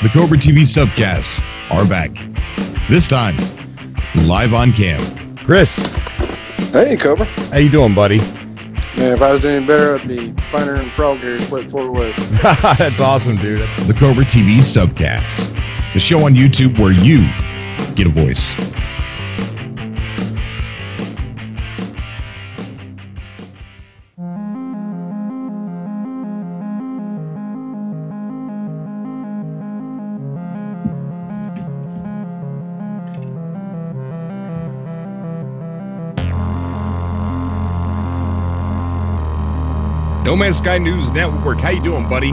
The Cobra TV Subcasts are back. This time, live on cam. Chris. Hey, Cobra. How you doing, buddy? Man, if I was doing better, I'd be finer and frog here split 4 ways. That's awesome, dude. The Cobra TV Subcasts, the show on YouTube where you get a voice. No Man's Sky News Network. How you doing, buddy?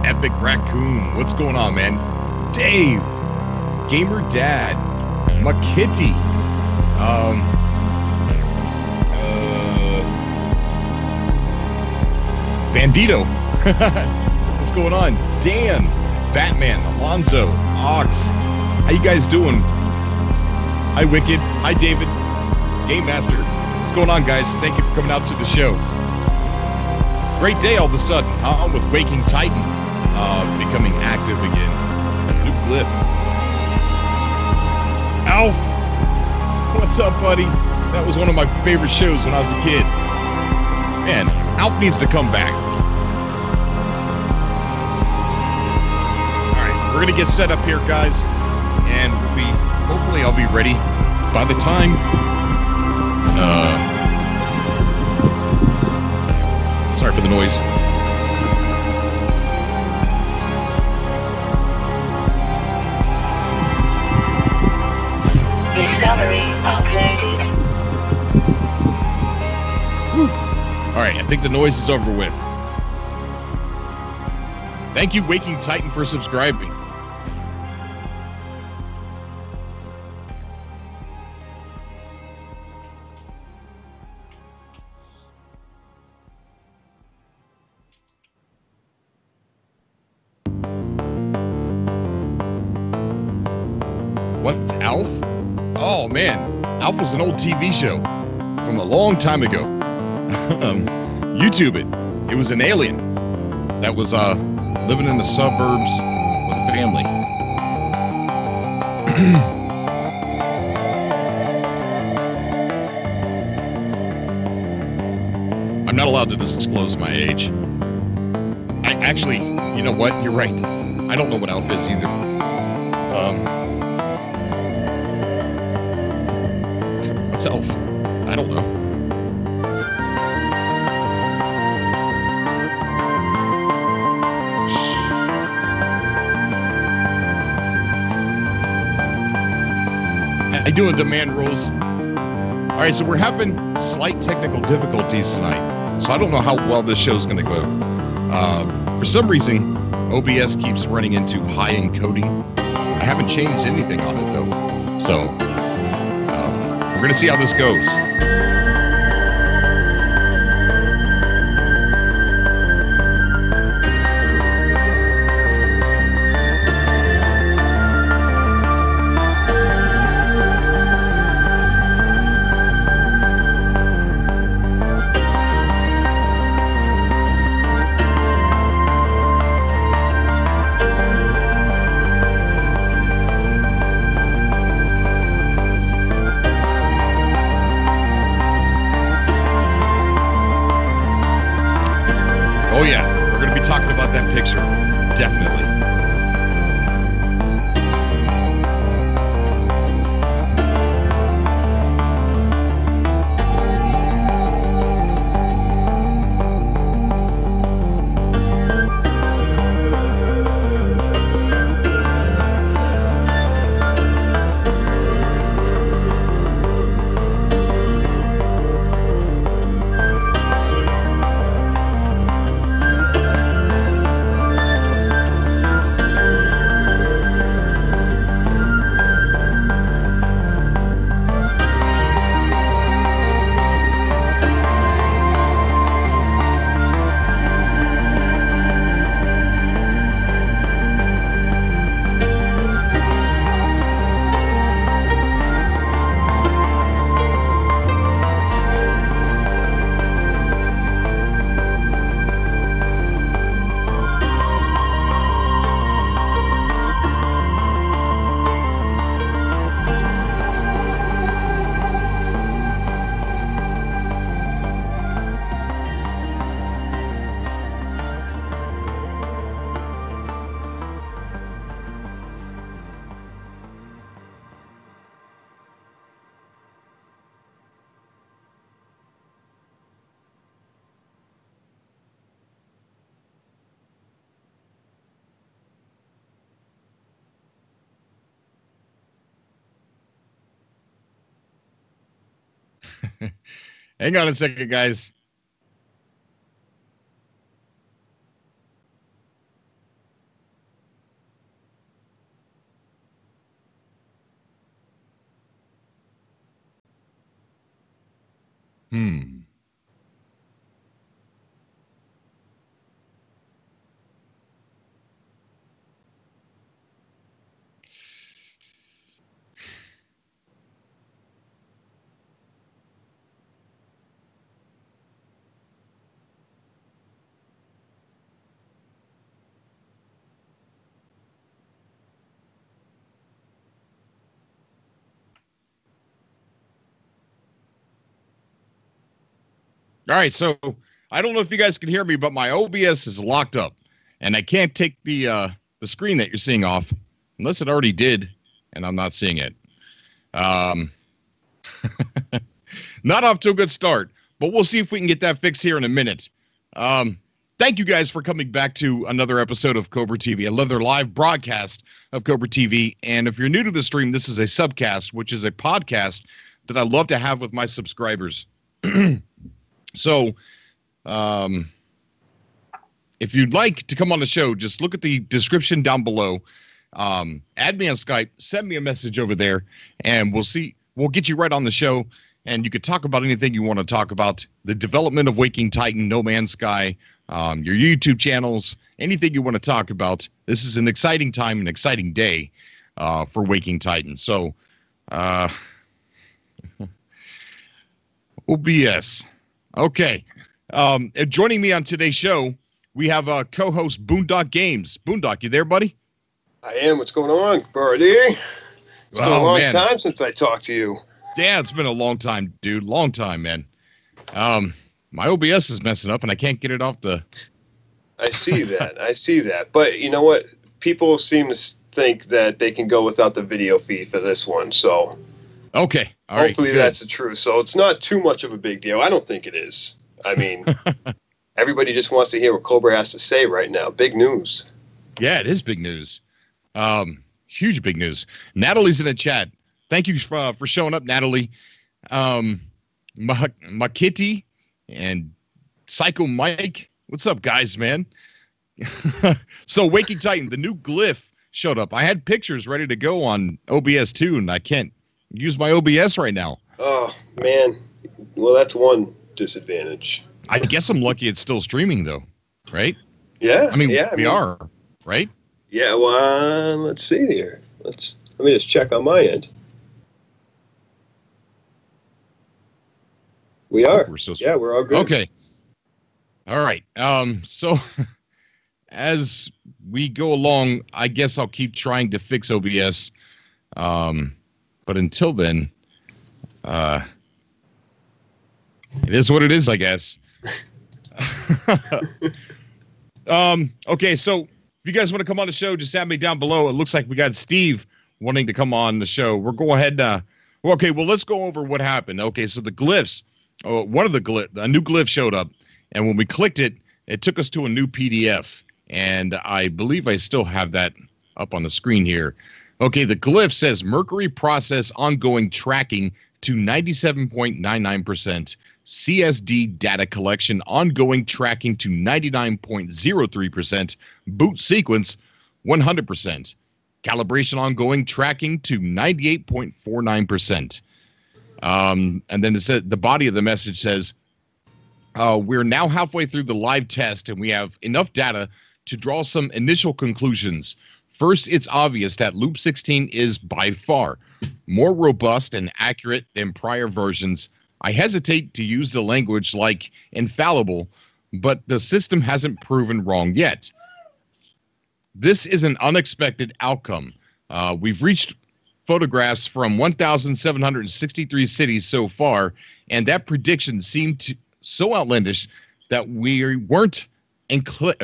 Epic Raccoon. What's going on, man? Dave. Gamer Dad. McKitty. Bandito. What's going on? Dan. Batman. Alonzo. Ox. How you guys doing? Hi, Wicked. Hi, David. Game Master. What's going on, guys? Thank you for coming out to the show. Great day all of a sudden, huh? With Waking Titan becoming active again. New glyph. Alf! What's up, buddy? That was one of my favorite shows when I was a kid. Man, Alf needs to come back. Alright, we're gonna get set up here, guys. And hopefully I'll be ready by the time sorry for the noise. Discovery uploaded. All right, I think the noise is over with. Thank you, Waking Titan, for subscribing. What's Alf? Oh man, Alf was an old TV show from a long time ago. YouTube it. It was an alien that was living in the suburbs with a family. I'm not allowed to disclose my age. I actually, you know what? You're right. I don't know what Alf is either. What's Elf? I don't know. I do a demand rules. All right, so we're having slight technical difficulties tonight, so I don't know how well this show's going to go. For some reason, OBS keeps running into high encoding. I haven't changed anything on it though, so. We're going to see how this goes. Oh yeah, we're going to be talking about that picture. Definitely. Hang on a second, guys. All right, so I don't know if you guys can hear me, but my OBS is locked up, and I can't take the screen that you're seeing off, unless it already did, and I'm not seeing it. Not off to a good start, but we'll see if we can get that fixed here in a minute. Thank you guys for coming back to another episode of Cobra TV, another live broadcast of Cobra TV. And if you're new to the stream, this is a Subcast, which is a podcast that I love to have with my subscribers. So, if you'd like to come on the show, just look at the description down below. Add me on Skype, send me a message over there, and we'll get you right on the show. And you could talk about anything you want to talk about, the development of Waking Titan, No Man's Sky, your YouTube channels, anything you want to talk about. This is an exciting time, an exciting day for Waking Titan. So, OBS. Okay. Joining me on today's show, we have co-host BoonDock Games. BoonDock, you there, buddy? I am. What's going on, Birdie? It's been a long time since I talked to you. Yeah, it's been a long time, dude. Long time, man. My OBS is messing up, and I can't get it off the... I see that. I see that. But you know what? People seem to think that they can go without the video feed for this one, so... Okay. All right. Hopefully that's the truth. So it's not too much of a big deal. I don't think it is. I mean, everybody just wants to hear what Cobra has to say right now. Big news. Yeah, it is big news. Huge big news. Natalie's in the chat. Thank you for showing up, Natalie. Makitty and Psycho Mike. What's up, guys, man? So Waking Titan, the new glyph showed up. I had pictures ready to go on OBS too, and I can't use my OBS right now. Oh, man. Well, that's one disadvantage. I guess I'm lucky it's still streaming, though, right? Yeah. I mean, we are, right? Yeah, well, let's see here. Let me just check on my end. We are. We're all good. Okay. All right. So as we go along, I guess I'll keep trying to fix OBS. But until then, it is what it is, I guess. Okay, so if you guys want to come on the show, just add me down below. It looks like we got Steve wanting to come on the show. We'll go ahead. Okay, well, let's go over what happened. Okay, so the glyphs, a new glyph showed up, and when we clicked it, it took us to a new PDF, and I believe I still have that up on the screen here. Okay, the glyph says Mercury process ongoing tracking to 97.99%, CSD data collection ongoing tracking to 99.03%, boot sequence 100%, calibration ongoing tracking to 98.49%. And then it said the body of the message says, we're now halfway through the live test and we have enough data to draw some initial conclusions. First, it's obvious that Loop 16 is by far more robust and accurate than prior versions. I hesitate to use the language like infallible, but the system hasn't proven wrong yet. This is an unexpected outcome. We've reached photographs from 1,763 cities so far, and that prediction seemed so outlandish that we weren't equipped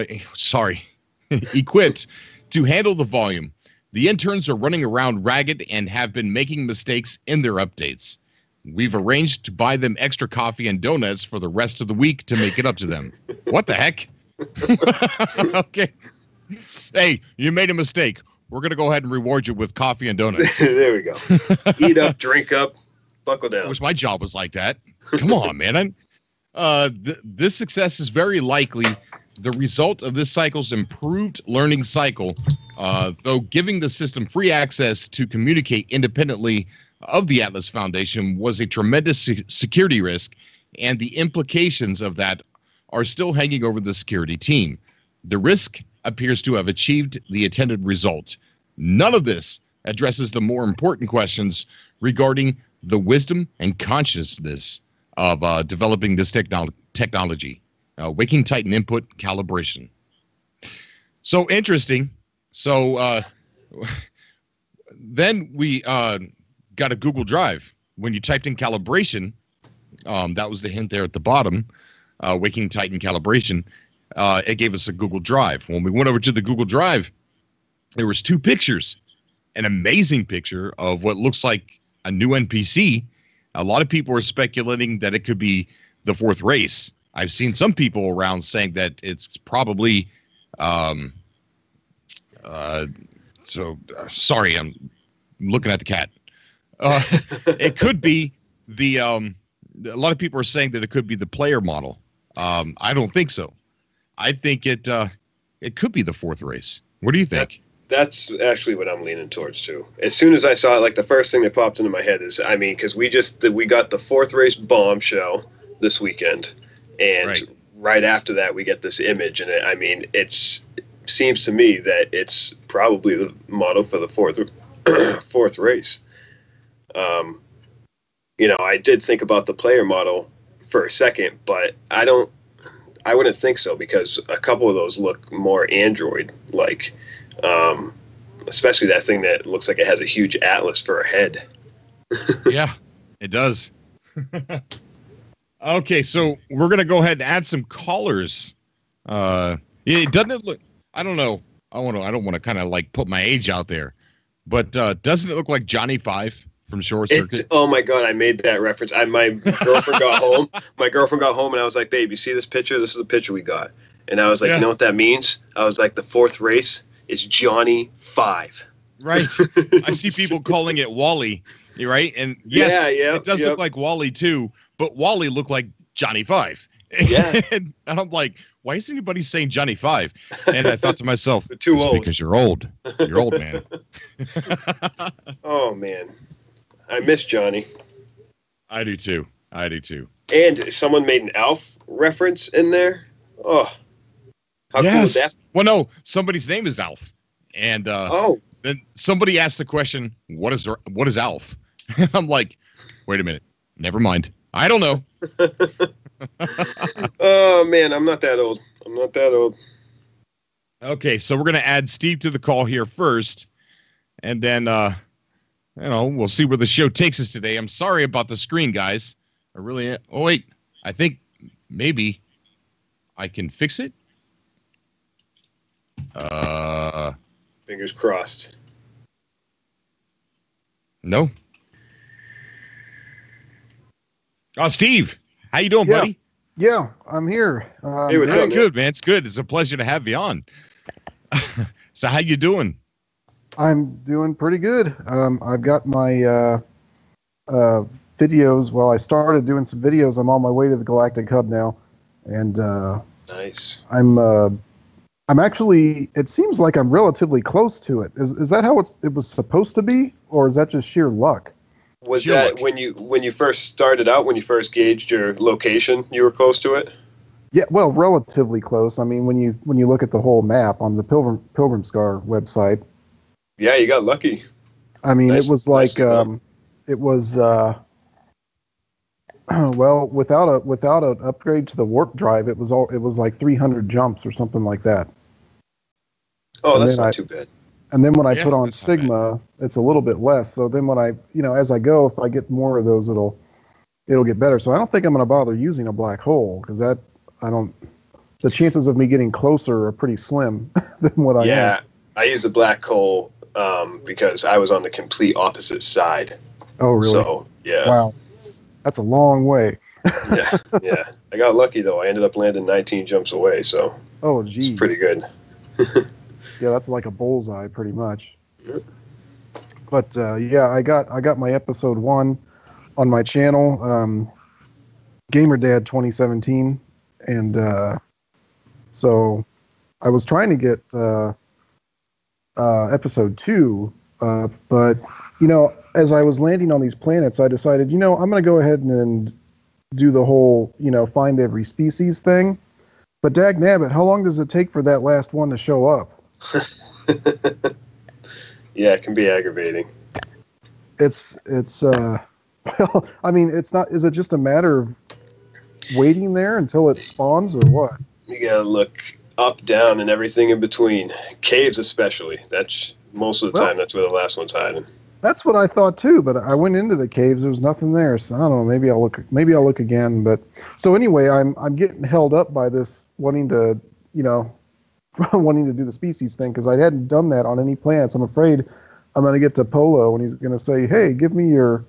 to handle the volume. The interns are running around ragged and have been making mistakes in their updates. We've arranged to buy them extra coffee and donuts for the rest of the week to make it up to them. What the heck? Okay. Hey, you made a mistake. We're going to go ahead and reward you with coffee and donuts. There we go. Eat up, drink up. Buckle I down. wish my job was like that. Come on, man. This success is very likely the result of this cycle's improved learning cycle, though giving the system free access to communicate independently of the Atlas Foundation was a tremendous security risk, and the implications of that are still hanging over the security team. The risk appears to have achieved the intended result. None of this addresses the more important questions regarding the wisdom and consciousness of developing this technology. Waking Titan input calibration. So interesting. So then we got a Google Drive. When you typed in calibration, that was the hint there at the bottom, Waking Titan calibration, it gave us a Google Drive. When we went over to the Google Drive, there was two pictures. An amazing picture of what looks like a new NPC. A lot of people are speculating that it could be the fourth race. I've seen some people around saying that it's probably sorry, I'm looking at the cat. It could be the a lot of people are saying that it could be the player model. I don't think so. I think it could be the fourth race. What do you think? That's actually what I'm leaning towards too. As soon as I saw it, like the first thing that popped into my head is, I mean, because we got the fourth race bombshell this weekend, and right after that we get this image, and it seems to me that it's probably the model for the fourth race. I did think about the player model for a second, but I wouldn't think so, because a couple of those look more Android like. Especially that thing that looks like it has a huge atlas for a head. Yeah, it does. Okay, so we're gonna go ahead and add some callers. Doesn't it look? I don't know. I don't want to kind of like put my age out there, but doesn't it look like Johnny Five from Short Circuit? Oh my God, I made that reference. My girlfriend got home. My girlfriend got home, and I was like, "Babe, you see this picture? This is the picture we got." And I was like, "You know what that means?" I was like, "The fourth race is Johnny 5." Right. I see people calling it Wally, right? And yes, it does look like Wally too, but Wally looked like Johnny 5. Yeah. And I'm like, why is anybody saying Johnny 5? And I thought to myself, They're too old. Because you're old. You're old, man. Oh, man. I miss Johnny. I do too. And someone made an Alf reference in there. Oh. How cool is that? Well, no, somebody's name is Alf, and then somebody asked the question, "What is Alf?" I'm like, wait a minute, never mind. I don't know. Oh man, I'm not that old. Okay, so we're gonna add Steve to the call here first, and then we'll see where the show takes us today. I'm sorry about the screen, guys. I really am. Oh wait, I think maybe I can fix it. Fingers crossed. No. Oh, Steve, how you doing, buddy? Yeah, I'm here. Hey, what's That's up, good, man. It's good. It's a pleasure to have you on. So, how you doing? I'm doing pretty good. I've got my videos. Well, I started doing some videos. I'm on my way to the Galactic Hub now, and nice. I'm actually, it seems like I'm relatively close to it. Is that how it was supposed to be, or is that just sheer luck? Was that when you first started out, when you first gauged your location, you were close to it? Yeah, well, relatively close. I mean, when you look at the whole map on the Pilgrim Scar website. Yeah, you got lucky. I mean, it was like it was well, without an upgrade to the warp drive, it was like 300 jumps or something like that. Oh, that's not too bad. And then when I put on Sigma, it's a little bit less. So then when I, as I go, if I get more of those, it'll get better. So I don't think I'm going to bother using a black hole, because the chances of me getting closer are pretty slim than what I am. Yeah, I used a black hole because I was on the complete opposite side. Oh, really? So, yeah. Wow. That's a long way. Yeah. I got lucky, though. I ended up landing 19 jumps away, so oh, geez. It's pretty good. Yeah, that's like a bullseye, pretty much. Yep. But, I got my episode 1 on my channel, GamerDad 2017, and so I was trying to get episode 2, but as I was landing on these planets, I decided, I'm going to go ahead and do the whole, find every species thing. But dagnabbit, how long does it take for that last one to show up? Yeah, it can be aggravating. It's well, I mean, it's not. Is it just a matter of waiting there until it spawns, or what? You gotta look up, down, and everything in between. Caves, especially. That's most of the time. That's where the last one's hiding. That's what I thought too. But I went into the caves. There was nothing there. So I don't know. Maybe I'll look. Maybe I'll look again. But so anyway, I'm getting held up by this wanting to, wanting to do the species thing because I hadn't done that on any planets. I'm afraid I'm going to get to Polo and he's going to say, "Hey, give me your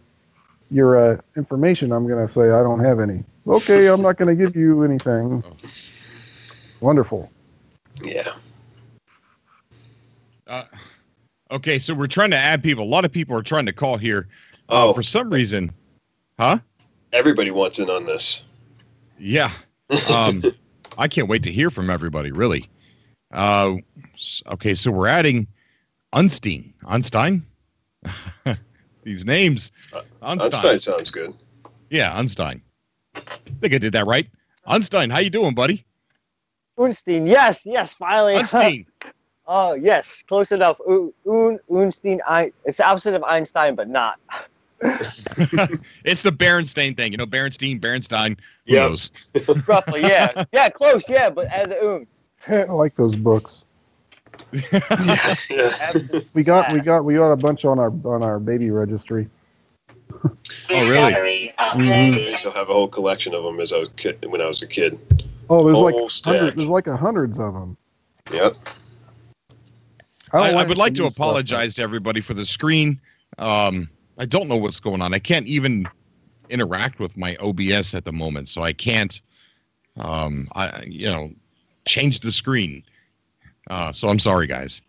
information." I'm going to say, "I don't have any." Okay, I'm not going to give you anything. Wonderful. Yeah. Okay, so we're trying to add people. A lot of people are trying to call here. For some reason. Huh? Everybody wants in on this. Yeah. I can't wait to hear from everybody, really. Okay, so we're adding Unstein? These names. Unstein sounds good. Yeah, Unstein. I think I did that right. Unstein, how you doing, buddy? Unstein, yes, finally. Unstein. Oh, yes, close enough. Unstein, it's the opposite of Einstein, but not. It's the Berenstain thing, Berenstein. Who knows? Roughly, yeah. Yeah, close, yeah, but add the un. I like those books. Yeah. We got a bunch on our baby registry. Oh, really? I still have a whole collection of them when I was a kid. Oh, there's Stack. like hundreds of them. Yep. I would like to apologize to everybody for the screen. I don't know what's going on. I can't even interact with my OBS at the moment, so I can't, change the screen. So I'm sorry, guys.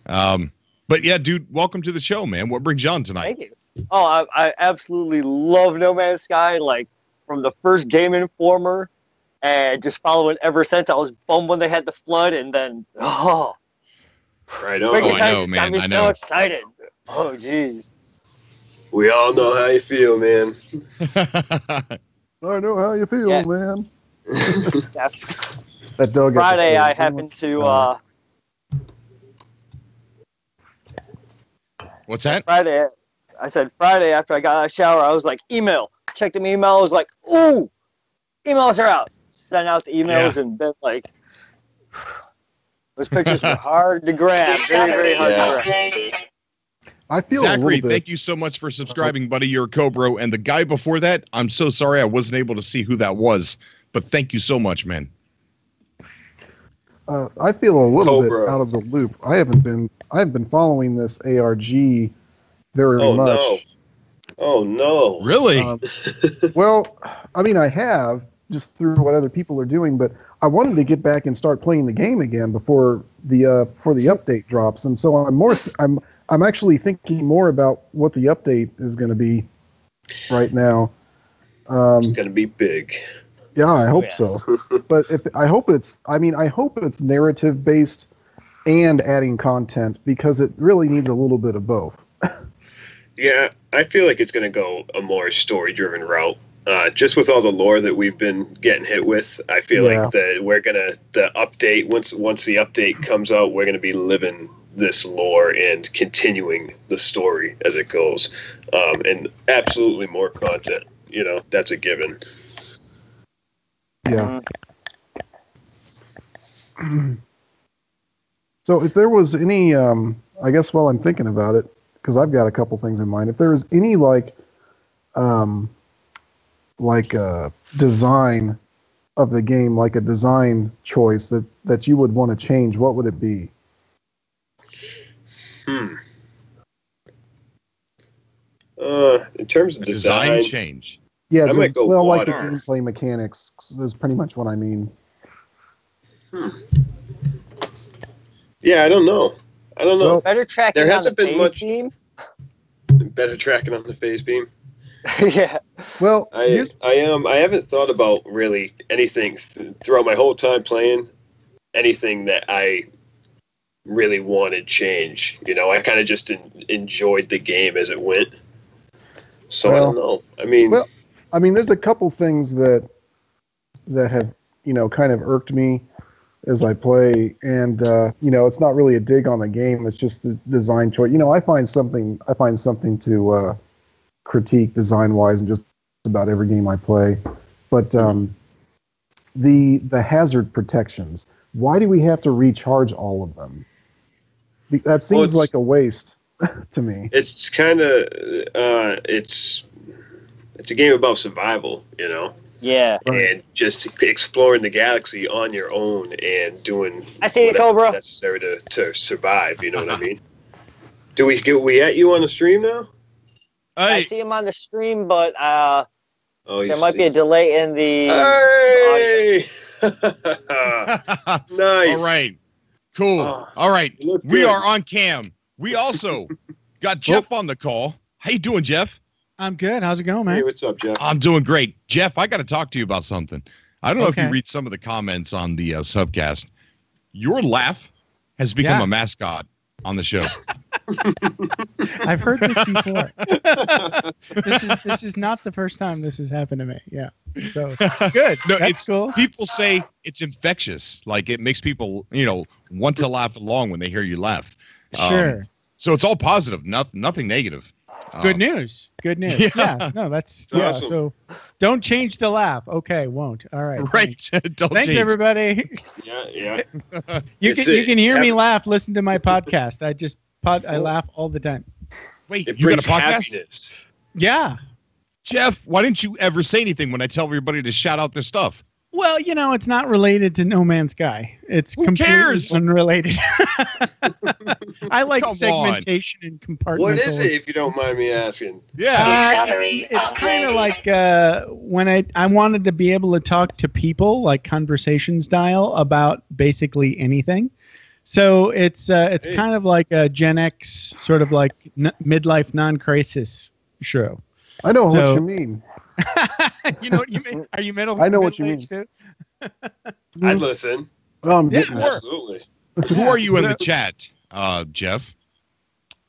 But yeah, dude, welcome to the show, man. What brings you on tonight? Thank you. Oh, I absolutely love No Man's Sky. Like from the first Game Informer, and just following ever since. I was bummed when they had the flood, and then right on. I know, man. Got me so excited. Oh, jeez. We all know how you feel, man. I know how you feel, man. That dog. Friday, I happened to. What's that? Friday. I said Friday after I got out of the shower, I was like, email. Checked the email. I was like, ooh, emails are out. Sent out the emails and been like, those pictures were hard to grab. Very, very hard to grab. I feel Zachary, thank you so much for subscribing, buddy. You're a co-bro. And the guy before that, I'm so sorry I wasn't able to see who that was. But thank you so much, man. I feel a little bit out of the loop. I haven't been following this ARG very much. No. Oh no! Really? Well, I mean, I have just through what other people are doing, but I wanted to get back and start playing the game again before the update drops, and so I'm actually thinking more about what the update is going to be right now. It's going to be big. Yeah, I hope so. But I hope it's narrative based and adding content because it really needs a little bit of both. Yeah, I feel like it's going to go a more story-driven route. Just with all the lore that we've been getting hit with, I feel like the update once the update comes out, we're going to be living this lore and continuing the story as it goes, and absolutely more content. That's a given. Yeah. So if there was any, I guess while I'm thinking about it, because I've got a couple things in mind, if there was any design of the game, like a design choice that you would want to change, what would it be? In terms of design change. Yeah, I might go like the water. gameplay mechanics is pretty much what I mean. Yeah, I don't know. Better tracking There on hasn't the been phase much beam. better tracking on the phase beam. Yeah. Well, I haven't thought about really anything throughout my whole time playing anything that I really wanted change. You know, I kind of just enjoyed the game as it went. So I don't know. I mean, there's a couple things that have, kind of irked me as I play, and it's not really a dig on the game. It's just the design choice. I find something to critique design-wise in just about every game I play. But the hazard protections. Why do we have to recharge all of them? That seems like a waste to me. It's kind of it's a game about survival, Yeah. And just exploring the galaxy on your own and doing Cobra. necessary to survive. You know what I mean? Do we at you on the stream now? I see him on the stream, but there might be a see. delay in the Hey! Nice. All right. Cool. All right. We are on cam. We also got Jeff on the call. How you doing, Jeff? I'm good. How's it going, man? Hey, what's up, Jeff? I'm doing great. Jeff, I got to talk to you about something. I don't know if you read some of the comments on the Subcast. Your laugh has become a mascot on the show. I've heard this before. This is not the first time this has happened to me. Yeah. So good. No, That's cool. People say it's infectious. Like it makes people, want to laugh along when they hear you laugh. Sure. So it's all positive, nothing negative. Good news. Good news. Yeah. No, that's awesome. So don't change the laugh. Okay, won't. All right. Right. Thanks everybody. Yeah. You can hear me laugh. Listen to my podcast. I laugh all the time. Wait, It you got a brings podcast? happiness. Yeah. Jeff, why didn't you ever say anything when I tell everybody to shout out their stuff? Well, it's not related to No Man's Sky. It's Who completely cares? unrelated. I like Come segmentation and compartmentalization. What is it, if you don't mind me asking? Yeah. Discovery It's kind of uploaded. like when I wanted to be able to talk to people, like conversation style, about basically anything. So it's kind of like a Gen X sort of like midlife non-crisis show. I know what you mean. You know what you mean? Are you middle? I know what you mean. Too? I'd listen. Oh, I'm Yeah. getting it. Absolutely. Who are you in the chat, Jeff?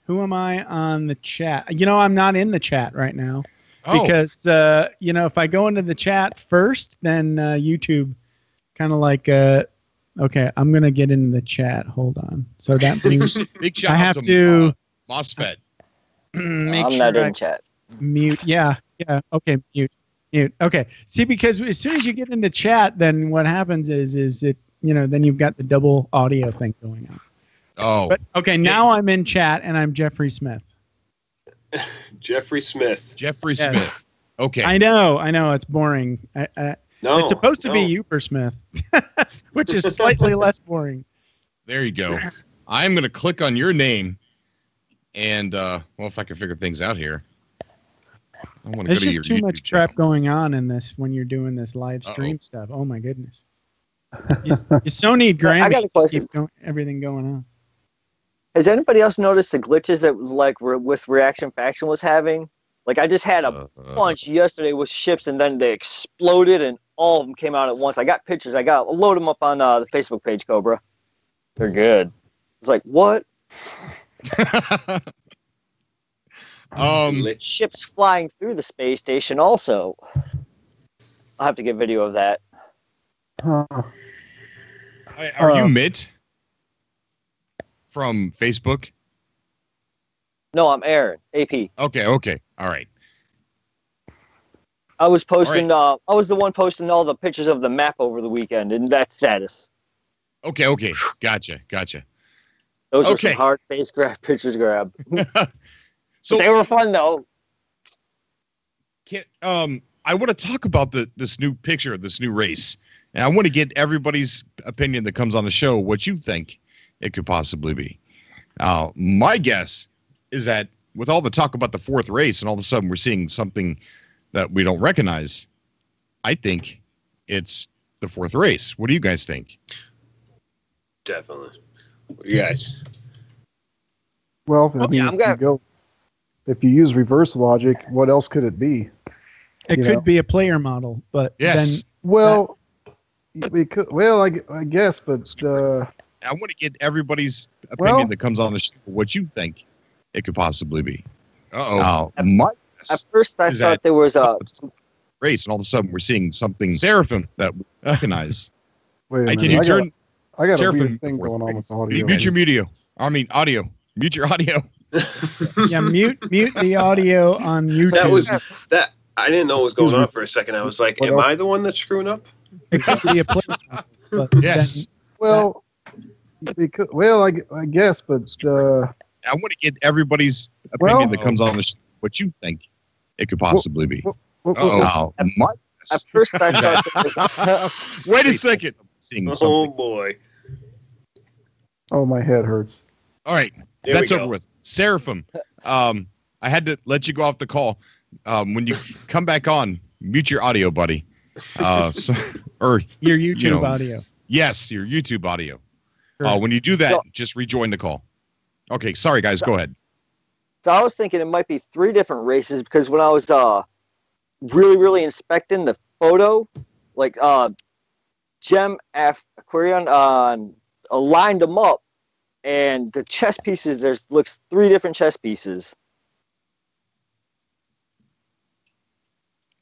Who am I on the chat? I'm not in the chat right now because if I go into the chat first, then YouTube kind of like okay, I'm gonna get into the chat. Hold on. So that means Big shout I out have to to MOSFET. make I'm sure not I in chat. mute. Yeah. Okay, mute. Okay. See, because as soon as you get into chat, then what happens is it then you've got the double audio thing going on. Oh. But okay, now I'm in chat and I'm Jeffrey Smith. Jeffrey Smith. Jeffrey Yes. Smith. Okay. I know, it's boring. No. It's supposed to be no. Uper Smith, which is slightly less boring. There you go. I'm going to click on your name and, if I can figure things out here. I want to There's go to just your too much YouTube crap channel. going on in this when you're doing this live stream Uh-oh. stuff. Oh my goodness. You so need Grammy I got a question. to keep everything going on. Has anybody else noticed the glitches that with Reaction Faction was having? Like I just had a bunch yesterday with ships, and then they exploded, and all of them came out at once. I got pictures. I'll load them up on the Facebook page, Cobra. They're good. It's like what? Ships flying through the space station. Also, I'll have to get video of that. Are you Mitt from Facebook? No, I'm Aaron. AP. Okay. All right. I was posting. I was the one posting all the pictures of the map over the weekend in that status. Okay. Gotcha. Those were Okay. some hard face grab pictures grab. So They were fun though. I want to talk about this new picture, this new race. And I want to get everybody's opinion that comes on the show, what you think it could possibly be. My guess is that with all the talk about the fourth race and all of a sudden we're seeing something that we don't recognize, I think it's the fourth race. What do you guys think? Definitely. What do you guys? Well, I mean, yeah, I'm gonna- if you use reverse logic, what else could it be? It could be a player model, but Yes. then Well, it could. Well, I guess, but I want to get everybody's opinion that comes on the show. What you think it could possibly be? Uh-oh. My At first, I thought there was a race, and all of a sudden we're seeing something Seraphim that we recognize. wait a minute. Can you turn I got a Seraphim weird thing going on with the audio. mute your audio. Mute your audio. yeah, mute the audio on YouTube. That was that. I didn't know what was going on for a second. I was like, "Am I the one that's screwing up?" It could be a player model, but Yes. Well, it could, well, I guess, but I want to get everybody's opinion that comes on the show. What you think it could possibly be? Uh-oh. At first, I thought. Wait a second. Seeing Oh something. boy! oh, my head hurts. All right, There that's we over go. with. Seraphim, I had to let you go off the call. When you come back on, mute your audio, buddy. Or your YouTube know, audio. yes, your YouTube audio. Sure. When you do that, just rejoin the call. Okay, sorry guys, go ahead. So I was thinking it might be 3 different races because when I was really inspecting the photo, like Gem F Aquarion lined them up, and the chess pieces looks 3 different chess pieces.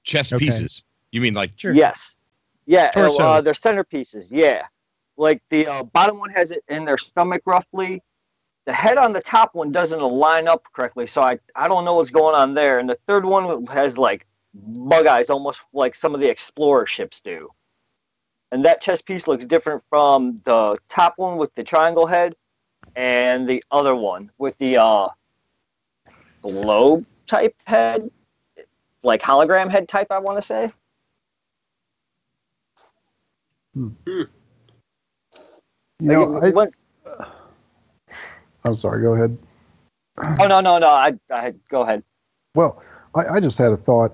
Chess Okay. pieces. You mean like Sure. Yes, yeah, Torsos. they're centerpieces. Yeah, like the bottom one has it in their stomach roughly. The head on the top one doesn't line up correctly, so I don't know what's going on there. And the third one has like bug eyes, almost like some of the Explorer ships do. And that chess piece looks different from the top one with the triangle head and the other one with the globe type head, like hologram head type, I want to say. You know, I'm sorry. Go ahead. Oh no! I go ahead. Well, I just had a thought.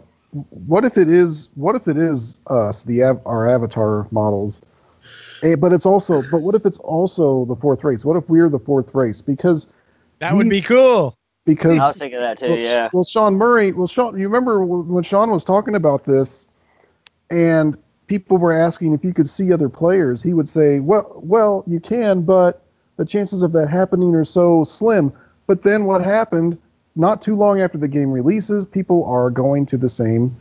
What if it is us, our avatar models? But what if it's also the 4th race? What if we're the 4th race? Because That would be cool. because I was thinking that too. Yeah. Well, Sean, you remember when Sean was talking about this, and people were asking if you could see other players, he would say, well, you can, but the chances of that happening are so slim. But then what happened, not too long after the game releases, people are going to the same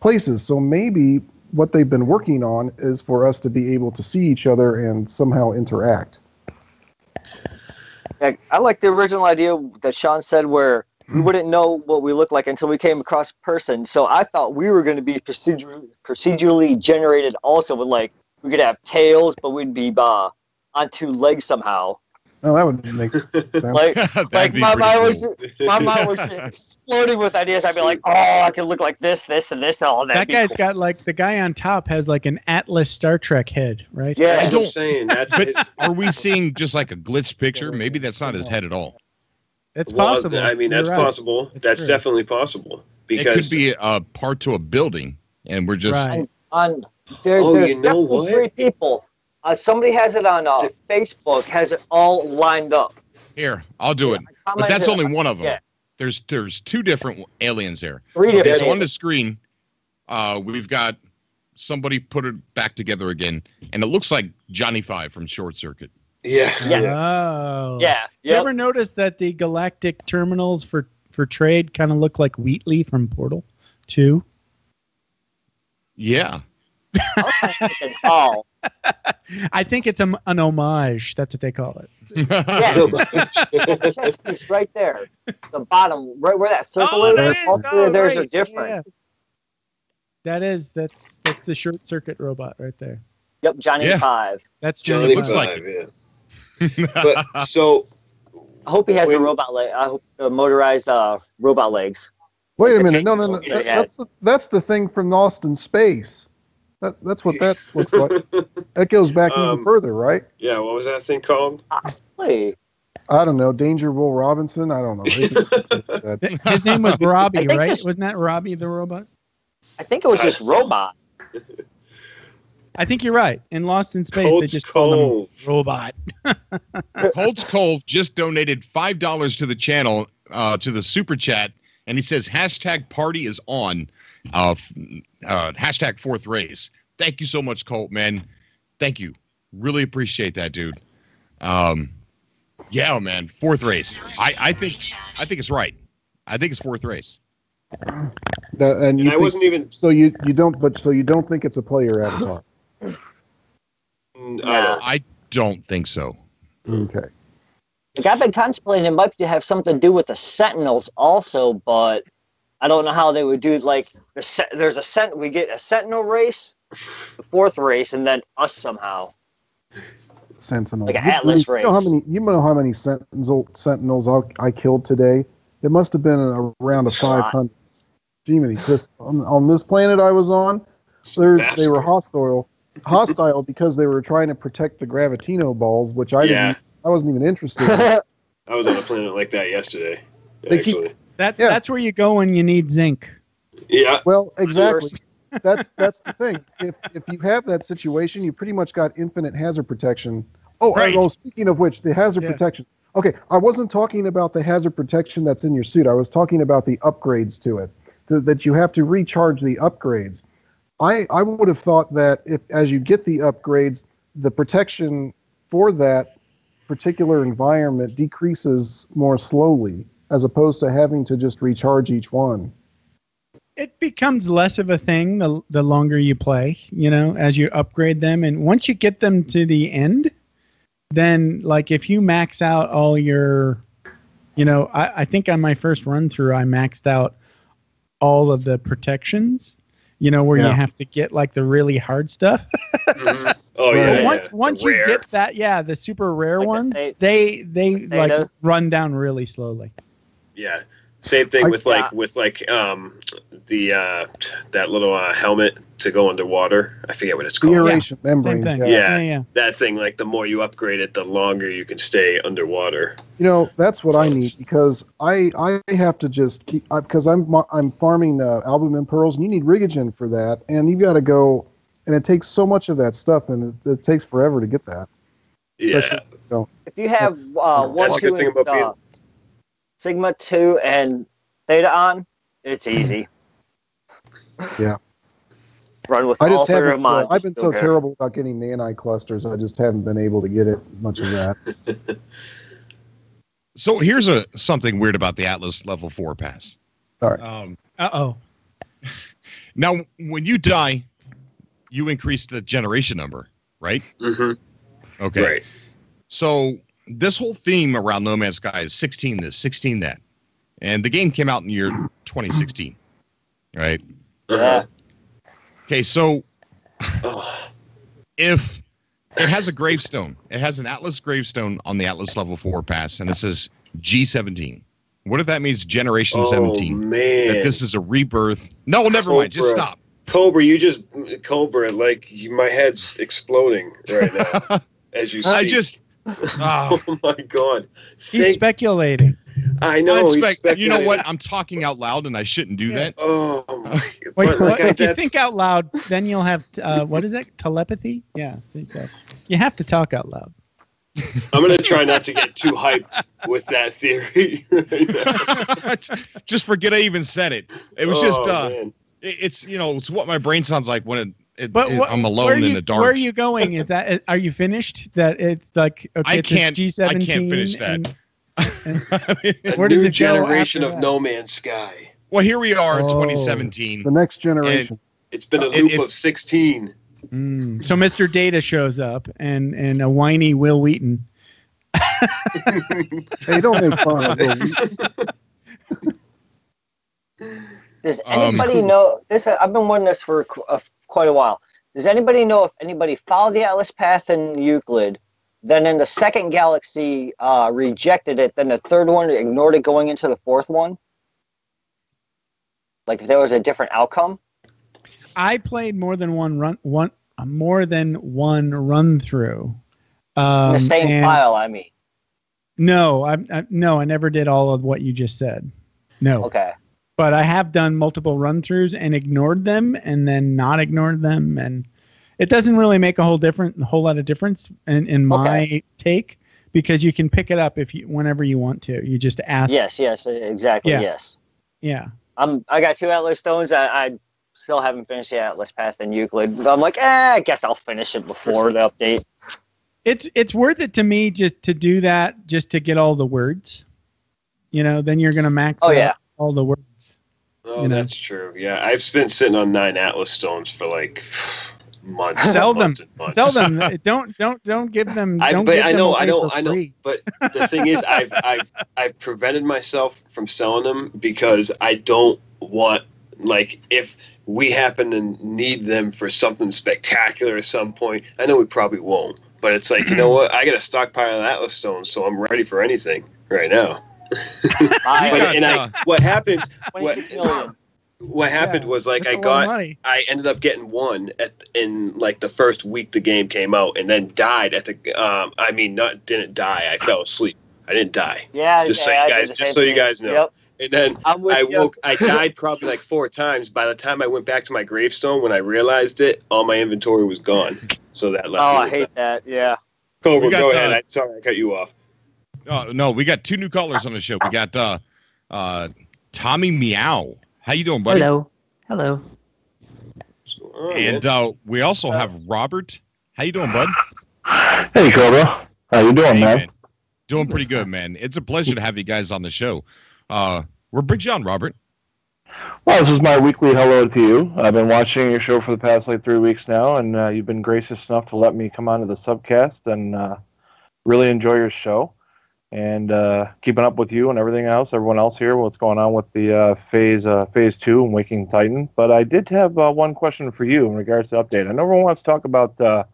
places. So maybe what they've been working on is for us to be able to see each other and somehow interact. I like the original idea that Sean said where we wouldn't know what we look like until we came across a person. So I thought we were going to be procedurally generated also with like, we could have tails, but we'd be on 2 legs somehow. Oh, that would make sense. Like my mind was exploding with ideas. I'd be like, oh, I could look like this, and this, all that. That guy's got like the guy on top has like an Atlas Star Trek head, right? Yeah. That's what I'm saying. That's But are we seeing just like a glitch picture? Maybe that's not his head at all. It's possible. I mean, that's You're right. possible. It's That's true. definitely possible because It could be a part to a building, and we're just Right. There's you know definitely what? 3 people. Somebody has it on Facebook, has it all lined up. here. I'll do it, I but that's commented- only one of them. yeah. There's 2 different aliens there. 3 Okay, different. so on the screen, we've got somebody put it back together again, and it looks like Johnny Five from Short Circuit. yeah. Oh. Yeah. You ever notice that the galactic terminals for trade kind of look like Wheatley from Portal 2? Yeah. Oh, I think it's an homage. That's what they call it. yeah. The chess piece right there, the bottom, right where that circle Oh, is. that All is- 3 of theirs right. are different. Yeah. That's the Short Circuit robot right there. Yep, Johnny Yeah. 5. That's Johnny Johnny. looks like Five, yeah. But so I hope he has a When- robot leg. I hope motorized robot legs. Wait a Like the minute. No. tank they had. That's the thing from Lost in Space. That's what that looks like. That goes back even further, right? yeah, what was that thing called? Possibly. I don't know. Danger Will Robinson? I don't know. His name was Robbie, I think right? this- Wasn't that Robbie the robot? I think it was just robot. I think you're right. In Lost in Space, they Coates just called him Cove. Robot. Colts Cove just donated $5 to the channel, to the super chat, and he says hashtag party is on. Hashtag fourth race. Thank you so much, Colt, man. Thank you. Really appreciate that, dude. Yeah, man. Fourth race. I think it's right. I think it's fourth race. And I wasn't even. So you don't think it's a player avatar? I don't think so. Okay. Like, I've been contemplating it might have something to do with the Sentinels also, but I don't know how they would do. Like, we get a Sentinel race, the fourth race, and then us somehow. Sentinels. Like an Atlas race. You know how many Sentinels I killed today? It must have been around 500. Gee, many Chris, on this planet I was on, they were hostile because they were trying to protect the Gravitino balls, which I wasn't even interested in. I was on a planet like that yesterday. That's where you go when you need zinc. Yeah. Well, exactly. That's the thing. If you have that situation, you pretty much got infinite hazard protection. Speaking of which, the hazard protection. Okay, I wasn't talking about the hazard protection that's in your suit. I was talking about the upgrades to it. That you have to recharge the upgrades. I would have thought that as you get the upgrades, the protection for that particular environment decreases more slowly, as opposed to having to just recharge each one. It becomes less of a thing the longer you play, as you upgrade them. And once you get them to the end, then, like, if you max out all your, I think on my first run through, I maxed out all of the protections, where you have to get, like, the really hard stuff. Mm-hmm. Oh, yeah. But once you get that, the super rare ones, they like run down really slowly. Yeah. Same thing with that little helmet to go underwater. I forget what it's called. The aeration membrane. Same thing. Yeah. That thing, like, the more you upgrade it, the longer you can stay underwater. That's what I need, because I have to just keep, because I'm farming albumin pearls, and you need Rigogen for that, and you got to go, and it takes so much of that stuff, and it takes forever to get that. Yeah. If you have that's a good thing about being Sigma 2 and Theta on, it's easy. Yeah. Run with all three of mine. I've been so terrible about getting nanite clusters, I just haven't been able to get much of that. So here's something weird about the Atlas level 4 pass. All right. Now, when you die, you increase the generation number, right? Mm-hmm. Okay. Right. So this whole theme around No Man's Sky is 16 this, 16 that. And the game came out in the year 2016, right? Yeah. Okay, so if it has a gravestone, it has an Atlas gravestone on the Atlas level 4 pass, and it says G17. What if that means Generation 17? Man. That this is a rebirth. No, never mind. Just stop. Cobra, like, my head's exploding right now as you speak. Oh my God! He's speculating. I know. You know what? I'm talking out loud, and I shouldn't do that. Oh my God! Wait, if you think out loud, then you'll have what is it? Telepathy? Yeah. So you have to talk out loud. I'm gonna try not to get too hyped with that theory. Just forget I even said it. It was just man. it's what my brain sounds like when I'm alone in the dark. Where are you going? Are you finished? That it's like, okay, I can't finish that. And where does it generation go of No Man's Sky. Well, here we are in 2017. The next generation. It's been a loop of 16. So Mr. Data shows up and a whiny Will Wheaton. Hey, don't make fun of Will Wheaton. Does anybody know this? I've been wondering this for quite a while. Does anybody know if anybody followed the Atlas path in Euclid, then in the second galaxy rejected it, then the third one ignored it going into the fourth one? Like, if there was a different outcome? I played more than one run through. The same file, I mean. No, I never did all of what you just said. No. Okay. But I have done multiple run-throughs and ignored them, and then not ignored them, and it doesn't really make a whole lot of difference in my take, because you can pick it up whenever you want to. You just ask. Yes, exactly. Yeah. Yes. Yeah. I got 2 Atlas stones. I still haven't finished the Atlas Path in Euclid. But I'm like, I guess I'll finish it before the update. It's worth it to me just to do that, just to get all the words. You know, then you're gonna max out all the words. Oh, that's true. Yeah, I've been sitting on 9 Atlas stones for like months. Sell them. Months and months. Sell them. Don't give them. I know. But But the thing is, I've prevented myself from selling them because I don't want, like, if we happen to need them for something spectacular at some point. I know we probably won't, but it's like, you know what? I got a stockpile of Atlas stones, so I'm ready for anything right now. What happened? What happened was, like, I ended up getting one in like the first week the game came out, and then died at the. Didn't die. I fell asleep. I didn't die. Yeah, just so you guys know. Yep. And then I woke. I died probably like 4 times. By the time I went back to my gravestone, when I realized it, all my inventory was gone. So that left. Oh, I hate that. Yeah. Cobra, go ahead. I'm sorry I cut you off. No, we got 2 new callers on the show. We got Tommy Meow. How you doing, buddy? Hello. And we also have Robert. How you doing, bud? Hey, Cobra. How you doing, man? Doing pretty good, man. It's a pleasure to have you guys on the show. Where brings you on, Robert? Well, this is my weekly hello to you. I've been watching your show for the past like 3 weeks now, and you've been gracious enough to let me come onto the Subcast and really enjoy your show. And keeping up with you and everyone else here, what's going on with the phase 2 and Waking Titan. But I did have one question for you in regards to the update. I know everyone wants to talk about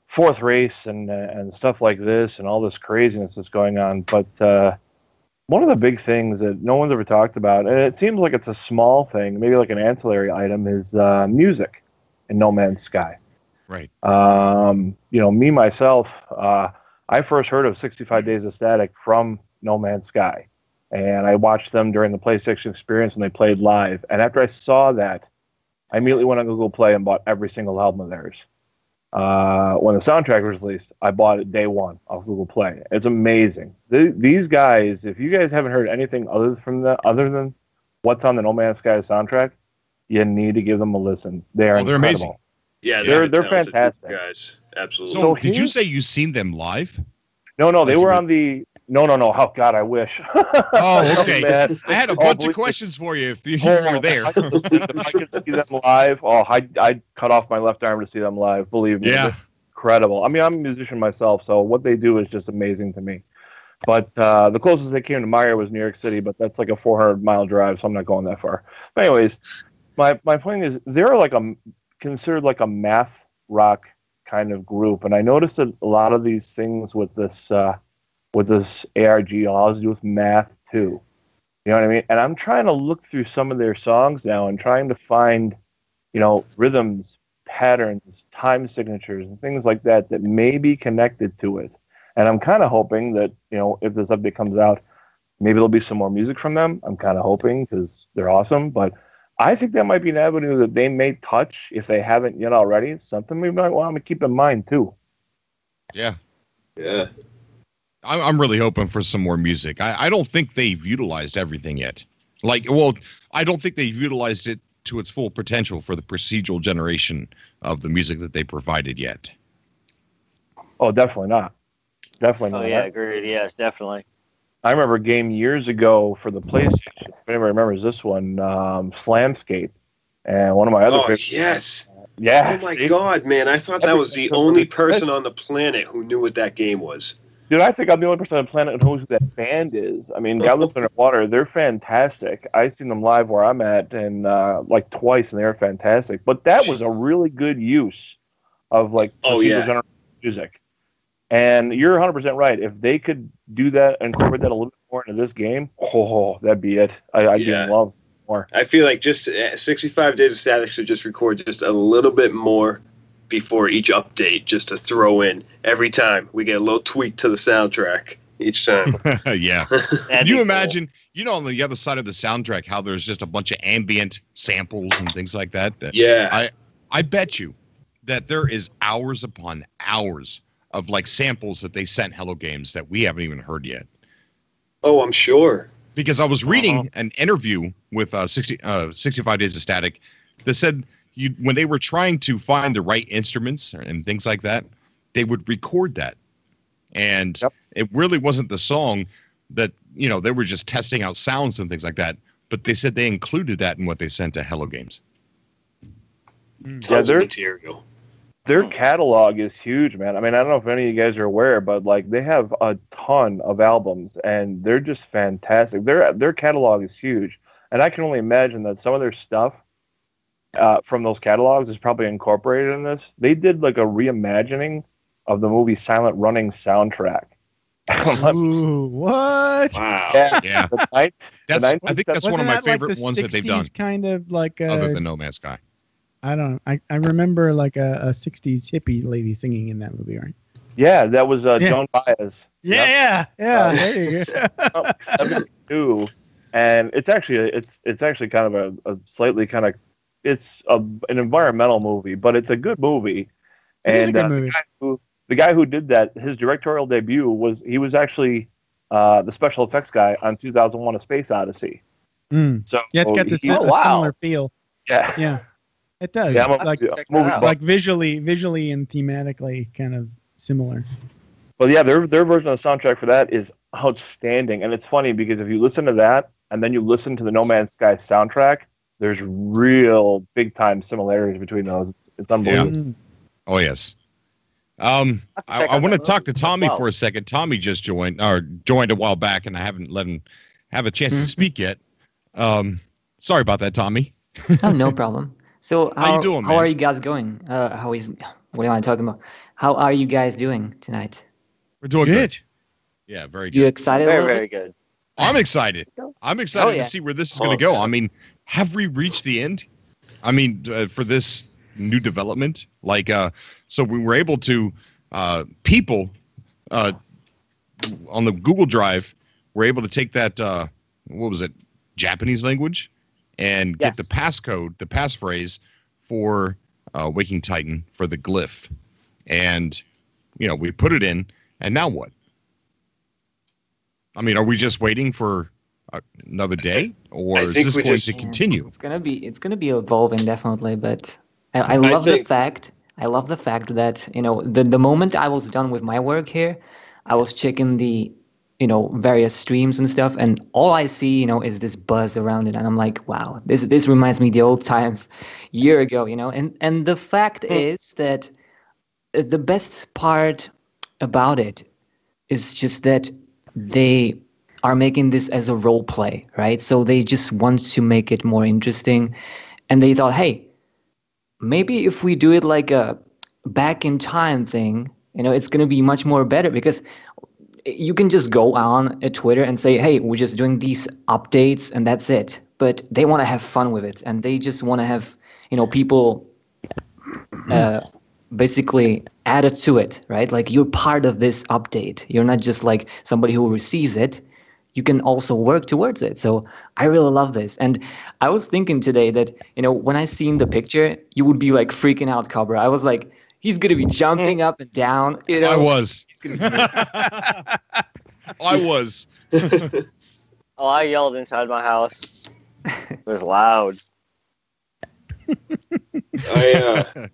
fourth race and stuff like this and all this craziness that's going on. But one of the big things that no one's ever talked about, and it seems like it's a small thing, maybe like an ancillary item, is music in No Man's Sky. Right. Me, myself, I first heard of 65 Days of Static from No Man's Sky, and I watched them during the PlayStation Experience, and they played live. And after I saw that, I immediately went on Google Play and bought every single album of theirs. When the soundtrack was released, I bought it day one off Google Play. It's amazing. These guys, if you guys haven't heard anything other than what's on the No Man's Sky soundtrack, you need to give them a listen. They're amazing. Yeah, they're fantastic, guys. Absolutely. So, did you say you've seen them live? No, they were on the. No. Oh God, I wish. Oh, okay. I had a bunch of questions for you if you were there. If I could see them live, I'd cut off my left arm to see them live. Believe me, yeah, it's incredible. I mean, I'm a musician myself, so what they do is just amazing to me. But the closest they came to Meyer was New York City, but that's like a 400-mile drive, so I'm not going that far. But anyways, my point is they're like considered like a math rock kind of group, and I noticed that a lot of these things with this ARG all has to do with math too. You know what I mean? And I'm trying to look through some of their songs now and trying to find, rhythms, patterns, time signatures, and things like that may be connected to it. And I'm kind of hoping that, if this update comes out, maybe there'll be some more music from them. I'm kind of hoping because they're awesome. But I think that might be an avenue that they may touch if they haven't yet already. It's something we might want to keep in mind too. Yeah. Yeah. I'm really hoping for some more music. I don't think they've utilized everything yet. I don't think they've utilized it to its full potential for the procedural generation of the music that they provided yet. Oh, definitely not. Definitely not. Oh, yeah, agreed. Yes, definitely. I remember a game years ago for the PlayStation. If anyone remembers this one, Slamscape. And one of my other favorites. Yes. Yeah. Oh, my God, man. I thought that was the only person on the planet who knew what that game was. Dude, I think I'm the only person on the planet who knows who that band is. I mean, Goblins Underwater, they're fantastic. I've seen them live where I'm at, and like twice, and they're fantastic. But that was a really good use of procedural music. And you're 100% right. If they could do that, incorporate that a little bit more into this game, that'd be it. I'd be in love more. I feel like just 65 Days of Static should just record just a little bit more before each update, just to throw in every time we get a little tweak to the soundtrack each time. Yeah. Can you imagine, on the other side of the soundtrack, how there's just a bunch of ambient samples and things like that? Yeah. I bet you that there is hours upon hours of samples that they sent Hello Games that we haven't even heard yet. Oh, I'm sure. because I was reading an interview with 65 Days of Static that said when they were trying to find the right instruments and things like that, they would record that. And it really wasn't the song that, they were just testing out sounds and things like that. But they said they included that in what they sent to Hello Games. Tons of material. Their catalog is huge, man. I mean, I don't know if any of you guys are aware, but like they have a ton of albums, and they're just fantastic. Their catalog is huge, and I can only imagine that some of their stuff from those catalogs is probably incorporated in this. They did like a reimagining of the movie Silent Running soundtrack. Ooh, what? Wow. Yeah. I think that's one of my favorite ones that they've done. Kind of like other than No Man's Sky. I don't know. I remember like a 60s hippie lady singing in that movie, right? Yeah, that was Joan Baez. Yeah. There you go. 72, and it's actually kind of a slightly kind of an environmental movie, but it's a good movie. It is a good movie. The guy who did that, his directorial debut was actually the special effects guy on 2001: A Space Odyssey. So yeah, it's got this similar feel. Yeah. It does. Yeah, like visually and thematically kind of similar. Well, yeah, their version of the soundtrack for that is outstanding. And it's funny because if you listen to that and then you listen to the No Man's Sky soundtrack, there's real big time similarities between those. It's unbelievable. Yeah. Oh, yes. I want to talk to Tommy for a second. Tommy just joined a while back, and I haven't let him have a chance to speak yet. Sorry about that, Tommy. Oh, no problem. So how you doing, man? How are you guys going? What am I talking about? How are you guys doing tonight? We're doing good. Yeah, very good. You excited? Very good. I'm excited. I'm excited to see where this is going to go. I mean, have we reached the end? I mean, for this new development, like, so we were able to, people on the Google Drive were able to take that, what was it, Japanese language, and get the passcode, the passphrase for Waking Titan for the glyph. And, we put it in, and now what? I mean, are we just waiting for another day, or is this going to continue? It's gonna be evolving, definitely, but I love the fact that, the moment I was done with my work here, I was checking the, various streams and stuff, and all I see, is this buzz around it, and I'm like, wow, this reminds me of the old times, year ago, and the fact is that the best part about it is just that they are making this as a role play, right? So they just want to make it more interesting, and they thought, hey, maybe if we do it like a back in time thing, it's going to be much more better, because you can just go on a Twitter and say, hey, we're just doing these updates and that's it. But they want to have fun with it, and they just want to have, people basically added to it, right? Like, you're part of this update. You're not just like somebody who receives it. You can also work towards it. So I really love this. And I was thinking today that, when I seen the picture, you would be like freaking out, Cobra. I was like, he's going to be jumping up and down. I was. He's gonna be I was. Oh, I yelled inside my house. It was loud. I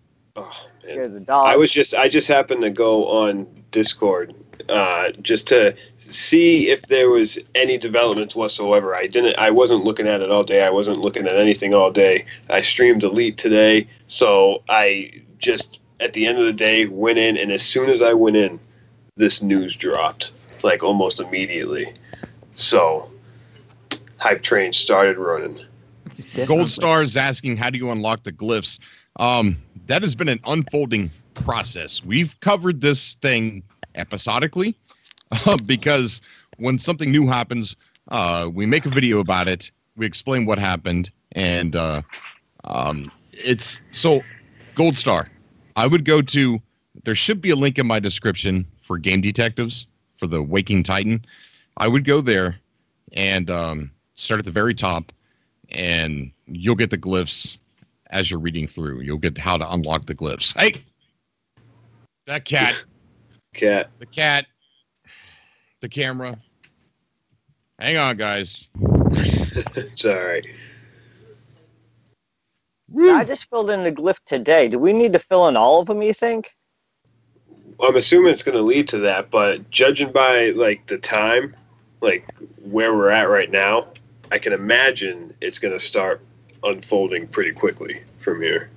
just happened to go on Discord just to see if there was any developments whatsoever. I wasn't looking at it all day. I wasn't looking at anything all day. I streamed Elite today, so I just, at the end of the day, went in, and as soon as I went in, this news dropped, like almost immediately. So, hype train started running. Gold Star is asking, how do you unlock the glyphs? That has been an unfolding process. We've covered this thing episodically because when something new happens, we make a video about it. We explain what happened, and it's so Gold Star. I would go to, there should be a link in my description for Game Detectives for the Waking Titan. I would go there and start at the very top, and you'll get the glyphs as you're reading through. You'll get how to unlock the glyphs. Hey, that cat. The cat. The cat. The camera. Hang on, guys. Sorry. I just filled in the glyph today. Do we need to fill in all of them, you think? I'm assuming it's going to lead to that, but judging by like the time, like where we're at right now, I can imagine it's going to start unfolding pretty quickly from here.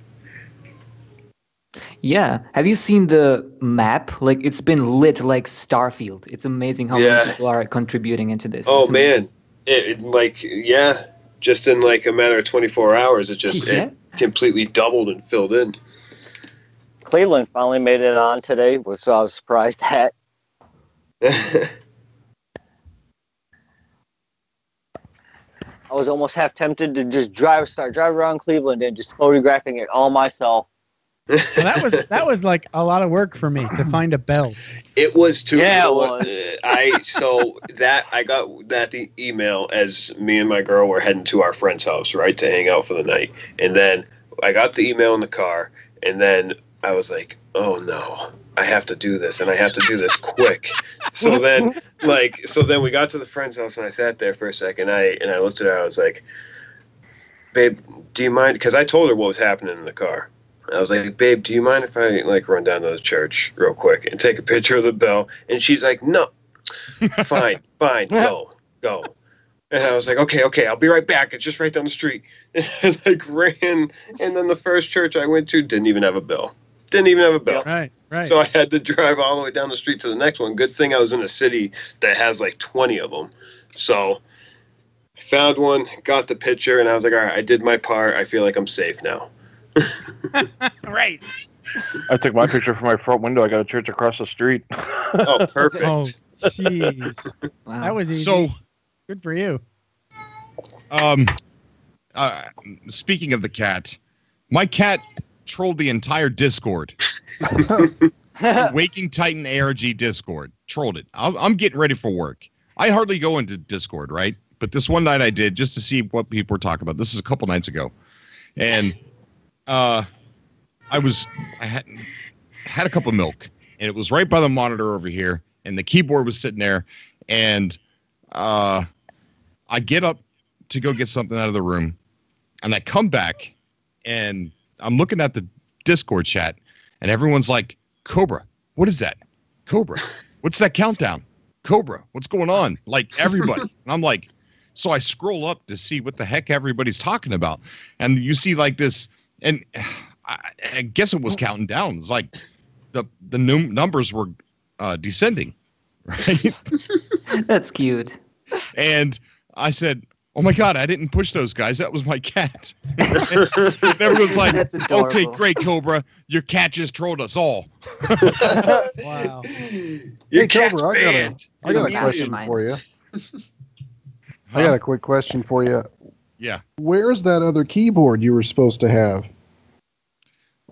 Yeah. Have you seen the map? Like, it's been lit like Starfield. It's amazing how many people are contributing into this. Oh, It's amazing. man. Just in like a matter of 24 hours, it completely doubled and filled in. Cleveland finally made it on today, which I was surprised at. I was almost half tempted to just start driving around Cleveland and just photographing it all myself. Well, that was like a lot of work for me to find a bell. It was too. Yeah, you know it was. I got that email as me and my girl were heading to our friend's house, right, to hang out for the night. And then I got the email in the car, and then I was like, oh no, I have to do this, and I have to do this quick. So then we got to the friend's house, and I sat there for a second. I looked at her. I was like, babe, do you mind? Because I told her what was happening in the car. I was like, babe, do you mind if I like run down to the church real quick and take a picture of the bell? And she's like, no, fine, go. And I was like, okay, I'll be right back. It's just right down the street. And like ran, and then the first church I went to didn't even have a bell. Right. So I had to drive all the way down the street to the next one. Good thing I was in a city that has like 20 of them. So I found one, got the picture, and I was like, all right, I did my part. I feel like I'm safe now. Right. I took my picture from my front window. I got a church across the street. Oh, perfect. Oh, jeez. Wow. That was easy. So, good for you. Speaking of the cat, my cat trolled the entire Discord. Waking Titan ARG Discord. Trolled it. I'm getting ready for work. I hardly go into Discord, right? But this one night I did just to see what people were talking about. This is a couple nights ago. And I had a cup of milk, and it was right by the monitor over here, and the keyboard was sitting there, and I get up to go get something out of the room, and I come back, and I'm looking at the Discord chat, and everyone's like, Cobra, what is that? Cobra, what's that countdown? Cobra, what's going on? Like, everybody. And I'm like, so I scroll up to see what the heck everybody's talking about, and you see like this, and I guess it was counting down. It's like the numbers were descending, right? That's cute. And I said, oh my God, I didn't push those guys. That was my cat. And everyone's like, That's adorable. okay, great, Cobra. Your cat just trolled us all. Wow. Your Hey, cat's Cobra, banned. I got a Yeah, question mine. for you. I got a quick question for you. Yeah. Where's that other keyboard you were supposed to have?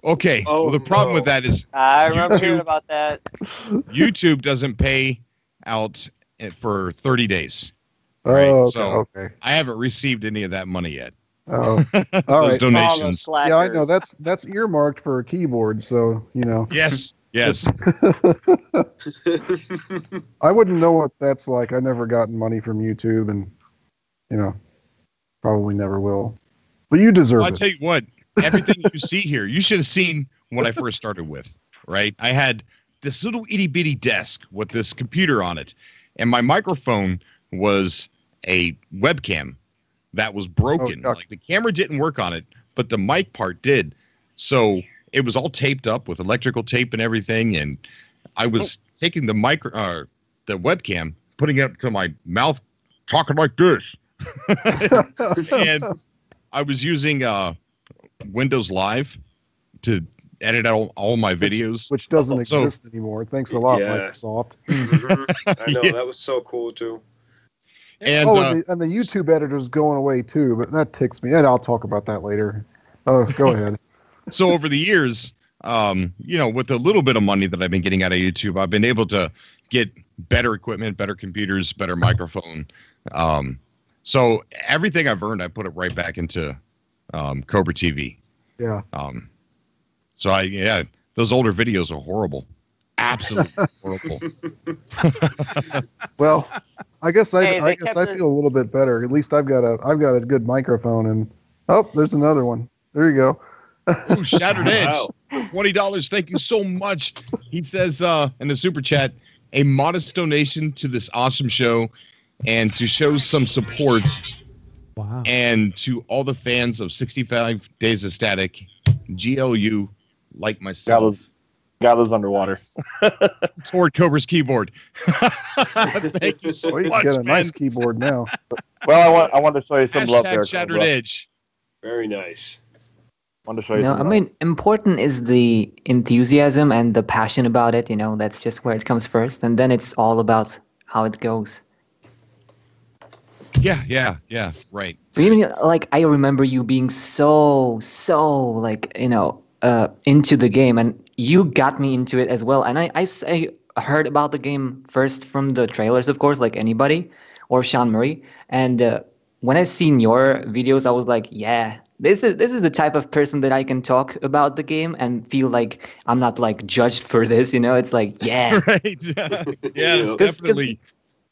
Okay. Oh, well, the problem no. with that is I remember YouTube- hearing about that. YouTube doesn't pay out for 30 days. Oh, Right, okay, so- okay. I haven't received any of that money yet. Oh, all Those right. All those donations. Yeah, I know slackers. that's earmarked for a keyboard, so you know. Yes. I wouldn't know what that's like. I never gotten money from YouTube, and you know, probably never will. But you deserve Well, I'll it. tell you what, everything you see here, you should have seen what I first started with, right? I had this little itty bitty desk with this computer on it, and my microphone was a webcam that was broken. Oh, Like the camera didn't work on it, but the mic part did. So it was all taped up with electrical tape and everything, and I was taking the the webcam, putting it up to my mouth, talking like this. And I was using Windows Live to edit out all my videos. Which doesn't So- exist anymore. Thanks a lot, Yeah. Microsoft. I know, Yeah. that was so cool too. And and the YouTube editor's going away too, but that ticks me. And I'll talk about that later. Oh, go ahead. so over the years, with a little bit of money that I've been getting out of YouTube, I've been able to get better equipment, better computers, better microphone. So everything I've earned, I put it right back into Cobra TV. Yeah. So those older videos are horrible. absolutely horrible. Well, I guess I Hey, they guess kept I it- feel a little bit better. At least I've got a good microphone, and there's another one. There you go. Ooh, Shattered Edge. Wow. $20. Thank you so much. He says in the super chat, a modest donation to this awesome show and to show some support. Wow. And to all the fans of 65 Days of Static, GLU, like myself. Got those underwater. Toward Cobra's keyboard. Thank you so Well, you much, can get a man. nice keyboard now. Well, I want to show you some love there. Hashtag Shattered Edge. Very nice. Want to show you No, some I mean, important is the enthusiasm and the passion about it. That's just where it comes first, and then it's all about how it goes. Yeah, right. So even like I remember you being so like into the game, and you got me into it as well. And I heard about the game first from the trailers, of course, like anybody, or Sean Murray. And when I seen your videos, I was like, yeah, this is the type of person that I can talk about the game and feel like I'm not like judged for this. It's like, yeah. Right. Yes, definitely.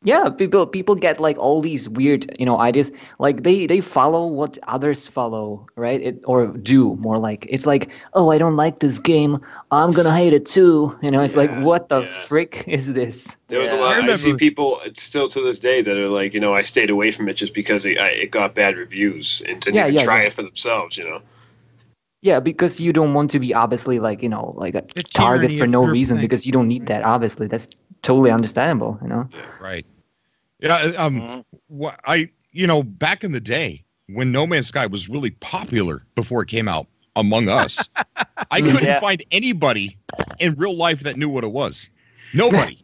Yeah, people get like all these weird, ideas. Like they follow what others follow, right? Or do more like it's like, oh, I don't like this game, I'm gonna hate it too. It's like, what the frick is this? There was a lot. I see people still to this day that are like, I stayed away from it just because it got bad reviews and didn't even try it for themselves. Yeah, because you don't want to be obviously like like a target for no reason because you don't need that. Obviously, that's totally understandable. Right. Yeah. Back in the day when No Man's Sky was really popular before it came out among us, I couldn't find anybody in real life that knew what it was. Nobody.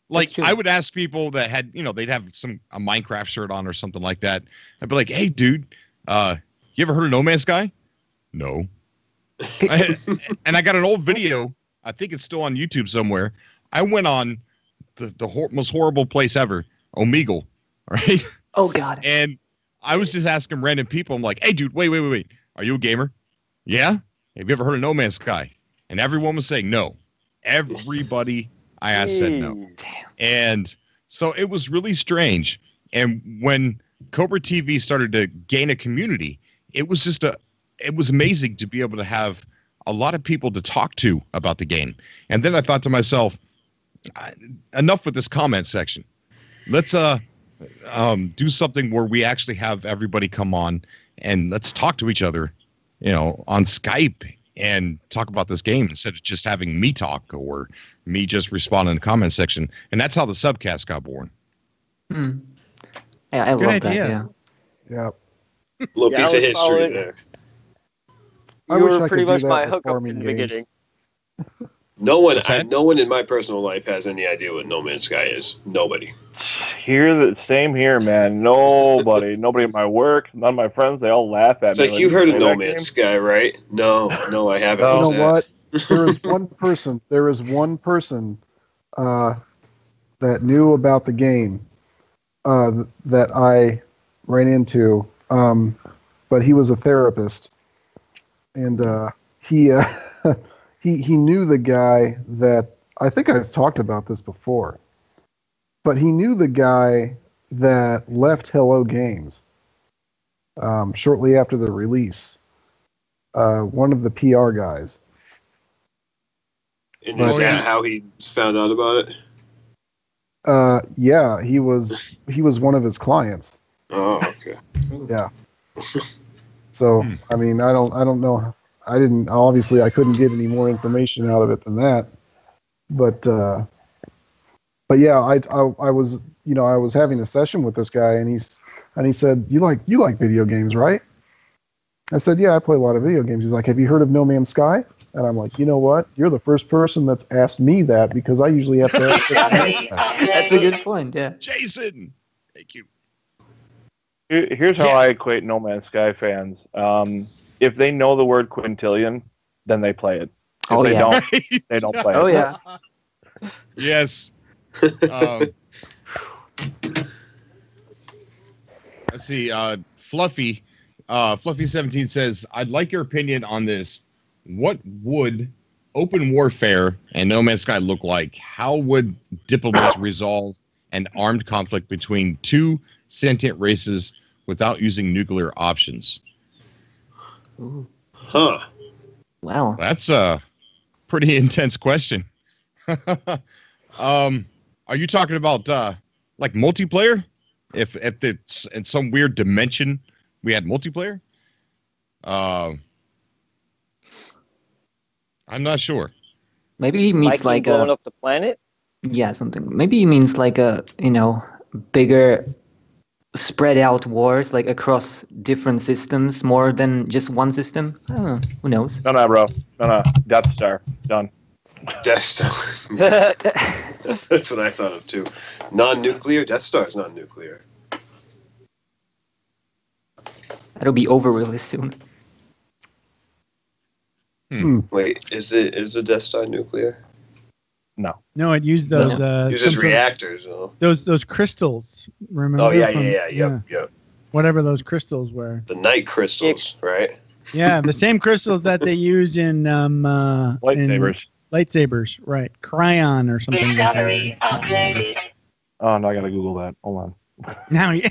Like I would ask people that had, they'd have a Minecraft shirt on or something like that. I'd be like, "Hey, dude, you ever heard of No Man's Sky?" No. And I got an old video. I think it's still on YouTube somewhere. I went on the most horrible place ever, Omegle, right? Oh, God. And I was just asking random people. I'm like, "Hey, dude, wait. Are you a gamer? Yeah? Have you ever heard of No Man's Sky?" And everyone was saying no. Everybody I asked said no. And so it was really strange. And when Cobra TV started to gain a community, it was amazing to be able to have a lot of people to talk to about the game. And then I thought to myself, enough with this comment section. Let's do something where we actually have everybody come on and let's talk to each other, on Skype and talk about this game instead of just having me talk or me just respond in the comment section. And that's how the Subcast got born. Yeah, I love that. Yeah. Yeah. Little piece of history there. You were pretty much my hookup in the beginning. No one in my personal life has any idea what No Man's Sky is. Nobody. Same here, man. Nobody at my work, none of my friends, they all laugh at It's me. like you've heard of No Man's Sky, right? No, I haven't. You know what? There is one person that knew about the game that I ran into, but he was a therapist, and he knew the guy that I think I've talked about this before, but he knew the guy that left Hello Games shortly after the release. One of the PR guys. And is that how he found out about it? Yeah, he was one of his clients. Oh, okay. Yeah. So I mean, I don't know. I couldn't get any more information out of it than that. But yeah, I was I was having a session with this guy, and he said, you like video games, right? I said, yeah, I play a lot of video games. He's like, have you heard of No Man's Sky? And I'm like, you know what? You're the first person that's asked me that because I usually have to ask That's a good point, yeah. Jason, thank you. Here's how I equate No Man's Sky fans. If they know the word quintillion, then they play it. If they don't, they don't play it. Oh, yeah. Yes. Let's see. Fluffy17 says, I'd like your opinion on this. What would open warfare and No Man's Sky look like? How would diplomats resolve an armed conflict between two sentient races without using nuclear options? Ooh. Huh. Well, That's a pretty intense question. Are you talking about like multiplayer? If it's in some weird dimension, we had multiplayer. I'm not sure. maybe he means Viking like blowing a up the planet. yeah something. Maybe he means like a bigger spread out wars like across different systems more than just one system. I don't know. Who knows? No, bro. No. Death Star. Done. Death Star. That's what I thought of too. Non-nuclear. Death Star's non-nuclear. That'll be over really soon. Wait, is the Death Star nuclear? No. No, it used those Uses some sort of- reactors. Though. those crystals. Remember? Oh yeah, from- yep. Whatever those crystals were. The night crystals, right? Yeah, the same crystals that they use in Lightsabers. Lightsabers, right? Cryon or something. Discovery Like that. uploaded. Oh no, I gotta Google that. Hold on. Now, yeah.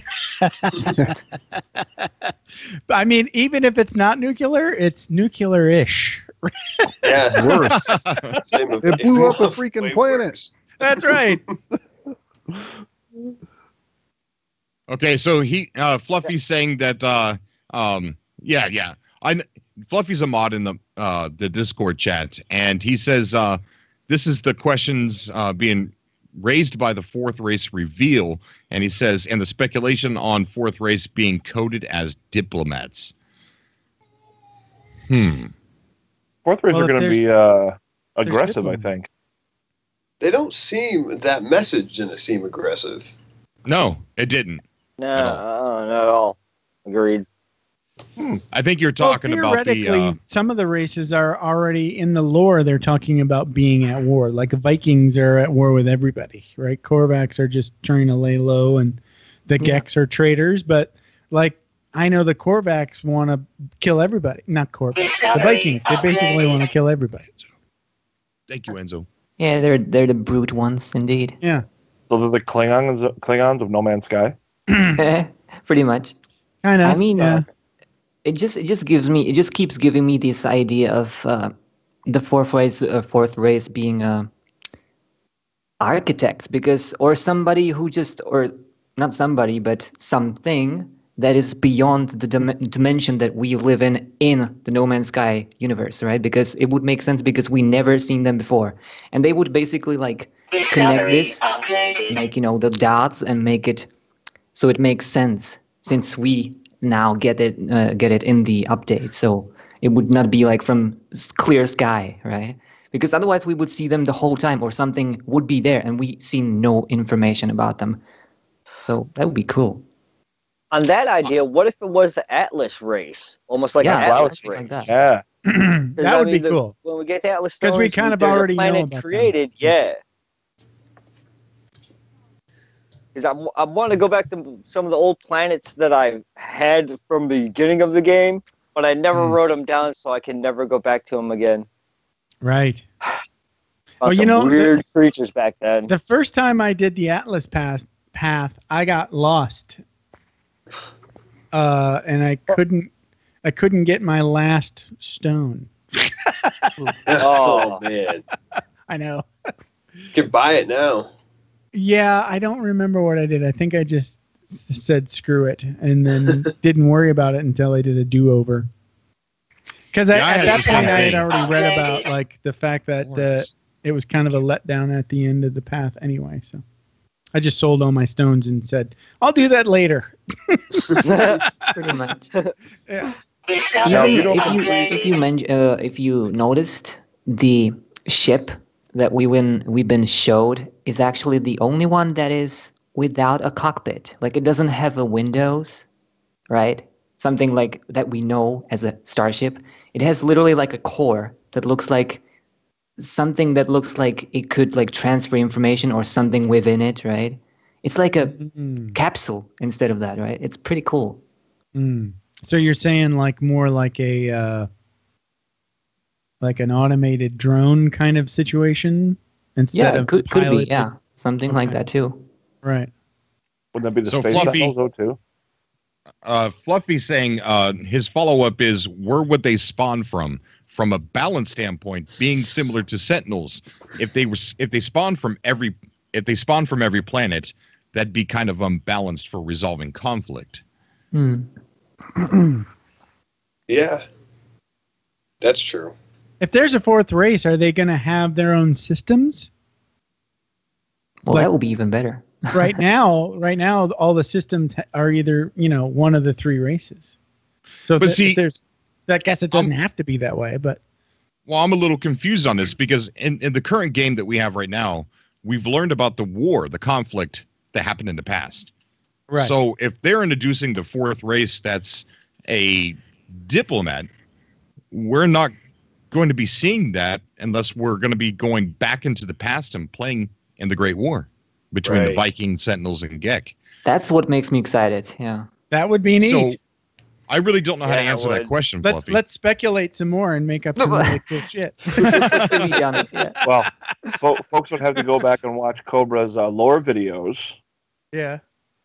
I mean, even if it's not nuclear, it's nuclear-ish. Yeah, Worse. Same It blew up a way freaking planet. worse. That's right. Okay, so Fluffy's saying that Fluffy's a mod in the Discord chat, and he says this is the questions being raised by the fourth race reveal, and he says, and the speculation on fourth race being coded as diplomats. Fourth race Well, are going to be aggressive, I diplomats. think. They don't seem that message didn't seem aggressive. No, it didn't. No, At all. not at all. Agreed. I think you're talking about theoretically, the. some of the races are already in the lore. They're talking about being at war. Like the Vikings are at war with everybody, right? Korvax are just trying to lay low, and the Geks are traitors. But like, I know the Korvax want to kill everybody. Not Korvax, the Discovery Vikings. They basically uploaded. want to kill everybody. Thank you, Enzo. Yeah, they're the brute ones indeed. Yeah, So they're the Klingons of No Man's Sky. Pretty much. kind of. I mean, it just keeps giving me this idea of the fourth race being architect, because or somebody who just, or not somebody but something that is beyond the dimension that we live in the No Man's Sky universe, right? Because it would make sense because we never seen them before, and they would basically like connect Discovery this, uploaded. make the dots and make it so it makes sense, since we now get it in the update. So it would not be like from clear sky, right? Because otherwise we would see them the whole time, or something would be there and we see no information about them. So that would be cool. On that idea, what if it was the Atlas race? Almost like Yeah, an Atlas something race. like that. Yeah. 'Cause, That I would be mean, cool. When we get to Atlas 'Cause we Stones, kind of there's a already know planet about them. created, yeah. Because I want to go back to some of the old planets that I had from the beginning of the game, but I never wrote them down, so I can never go back to them again. Right. Found Well, you some know, weird creatures back then. The first time I did the Atlas path, I got lost, and I couldn't get my last stone. Oh man, I know. you can buy it now. Yeah, I don't remember what I did. I think I just said screw it, and then didn't worry about it until I did a do-over. Because Yeah, I at had that the same point I had thing. already read about like the fact that it was kind of a letdown at the end of the path anyway. So I just sold all my stones and said, "I'll do that later." Pretty much. Yeah. Discovery Even uploaded. if you noticed, the ship that we've been showed is actually the only one that is without a cockpit. Like it doesn't have a windows, right? Something like that we know as a starship. It has literally like a core that looks like something that looks like it could like transfer information or something within it, right? It's like a capsule instead of that, right? It's pretty cool. So you're saying like more like a like an automated drone kind of situation instead Yeah, of could be, piloted- yeah, something like that too. Right. Wouldn't that be the So space Fluffy- Sentinels though too? Fluffy saying his follow-up is, where would they spawn from? From a balance standpoint, being similar to Sentinels, if they spawn from every planet, that'd be kind of unbalanced for resolving conflict. Yeah, that's true. If there's a fourth race, are they going to have their own systems? Well, Like- that will be even better. right now, all the systems are either one of the three races. So, But see- if there's, I guess it doesn't have to be that way. But Well, I'm a little confused on this because in the current game that we have right now, we've learned about the war, the conflict that happened in the past. right, So if they're introducing the fourth race that's a diplomat, we're not going to be seeing that unless we're going to be going back into the past and playing in the Great War between the Right. Viking, Sentinels, and Gek. That's what makes me excited. Yeah. that would be neat. So I really don't know how to Yeah, it answer that would. question, let's Fluffy. speculate some more and make up some really cool shit. Pretty done, yeah. Well, folks would have to go back and watch Cobra's lore videos, Yeah,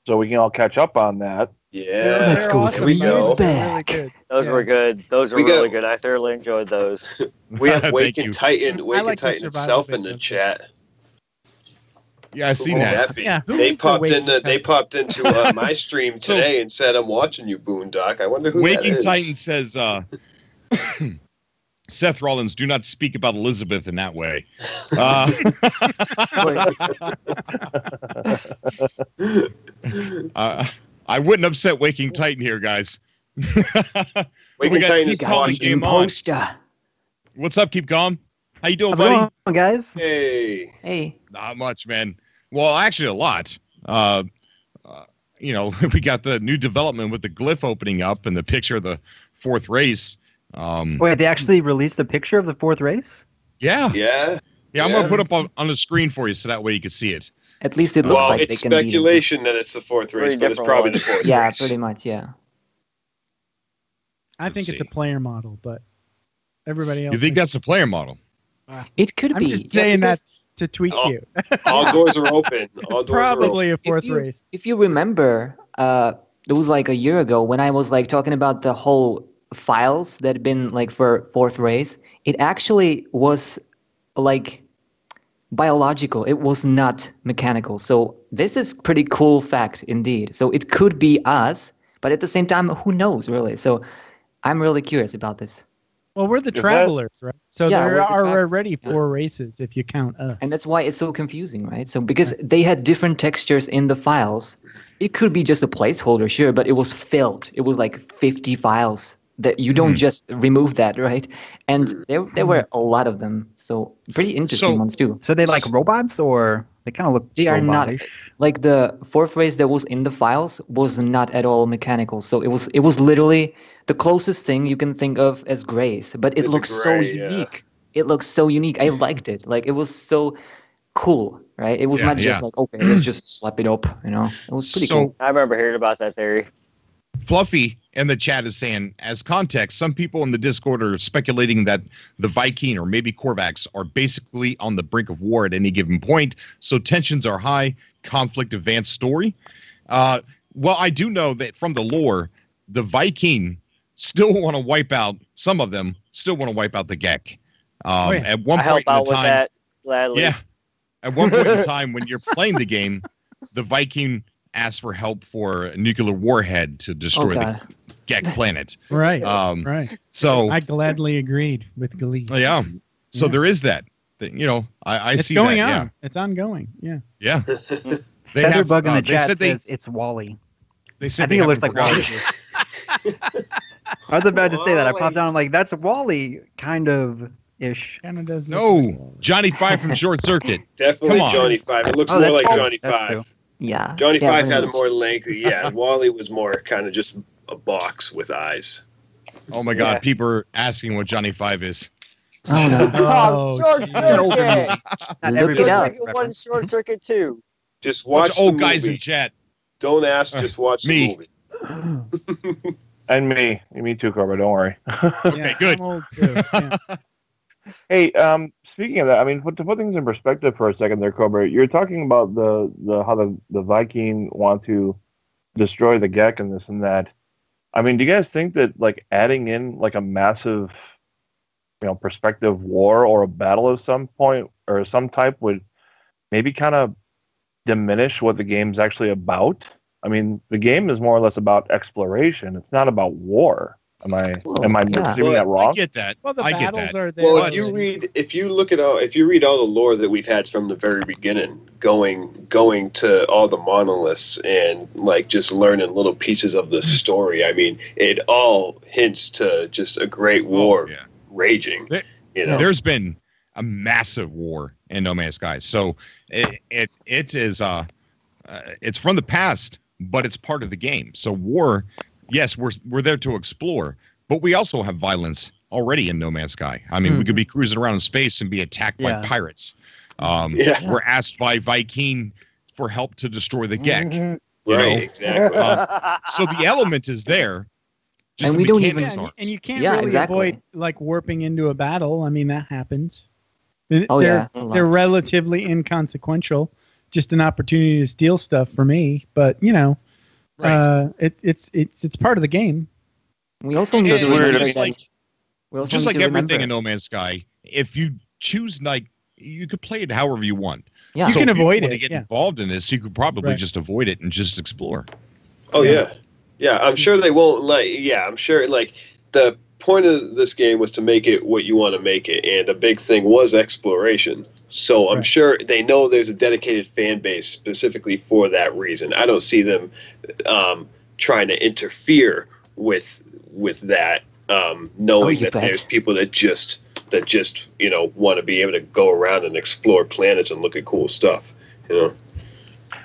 so we can all catch up on that. Yeah. Let's They're go awesome. 3 Those years are back. Really good. Those Yeah. were good. Those were We got- really good. I thoroughly enjoyed those. We have Thank Wake you. and Titan, I Wake like and the Titan survival itself bit in the of it. chat. Yeah, I seen Who would that. that be? Yeah, who They is the popped Wake in. and They Titan? popped into my stream So- today and said, "I'm watching you, BoonDock." I wonder who that Waking is. Titan says, Seth Rollins, do not speak about Elizabeth in that way. I wouldn't upset Waking Titan here, guys. Waking We got Titan Keep is Calm watching. game on. Poster. What's up, Keep Calm? How you doing, How's it buddy? going, guys? Hey, Hey. Not much, man. Well, actually, a lot. We got the new development with the glyph opening up and the picture of the fourth race. Wait, they actually released a picture of the fourth race? Yeah. yeah. I'm going Yeah. to put up on the screen for you so that way you can see it. At least it looks Well, like they it's can be. speculation that it's the fourth race, Three but it's different probably the ones. fourth Yeah, race. pretty much. Yeah. I think it's a see. player model, but everybody else. You think that's a player model? It could I'm be. just Yeah, saying because that to tweak Oh, you. All doors are open. All It's doors are open. probably a fourth if you, race. If you remember, it was like a year ago when I was like talking about the whole files that had been like for fourth race. It actually was like biological. It was not mechanical. So this is pretty cool fact indeed. So it could be us, but at the same time, who knows really? So I'm really curious about this. Well, we're the that- travelers, right? So Yeah, there we're the are travelers. already 4 races if you count us. And that's why it's so confusing, right? So because they had different textures in the files, it could be just a placeholder, sure, but it was filled. It was like 50 files that you don't just remove that, right? And there were a lot of them. So pretty interesting So- ones too. So they like robots, or they kind of look They are not robot-ish? like the fourth race that was in the files was not at all mechanical. So it was literally the closest thing you can think of as Grace, but it It's a looks so gray, yeah. unique. It looks so unique. I liked it. Like it was so cool, right? It was Yeah, not just yeah. like, okay, let's just slap it up, you know. It was pretty So cool. I remember hearing about that theory. Fluffy in the chat is saying, as context, some people in the Discord are speculating that the Viking or maybe Korvax are basically on the brink of war at any given point. So tensions are high, conflict advanced story. Well, I do know that from the lore, the Viking still want to wipe out, some of them still want to wipe out the Gek. Oh, yeah. At one I point help in out the with time, that gladly. yeah. At one point in time, when you're playing the game, the Viking asks for help for a nuclear warhead to Oh destroy the god. Gek planet. right, So, right. I gladly agreed with Glee. yeah. So Yeah. there is that. You know, I It's see going that. on. It's ongoing. Yeah. Yeah. Yeah. They Featherbug in the they chat said says it's Wally. they I said think they it looks haven't like forgotten. Wally. I was about to say that. I Wally. popped down. I'm like, that's Wally, kind of ish. Kind of does. look No, like- Johnny Five from Short Circuit. Definitely Come on. Johnny Five. It looks Oh, more that's like true. Johnny That's Five. true. Yeah. Johnny yeah, Five very had a much. more lengthy. Yeah, Wally was more kind of just a box with eyes. Oh my God, Yeah. people are asking what Johnny Five is. Oh no. Oh, Short geez. It's an older Circuit. movie. Not Look it everybody up. likes Short Circuit 1, reference. Short Circuit 2. Just watch Bunch of the old guys movie. in chat. Don't ask. Just watch Me. the movie. And me too, Cobra. Don't worry. Yeah, good. I'm old too. Yeah. Hey, speaking of that, I mean, to put things in perspective for a second there, Cobra, you're talking about the how the Viking want to destroy the Gek and this and that. I mean, do you guys think that like adding in like a massive, prospective war or a battle of some point or some type would maybe kind of diminish what the game's actually about? I mean, the game is more or less about exploration. It's not about war. Am I assuming that wrong? I get that. Well, the I get battles that. are there. Well, if you read all the lore that we've had from the very beginning, going to all the monoliths and like just learning little pieces of the story, I mean, it all hints to just a great war raging. There's been a massive war in No Man's Sky, so it is it's from the past, but it's part of the game. So war. Yes, we're there to explore, but we also have violence already in No Man's Sky. I mean, we could be cruising around in space and be attacked by pirates. We're asked by Viking for help to destroy the Gek. Exactly. So the element is there. Just And the we don't mechanics even- aren't. And you can't really avoid like warping into a battle. I mean, that happens. Oh, they're yeah. they're relatively inconsequential. Just an opportunity to steal stuff for me, but it's part of the game. We also need to And remember just that- like we also just need like to everything remember- in No Man's Sky, if you choose you could play it however you want. Yeah. You can if avoid want it, to get yeah. involved in this, you could probably Right. just avoid it and just explore. Oh yeah. I'm sure they won't I'm sure like the point of this game was to make it what you want to make it, and a big thing was exploration. So I'm sure they know there's a dedicated fan base specifically for that reason. I don't see them trying to interfere with that, knowing that there's people that just want to be able to go around and explore planets and look at cool stuff.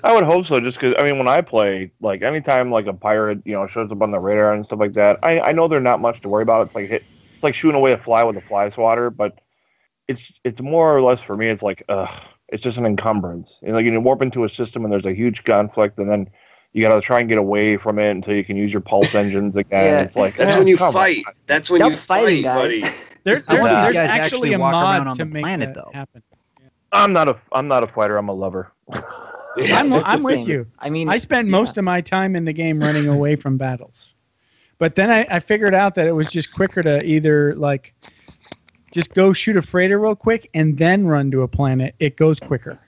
I would hope so, just because, I mean, when I play, like, anytime, like, a pirate, shows up on the radar and stuff like that, I know they're not much to worry about. It's like shooting away a fly with a fly swatter, but it's more or less, for me, it's like, it's just an encumbrance. You warp into a system and there's a huge conflict, and then you got to try and get away from it until you can use your pulse engines again. Yeah. It's like, That's when you fight. That's when Stop you fighting, fight, guys. buddy. There's I wonder if you guys actually a walk around mod on to the make planet, that though. happen. I'm not a fighter, I'm a lover. I'm with same. you. I mean, I spent most of my time in the game running away from battles, but then I figured out that it was just quicker to either like just go shoot a freighter real quick and then run to a planet. It goes quicker.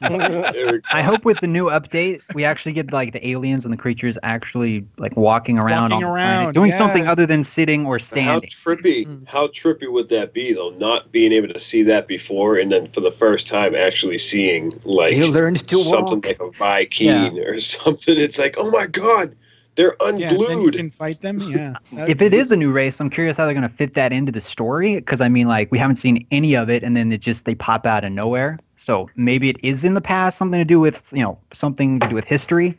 I hope with the new update, we actually get like the aliens and the creatures actually like walking around on the planet, doing something yes. other than sitting or How standing. trippy would that be though? Not being able to see that before, and then for the first time actually seeing like They learned to something walk. like a Viking or something. It's like, oh my god, they're Yeah, then you unglued. can fight them. Yeah. If it is a new race, I'm curious how they're going to fit that into the story. Because I mean, like we haven't seen any of it, and then they pop out of nowhere. So maybe it is in the past, something to do with something to do with history.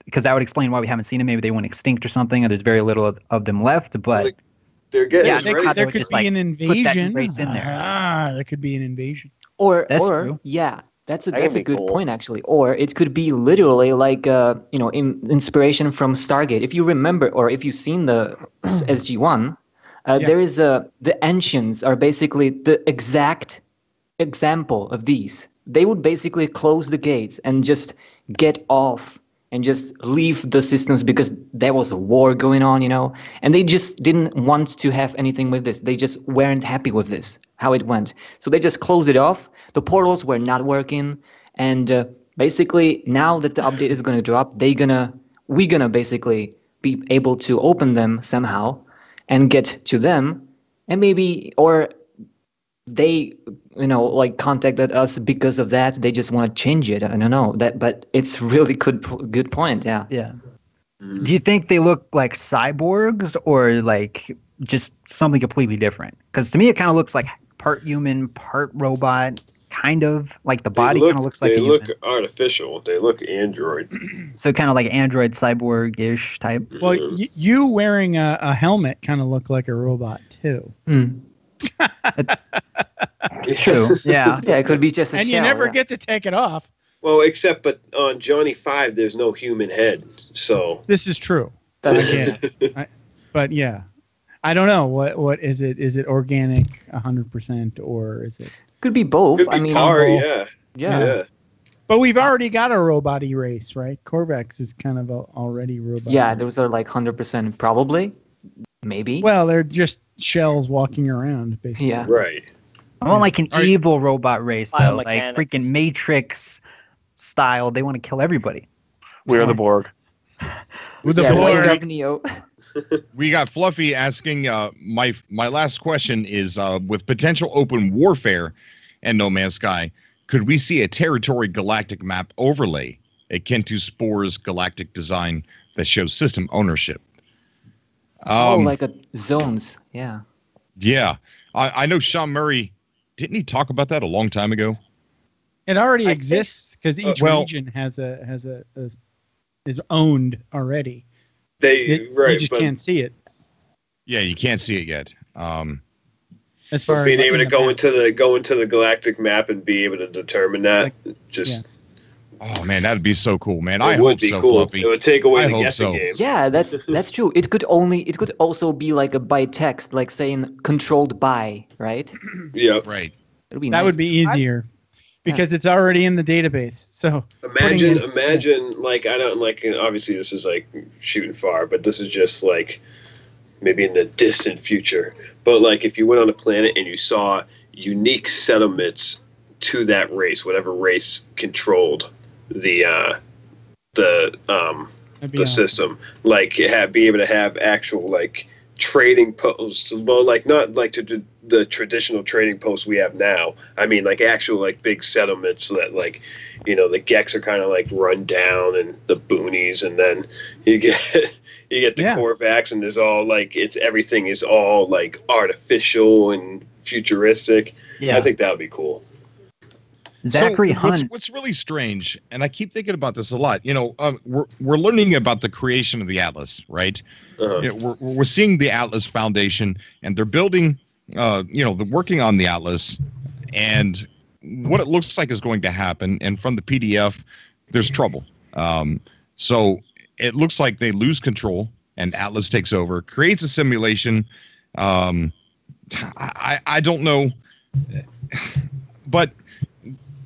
Because that would explain why we haven't seen them. Maybe they went extinct or something, and there's very little of them left. But They're getting Yeah, ready. they there would could just, be like, an put that invasion. race in there. There could be an invasion. Or That's true. Yeah, that's That a could be good cool. point actually. Or it could be literally like inspiration from Stargate. If you remember, or if you've seen the SG-1, there is the ancients are basically the exact example of these. They would basically close the gates and just get off and just leave the systems because there was a war going on, and they just didn't want to have anything with this. They just weren't happy with this, how it went. So they just closed it off. The portals were not working, and basically now that the update is going to drop, we're gonna basically be able to open them somehow and get to them, and maybe, or they contacted us because of that. They just want to change it. I don't know that, but it's really good point. Yeah. yeah. Do you think they look like cyborgs or like just something completely different? Because to me, it kind of looks like part human, part robot. Kind of like the body kind of looks like they a look human. artificial. They look android. So kind of like android cyborg-ish type. Well, you wearing a helmet kind of look like a robot too. True. Yeah. Yeah, it could be just a And shell. you never yeah. get to take it off. Well, but on Johnny 5, there's no human head. So This is true. That's Yeah. But yeah, I don't know what is it? Is it organic 100% or is it? Could be both. Could be I mean, yeah. But we've already got a robot race, right? Corvex is kind of already robot. Yeah, those are like 100% probably, maybe. Well, they're just shells walking around, basically. Yeah. Right. I want like an evil robot race though, like Biomechanics. freaking Matrix style. They want to kill everybody. We are the Borg. With the Yeah, Borg. like of Neo. We got Fluffy asking. My last question is: with potential open warfare and No Man's Sky, could we see a territory galactic map overlay akin to Spore's galactic design that shows system ownership? Like a zones. Yeah. Yeah, I know Sean Murray. Didn't he talk about that a long time ago? It already exists because each well- region has is owned already. Right, You just but can't see it. Yeah, you can't see it yet. As far being as able to looking at go into the galactic map and be able to determine that, Oh man, that'd be so cool, man. it I would hope be so, cool. Fluffy. It would take away I the hope guessing so. game. Yeah, that's true. It could also be like a by text, like saying controlled by, right? Yeah. Right. It'd be that nice. would be easier because it's already in the database. So Imagine like I don't like obviously this is like shooting far, but this is just like maybe in the distant future. But like if you went on a planet and you saw unique settlements to that race, whatever race controlled the system, like be able to have actual like trading posts, well, like not like to the traditional trading posts we have now. I mean, like actual like big settlements that like, you know, the Geks are kind of like run down and the boonies, and then you get the Corvax, and there's all like everything is all like artificial and futuristic. Yeah. I think that would be cool. Zachary Hunt. What's really strange, and I keep thinking about this a lot. You know, we're learning about the creation of the Atlas, right? Uh-huh. You know, we're seeing the Atlas Foundation, and they're building. They're working on the Atlas, and what it looks like is going to happen. And from the PDF, there's trouble. So it looks like they lose control, and Atlas takes over, creates a simulation. I don't know, but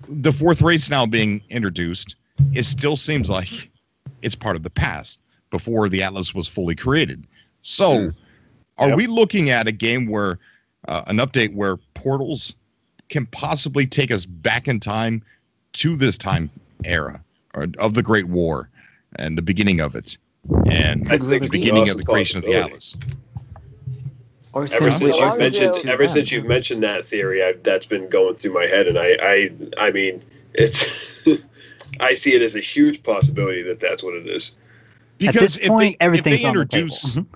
the fourth race now being introduced, it still seems like it's part of the past before the Atlas was fully created. So are we looking at a game where an update where portals can possibly take us back in time to this time era of the Great War and the beginning of it and the beginning of the creation of the Atlas? Or Ever simply since you've mentioned that theory, that's been going through my head, and I mean, it's I see it as a huge possibility that that's what it is. Because At this point, everything's if they on the introduce table.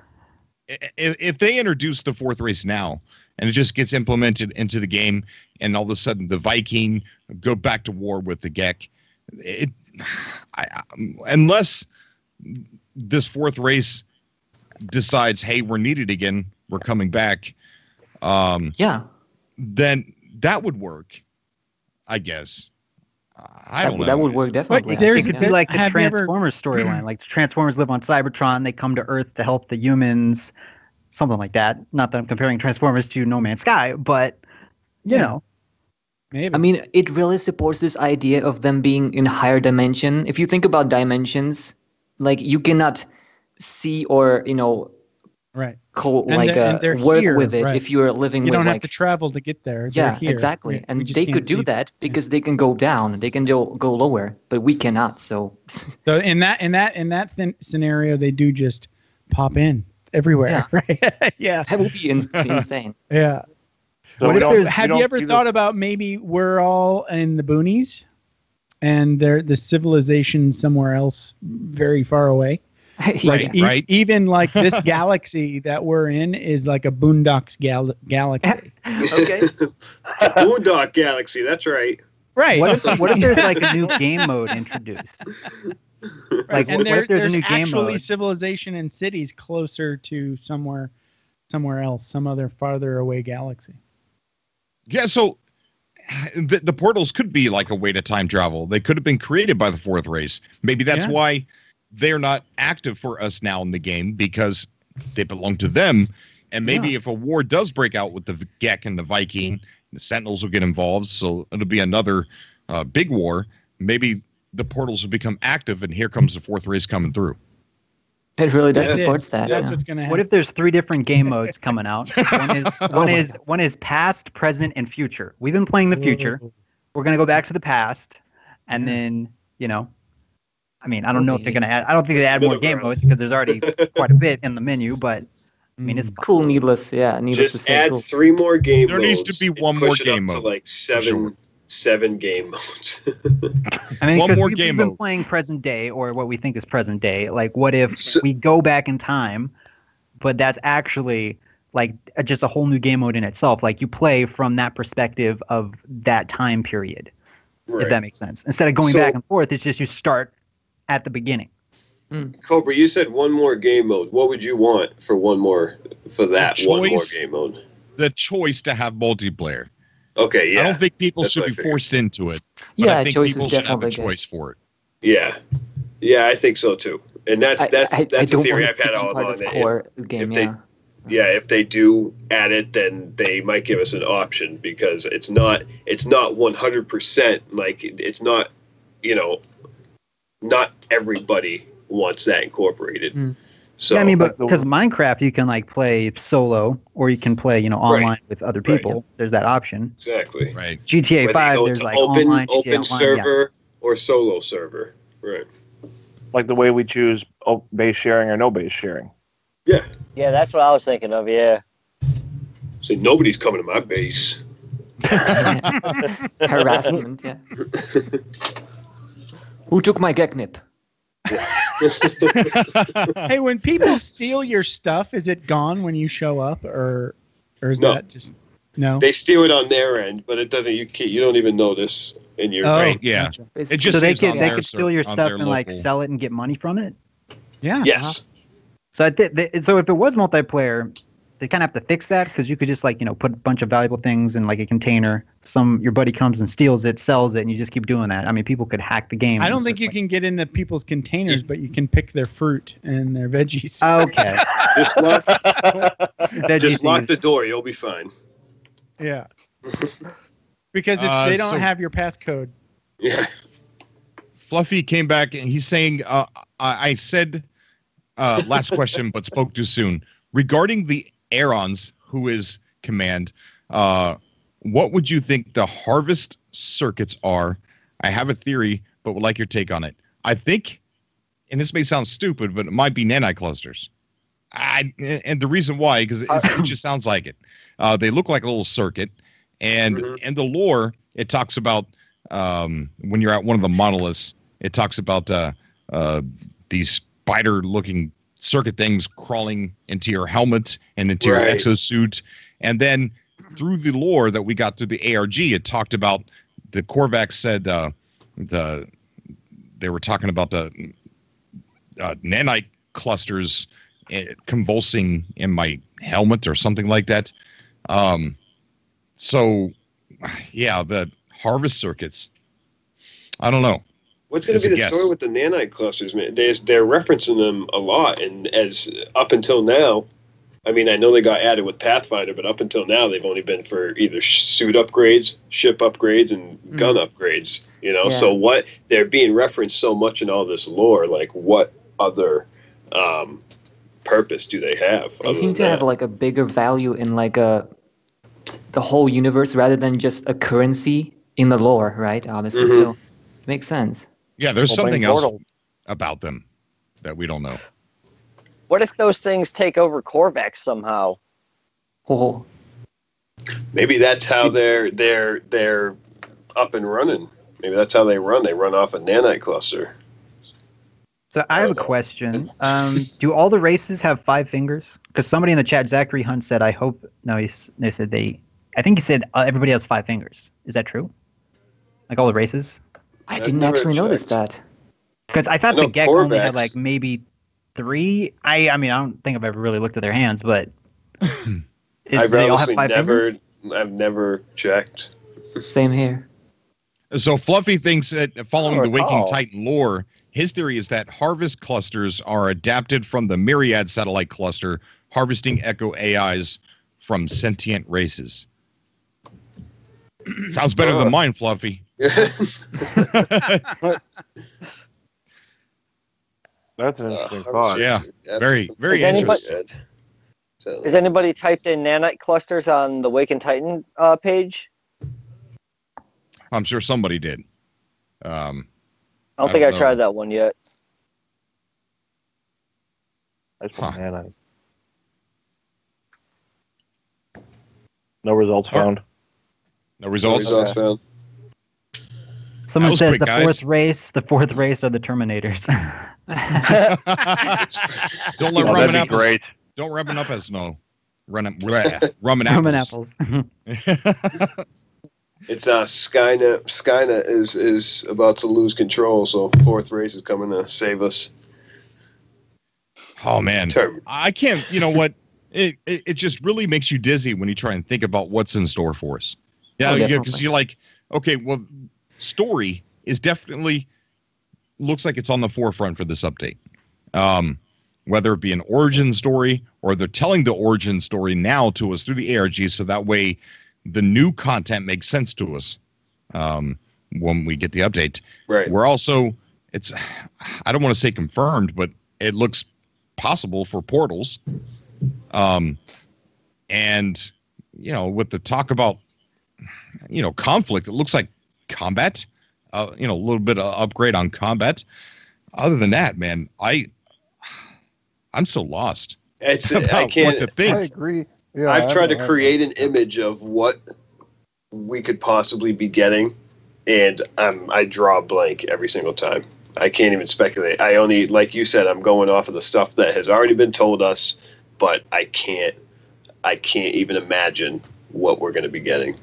if they introduce the fourth race now and it just gets implemented into the game, and all of a sudden the Viking go back to war with the Gek, unless this fourth race decides, hey, we're needed again, we're coming back, then that would work, I guess. I don't know. That would work definitely. It could be like the Transformers storyline. Like the Transformers live on Cybertron, they come to Earth to help the humans, something like that. Not that I'm comparing Transformers to No Man's Sky, but you know. Maybe. I mean, it really supports this idea of them being in higher dimension. If you think about dimensions, like you cannot see or right. Work here, with it right. if you're living you with don't like have to travel to get there. They're yeah, here. exactly. We And just they can't could do see that because they can go down, they can go lower, but we cannot. So in that scenario, they do just pop in everywhere, right? Yeah, that would be insane. Yeah. So have you ever thought about maybe we're all in the boonies, and the civilization somewhere else, very far away? Right, right. Even like this galaxy that we're in is like a BoonDock's galaxy. Okay. BoonDock Galaxy, that's right. Right. What if there's like a new game mode introduced? Like, and what if there's a new game actually mode? civilization and cities closer to somewhere else, some other farther away galaxy. Yeah, so the portals could be like a way to time travel. They could have been created by the fourth race. Maybe that's why they're not active for us now in the game, because they belong to them And maybe if a war does break out with the Gek and the Viking, the Sentinels will get involved. So it'll be another big war. Maybe the portals will become active, and here comes the fourth race coming through. It really does support that. That's what's gonna happen. What if there's 3 different game modes coming out? One is past, present, and future. We've been playing the future. We're gonna go back to the past, and then I mean, I don't know if they're gonna add. I don't think they add more game modes because there's already quite a bit in the menu. But I mean, it's cool. Needless to Just say. add Cool. 3 more game There modes. needs to be one more push it up game to mode. like 7 game modes. I mean, One because more we've game been mode. playing present day, or what we think is present day. Like, what if we go back in time, but that's actually like just a whole new game mode in itself? Like, you play from that perspective of that time period, if that makes sense. Instead of going back and forth, it's just you start at the beginning. Cobra, you said one more game mode. What would you want for one more game mode? The choice to have multiplayer. Okay, yeah. I don't think people That's should what be I figured. forced into it. But I think people should have a choice for it. Yeah, I think so too. And that's I a don't theory want I've it to had be all part along. of that core game, if they do add it, then they might give us an option because it's not 100%. Like it's not, not everybody wants that incorporated. So yeah, I mean, but because Minecraft, you can like play solo, or you can play online with other people. There's that option. Exactly. Right. GTA Whether 5, you go there's to like open online, GTA online, server or solo server. Right. Like the way we choose base sharing or no base sharing. Yeah. Yeah, that's what I was thinking of. Yeah. So nobody's coming to my base. Harassment. Yeah. Who took my Geknip? Hey, when people steal your stuff, is it gone when you show up, or is No. that just no? They steal it on their end, but it doesn't. You don't even notice, and you're Right, yeah. Gotcha. It just so they saves on could their steal your on stuff their and like local- sell it and get money from it. Yeah. Yes. So so if it was multiplayer, they kind of have to fix that because you could just like put a bunch of valuable things in like a container. Your buddy comes and steals it, sells it, and you just keep doing that. I mean, people could hack the game. I don't think you can get into people's containers, but you can pick their fruit and their veggies. Okay. Just lock the door. You'll be fine. Yeah. Because they don't have your passcode. Yeah. Fluffy came back and he's saying, I said last question, but spoke too soon. Regarding the Aerons, who is command, what would you think the harvest circuits are? I have a theory, but would like your take on it. I think, and this may sound stupid, but it might be nanite clusters. And the reason why, because it just sounds like it. They look like a little circuit, and in the lore, it talks about when you're at one of the monoliths, it talks about these spider-looking circuit things crawling into your helmet and into your exosuit, and then through the lore that we got through the ARG, it talked about the Korvax said they were talking about the nanite clusters convulsing in my helmet or something like that. So, yeah, the harvest circuits. I don't know. What's going to be the story with the nanite clusters, man? They're referencing them a lot, and as up until now, I mean, I know they got added with Pathfinder, but up until now, they've only been for either suit upgrades, ship upgrades, and gun upgrades. So what they're being referenced so much in all this lore, like what other purpose do they have? They seem to have like a bigger value in like the whole universe rather than just a currency in the lore, right? Obviously, so it makes sense. Yeah, there's something else about them that we don't know. What if those things take over Korvax somehow? Oh. Maybe that's how they're up and running. Maybe that's how they run. They run off a nanite cluster. So I have a question. Do all the races have 5 fingers? Because somebody in the chat, Zachary Hunt, said, I hope. No, they said I think he said everybody has 5 fingers. Is that true? Like all the races? I didn't actually notice that. Because I thought the Gek only had like maybe 3. I mean, I don't think I've ever really looked at their hands, but they all have 5 fingers? I've never checked. Same here. So Fluffy thinks that following the Waking Titan lore, his theory is that harvest clusters are adapted from the Myriad satellite cluster, harvesting echo AIs from sentient races. Sounds better than mine, Fluffy. That's an interesting thought. Yeah, very, very interesting. Has anybody typed in nanite clusters on the Wake and Titan page? I'm sure somebody did. I don't think I tried that one yet. I just put nanite. No results found. No results found. Someone says quick, the fourth race are the Terminators. Don't let Rum and Apples. Don't Rum and Apples know. Rum and Apples. It's Skynet. Skynet is about to lose control, so fourth race is coming to save us. Oh man, I can't. You know what? It just really makes you dizzy when you try and think about what's in store for us. Yeah, because you're like, okay, well, story is definitely looks like it's on the forefront for this update. Whether it be an origin story or they're telling the origin story now to us through the ARG, so that way the new content makes sense to us when we get the update. Right. We're also, I don't want to say confirmed, but it looks possible for portals. And, you know, with the talk about, you know, conflict, it looks like combat, you know, a little bit of upgrade on combat. Other than that, man, I'm so lost. I can't what to think. I agree. Yeah, I've tried to create an image of what we could possibly be getting, and I draw a blank every single time. I can't even speculate. I only, like you said, I'm going off of the stuff that has already been told us, but I can't even imagine what we're going to be getting.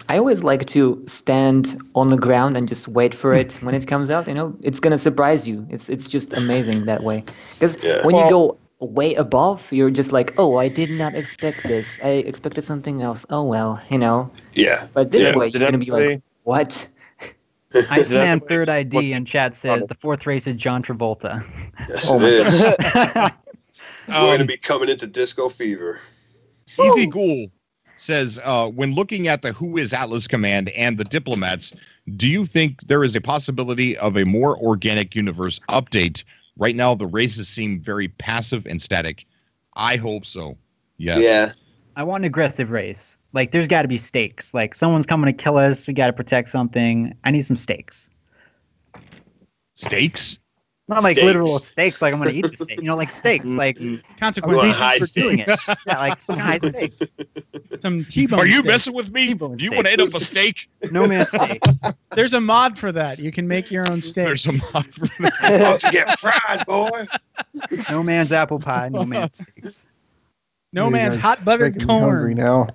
I always like to stand on the ground and just wait for it when it comes out. You know, it's gonna surprise you. It's just amazing that way. Because when you go way above, you're just like, oh, I did not expect this. I expected something else. Oh well, you know. Yeah. But this way, you're gonna be like, what? Iceman Third ID in chat says the fourth race is John Travolta. Yes, it is. We're going to be coming into disco fever. Easy Ghoul says, when looking at the Who is Atlas command and the diplomats, do you think there is a possibility of a more organic universe update? Right now, the races seem very passive and static. I hope so. Yes. Yeah. I want an aggressive race. Like, there's got to be stakes. Like, someone's coming to kill us. We got to protect something. I need some stakes. Stakes? Not like literal stakes, like I'm going to eat the steak. You know, like stakes, like consequences for doing it. Yeah, like some high stakes. Some T-bone Are you steak. messing with me? Do you want to eat up a steak? No man's steak. There's a mod for that. You can make your own steak. There's a mod for that. About to get fried, boy. No man's apple pie, no man's steaks. No man's hot buttered corn. Now.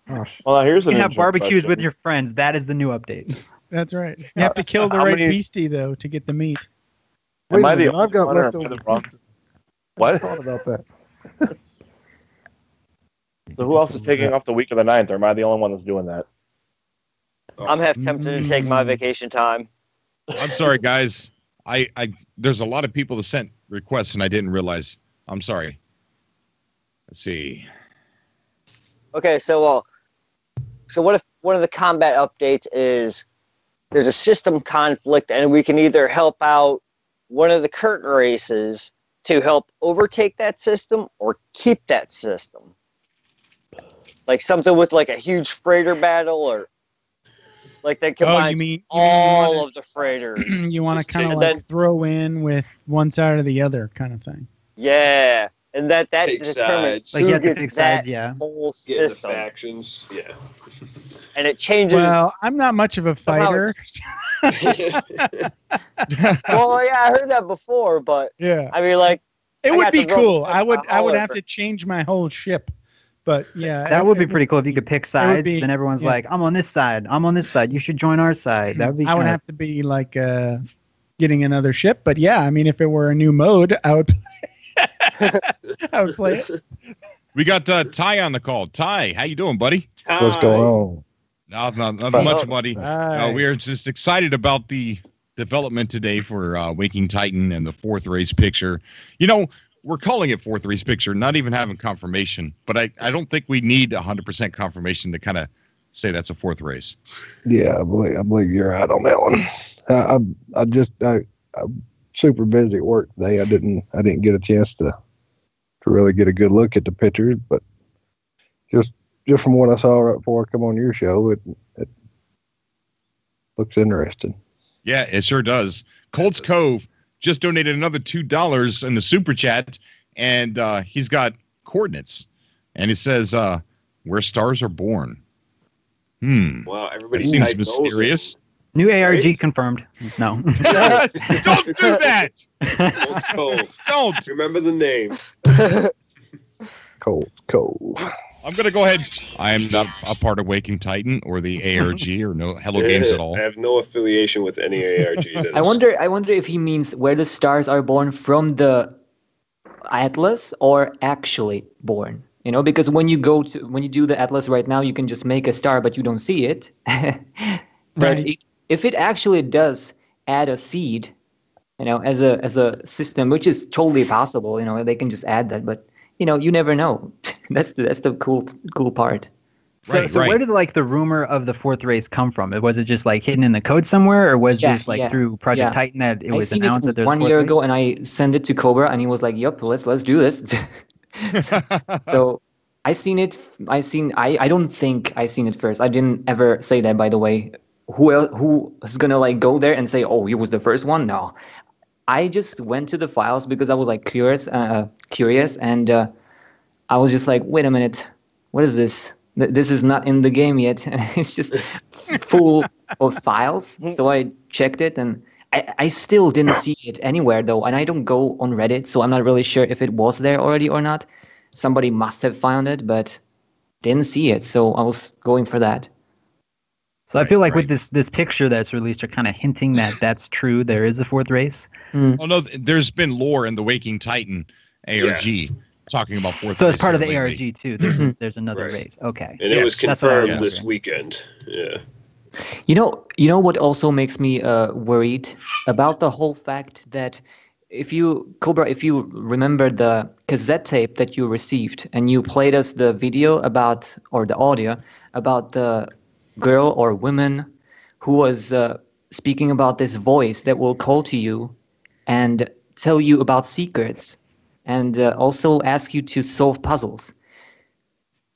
Gosh. Well, here's you can have barbecues with your friends. That is the new update. That's right. You have to kill the right beastie, though, to get the meat. Wait a minute, I've got leftover. What? I thought about that. So who else is taking off the week of the 9th, or am I the only one that's doing that? I'm half tempted to take my vacation time. I'm sorry, guys. I there's a lot of people that sent requests, and I didn't realize. I'm sorry. Let's see. Okay, so what if one of the combat updates is there's a system conflict, and we can either help out one of the current races to help overtake that system or keep that system? Like something with like a huge freighter battle, or like that combines all of the freighters. You want to kind of like throw in with one side or the other kind of thing. Yeah. And that determines like who you have to gets pick that sides, whole Get the system. factions. Yeah. And it changes. Well, I'm not much of a fighter. Well, yeah, I heard that before, but yeah, I mean, like, it would be cool. I would have to change my whole ship, but yeah, that would be pretty cool if you could pick sides. Then everyone's like, "I'm on this side. I'm on this side. You should join our side." That would be. I would have to be like getting another ship, but yeah, I mean, if it were a new mode, I would. I would play it. We got Ty on the call. Ty, how you doing, buddy? What's going on? Not much, buddy. We are just excited about the development today for Waking Titan and the fourth race picture. You know, we're calling it fourth race picture, not even having confirmation. But I don't think we need 100% confirmation to kind of say that's a fourth race. Yeah, I believe you're right on that one. I'm super busy at work today. I didn't get a chance to really get a good look at the pictures, but just from what I saw right before I come on your show, it looks interesting. Yeah, it sure does. Colts Cove just donated another $2 in the super chat, and he's got coordinates, and he says, "Where stars are born." Wow, everybody seems mysterious. New ARG confirmed. No. Yes, don't do that. Colts Cove. Don't. Remember the name. Colts Cove. I'm going to go ahead. I am not a part of Waking Titan or the ARG or no Hello Games at all. I have no affiliation with any ARG. I wonder if he means where the stars are born from the Atlas or actually born. You know, because when you do the Atlas right now, you can just make a star, but you don't see it. But if it actually does add a seed, you know, as a system, which is totally possible, you know, they can just add that, but you know, you never know. That's the cool part. So where did like the rumor of the fourth race come from? Was it just like hidden in the code somewhere, or was this like through Project Titan that it was announced that there's 1 year ago, and I sent it to Cobra, and he was like, "Yep, let's do this." So I don't think I seen it first. I didn't ever say that, by the way. Who is gonna like go there and say, "Oh, he was the first one"? No. I just went to the files because I was like curious, and I was just like, wait a minute, what is this? This is not in the game yet. It's just full of files. So I checked it, and I still didn't see it anywhere though. And I don't go on Reddit, so I'm not really sure if it was there already or not. Somebody must have found it, but didn't see it. So I was going for that. So I feel like with this picture that's released, are kind of hinting that that's true. There is a fourth race. Oh no, there's been lore in the Waking Titan ARG talking about fourth. So it's part of the ARG too. There's another race. Okay. And it was confirmed this weekend. Yeah. You know what also makes me worried about the whole fact that if you remember the cassette tape that you received and you played us the video about, or the audio about the girl or woman who was speaking about this voice that will call to you and tell you about secrets and also ask you to solve puzzles.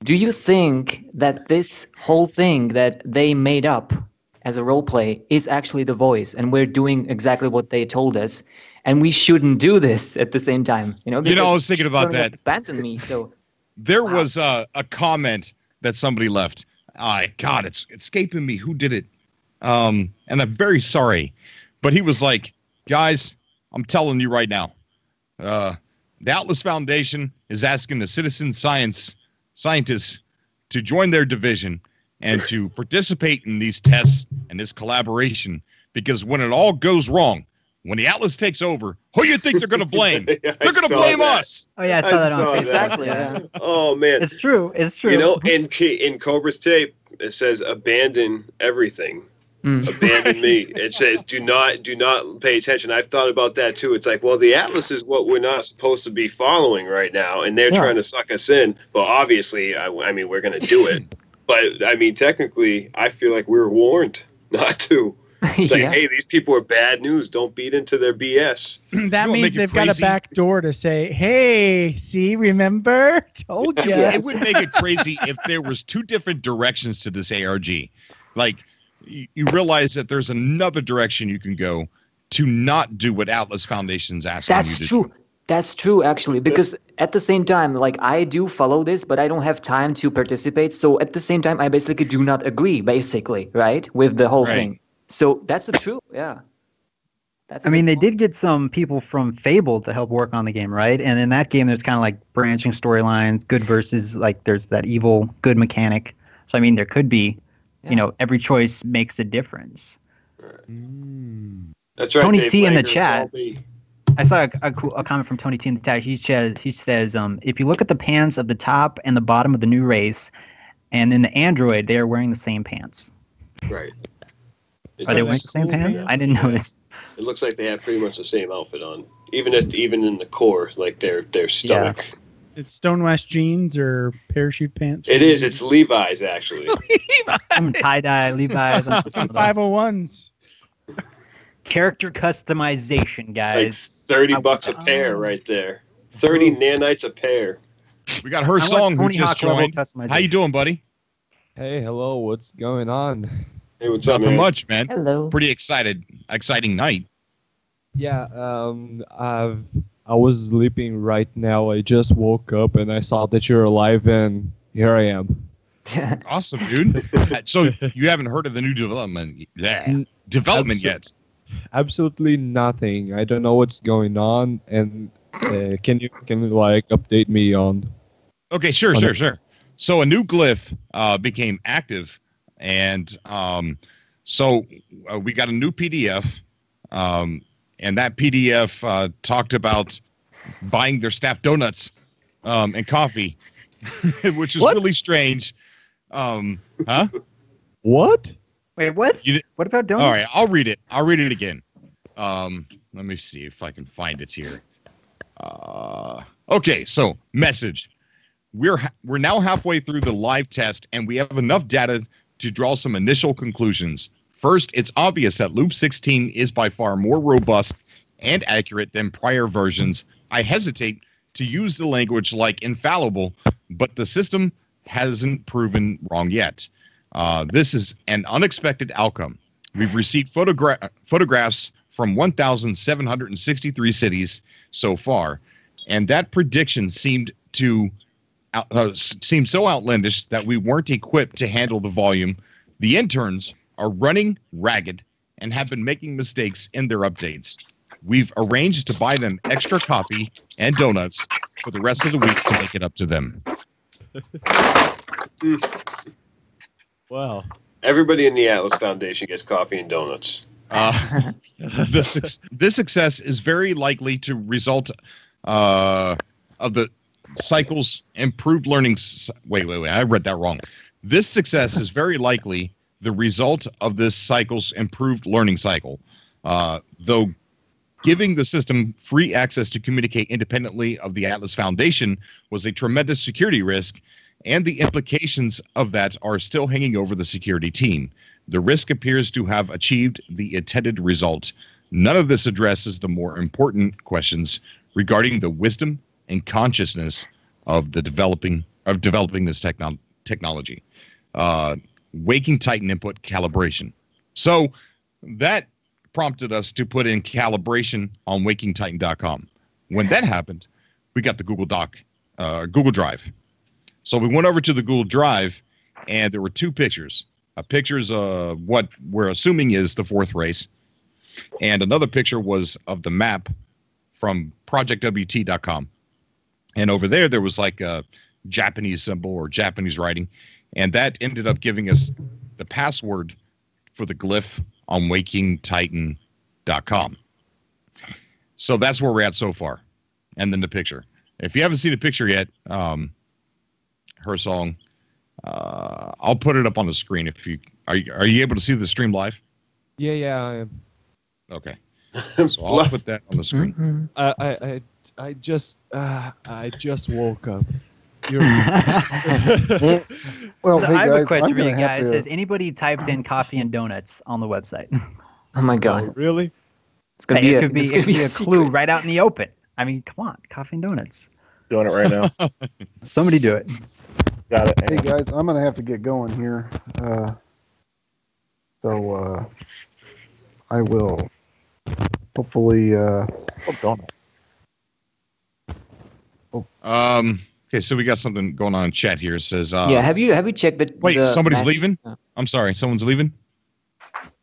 Do you think that this whole thing that they made up as a role play is actually the voice, and we're doing exactly what they told us, and we shouldn't do this at the same time? You know, I was thinking about that. Abandon me. So there was a comment that somebody left. God, it's escaping me who did it. And I'm very sorry. But he was like, guys, I'm telling you right now, the Atlas Foundation is asking the citizen scientists to join their division and to participate in these tests and this collaboration, because when it all goes wrong, when the Atlas takes over, who do you think they're going to blame? They're going to blame us. Oh yeah, I saw that on Facebook. Exactly. Yeah. Oh man, it's true. It's true. You know, in Cobra's tape, it says abandon everything. Abandon me. It says do not pay attention. I've thought about that too. It's like, well, the Atlas is what we're not supposed to be following right now, and they're trying to suck us in. Well, obviously, I mean, we're going to do it. But I mean, technically, I feel like we were warned not to. It's like, hey, these people are bad news. Don't beat into their BS. That means they've got a back door to say, hey, see, remember? Told you. It would make it crazy if there was two different directions to this ARG. Like, you realize that there's another direction you can go to not do what Atlas Foundation's asking you to do. That's true, actually, because at the same time, like, I do follow this, but I don't have time to participate. So at the same time, I basically do not agree, basically, right, with the whole thing. So that's true, yeah. I mean, they did get some people from Fable to help work on the game, right? And in that game, there's kind of like branching storylines, good versus, like, there's that evil, good mechanic. So, I mean, there could be, you know, every choice makes a difference. That's right. Tony Dave T in the Langer, chat. I saw a comment from Tony T in the chat. He says, if you look at the pants of the top and the bottom of the new race, and in the Android, they are wearing the same pants. Right. Are they wearing the same pants? I didn't notice. It looks like they have pretty much the same outfit on. even in the core, like their stomach. Yeah. It's Stonewest jeans or parachute pants. It is. It's Levi's actually. Some tie-dye Levi's. Some 501s. Character customization, guys. Like $30 a pair right there. 30 nanites a pair. We got her song who just joined. How you doing, buddy? Hey, hello. What's going on? Hey, what's up, Nothing man? much, man. Hello. Pretty exciting night. Yeah, I was sleeping right now. I just woke up and I saw that you're alive, and here I am. Awesome, dude. So you haven't heard of the new development yet? Absolutely nothing. I don't know what's going on, and can you like update me on? Okay, sure. So a new glyph became active, and so we got a new PDF, and that PDF talked about buying their staff donuts and coffee, which is really strange. Huh? What? Wait, what? What about donuts? All right, I'll read it. I'll read it again. Let me see if I can find it here. Okay, so message. We're now halfway through the live test, and we have enough data to draw some initial conclusions. First, it's obvious that Loop 16 is by far more robust and accurate than prior versions. I hesitate to use the language like infallible, but the system hasn't proven wrong yet. This is an unexpected outcome. We've received photographs from 1,763 cities so far, and that prediction seemed so outlandish that we weren't equipped to handle the volume. The interns are running ragged and have been making mistakes in their updates. We've arranged to buy them extra coffee and donuts for the rest of the week to make it up to them. Wow. Everybody in the Atlas Foundation gets coffee and donuts. This success is very likely to result of the cycle's improved learning. Wait, I read that wrong. This success is very likely the result of this cycle's improved learning cycle. Though giving the system free access to communicate independently of the Atlas Foundation was a tremendous security risk, and the implications of that are still hanging over the security team. The risk appears to have achieved the intended result. None of this addresses the more important questions regarding the wisdom and consciousness of developing this technology. Waking Titan input calibration. So that prompted us to put in calibration on wakingtitan.com. When that happened, we got the Google Drive. So we went over to the Google Drive, and there were two pictures. A picture's what we're assuming is the fourth race, and another picture was of the map from projectwt.com. And over there was like a Japanese symbol or Japanese writing, and that ended up giving us the password for the glyph on wakingtitan.com. So that's where we're at so far. And then the picture. If you haven't seen the picture yet, her song, I'll put it up on the screen. If you are you able to see the stream live? Yeah, I am. Okay. So I'll put that on the screen. I just woke up. Well, so I have a question for you guys. Has anybody typed in coffee and donuts on the website? Oh my god! Oh, really? It's gonna be a clue right out in the open. I mean, come on, coffee and donuts. Doing it right now. Somebody do it. Got it. Hey guys, I'm gonna have to get going here. So I will hopefully. Okay, so we got something going on in chat here. It says, yeah, have you checked the? Wait, somebody's leaving? I'm sorry, someone's leaving.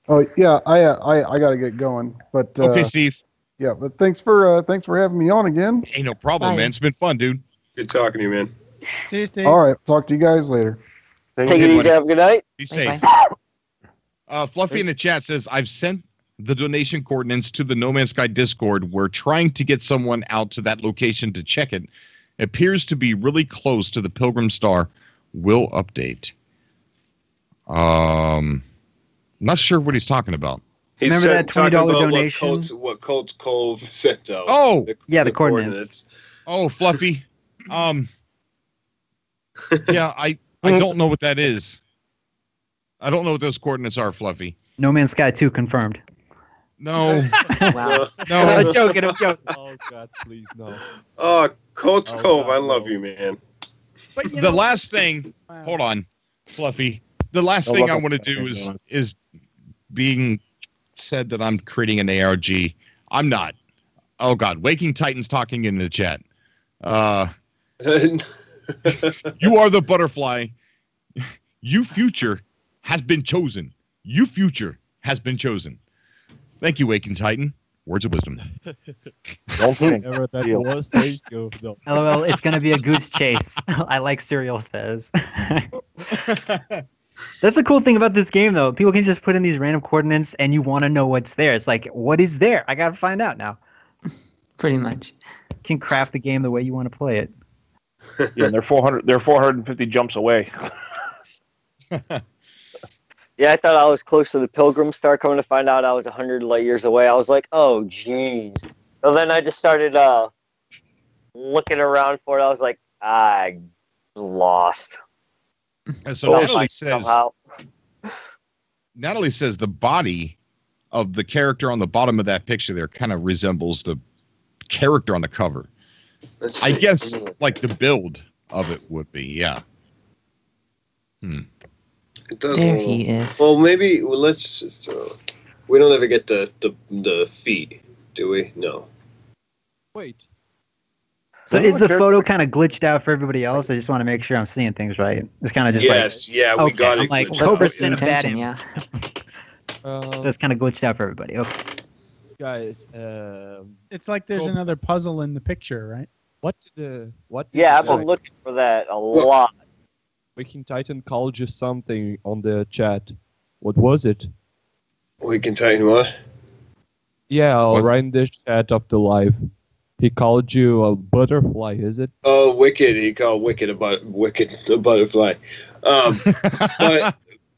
Oh yeah, I gotta get going. But okay, Steve. Yeah, but thanks for having me on again. Hey, no problem, man. It's been fun, dude. Good talking to you, man. See you, Steve. All right, talk to you guys later. Take it easy. Have a good night. Be safe. Fluffy in the chat says, I've sent the donation coordinates to the No Man's Sky Discord. We're trying to get someone out to that location to check it. It appears to be really close to the Pilgrim Star. Will update. Not sure what he's talking about. Remember that talking $20 about donation? What Colts Cove sent out. Oh, yeah, the coordinates. Oh, Fluffy. Yeah, I don't know what that is. I don't know what those coordinates are, Fluffy. No Man's Sky 2 confirmed. No. Wow. No. I'm joking. Oh God, please no. Oh, Colts Cove, God, I love no. you, man. But The last thing, hold on, Fluffy. The last thing I want to do is being said that I'm creating an ARG. I'm not. Oh God, Waking Titans talking in the chat. You are the butterfly. You future has been chosen. You future has been chosen. Thank you, Waking Titan. Words of wisdom. Don't think. Whatever that was, there you go. No. LOL, it's going to be a goose chase. I like Serial says. That's the cool thing about this game, though. People can just put in these random coordinates, and you want to know what's there. It's like, what is there? I got to find out now. Pretty much. You can craft the game the way you want to play it. Yeah, they're 400. They're 450 jumps away. Yeah, I thought I was close to the Pilgrim Star. Coming to find out I was 100 light years away. I was like, oh, jeez. So then I just started looking around for it. I was like, I lost. So Natalie says the body of the character on the bottom of that picture there kind of resembles the character on the cover. I guess like the build of it would be, yeah. It does. There he is. Well, maybe let's just. We don't ever get the feet, do we? No. Wait. So is the photo kind of glitched out for everybody else? I just want to make sure I'm seeing things right. It's kind of just we got it. I'm like, glitched Cobra out. sent a bad Intention, image. yeah. That's kind of glitched out for everybody. Okay. Guys, It's like there's another puzzle in the picture, right? what did Yeah, I've the been looking for that a lot. Waking Titan called you something on the chat? What was it? Waking Titan, what? Yeah, What? right in the chat of the live. He called you a butterfly, is it? Oh, Wicked. He called Wicked a butterfly.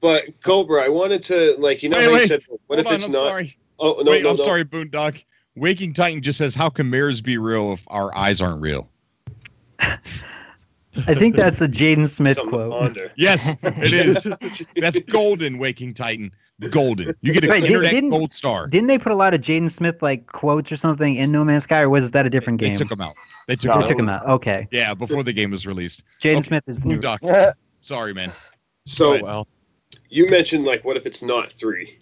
But Cobra, I wanted to how you said, what if it's I'm not? sorry. Oh no, Wait, no, I'm no. sorry, Boondock. Waking Titan just says, how can mirrors be real if our eyes aren't real? I think that's a Jaden Smith Something to quote. ponder. Yes, it is. That's golden, Waking Titan. Golden. You get a Wait, internet didn't- gold star. Didn't they put a lot of Jaden Smith like quotes or something in No Man's Sky, or was that a different game? They took them out. They took They them took out. him out. Okay. Yeah, before the game was released. Jaden Okay, Smith is the new. Boondock. Sorry, man. So Well, you mentioned what if it's not three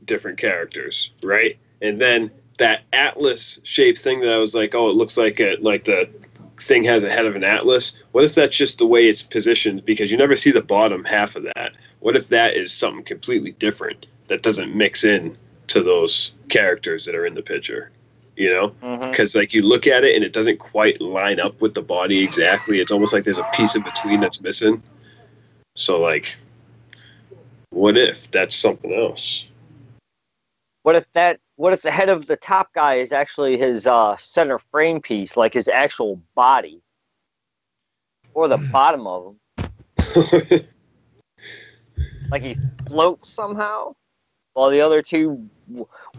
different characters, right? And then that atlas shaped thing that I was like, oh, it looks like the thing has a head of an atlas. What if that's just the way it's positioned? Because you never see the bottom half of that. What if that is something completely different that doesn't mix in to those characters that are in the picture? You know, because you look at it and it doesn't quite line up with the body exactly. It's almost like there's a piece in between that's missing. So what if that's something else? What if the head of the top guy is actually his center frame piece, like his actual body, or the bottom of him, like he floats somehow, while the other two,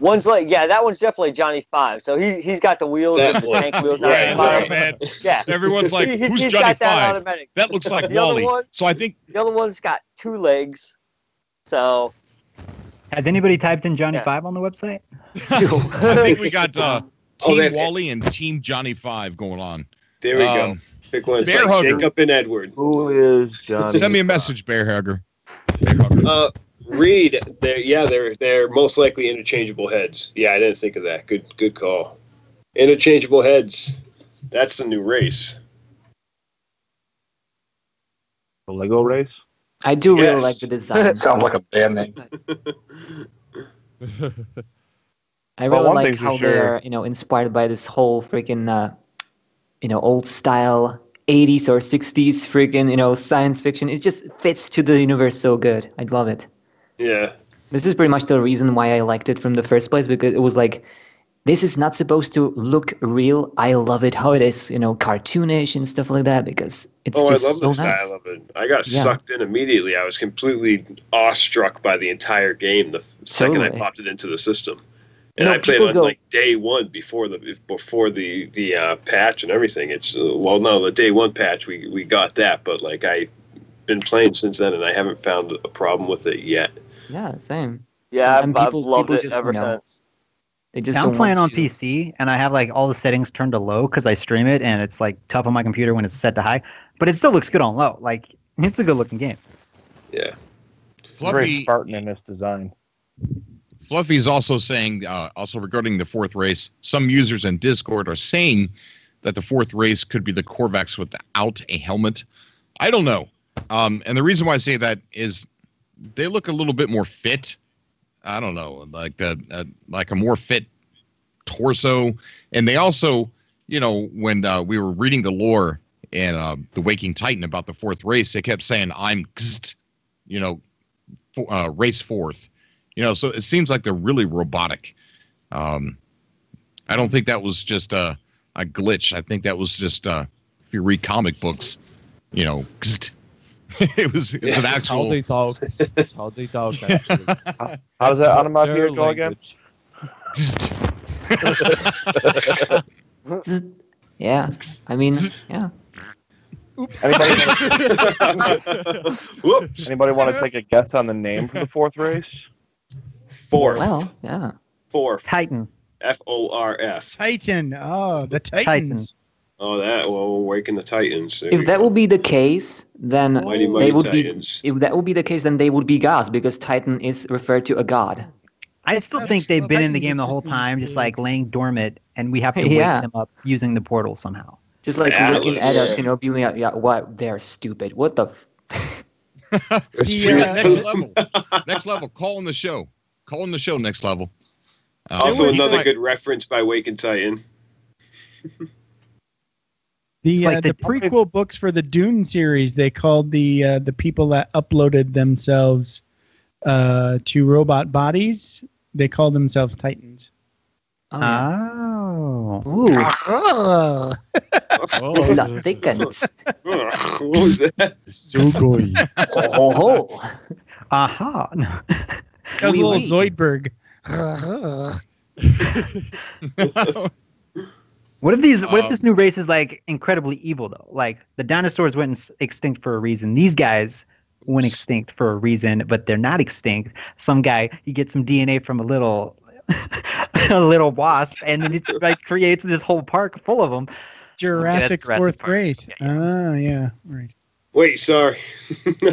one's that one's definitely Johnny Five. So he's got the wheels and the tank wheels. Yeah, on the bottom. man. Yeah. Everyone's like, who's He's Johnny got that Five? automatic. That looks like The other Wally. one- So I think The other one's got 2 legs. So Has anybody typed in Johnny Yeah. 5 on the website? I think we got Team that- Wally and Team Johnny Five going on. There we go. Pick one. It's Bear like hugger. Jacob and Edward. Who is Johnny? Send me a message, Bear Hugger. Bear Hugger. Reed, they're most likely interchangeable heads. Yeah, I didn't think of that. Good call. Interchangeable heads. That's the new race. The Lego race? I do really Yes. like the design. Sounds like a band name. I Well, really one like thing's for how sure. they're, inspired by this whole freaking, old style 80s or 60s freaking, science fiction. It just fits to the universe so good. I love it. Yeah. This is pretty much the reason why I liked it from the first place, because it was like this is not supposed to look real. I love it how it is, cartoonish and stuff like that because it's just I love so the nice. style of it. I got sucked in immediately. I was completely awestruck by the entire game the second I popped it into the system. And I played on like day one before the patch and everything. It's the day one patch we got that, but like I've been playing since then and I haven't found a problem with it yet. Yeah, same. Yeah, and I've loved it ever since. I'm playing on PC and I have like all the settings turned to low because I stream it and it's like tough on my computer when it's set to high, but it still looks good on low. Like it's a good looking game. Yeah, very Spartan in its design. Fluffy is also saying, also regarding the fourth race, some users in Discord are saying that the fourth race could be the Korvax without a helmet. I don't know. And the reason why I say that is they look a little bit more fit. I don't know, like a more fit torso. And they also, when we were reading the lore and the Waking Titan about the fourth race, they kept saying, I'm, race fourth. So it seems like they're really robotic. I don't think that was just a glitch. I think that was just if you read comic books, it's an actual. How they talk. It's how they talk. Actually. How does that onomatopoeia go again? Yeah, I mean, yeah. Anybody want to take a guess on the name for the fourth race? Fourth. Well, yeah. Fourth. Titan. FORF. Titan. Oh, the Titans. Oh, we're waking the Titans. If that would be the case, then Mighty they would Titans. be. If that would be the case, then they would be gods because Titan is referred to a god. I still think they've been in the game the whole time, just like laying dormant, and we have to wake them up using the portal somehow. Just like looking at us, being like, what? They're stupid. What the? Next level. Call in the show. Call in the show. Next level. Also, another good reference by Waking Titan. The prequel books for the Dune series, they called the people that uploaded themselves to robot bodies. They called themselves Titans. Oh. Ooh. La thickens. What was that? So good. Oh. Aha. That was a little Zoidberg. What if this new race is like incredibly evil though? Like the dinosaurs went extinct for a reason. These guys went extinct for a reason, but they're not extinct. Some guy, he gets some DNA from a little wasp, and then it like creates this whole park full of them. Jurassic fourth race. Ah, yeah, right. Wait, sorry.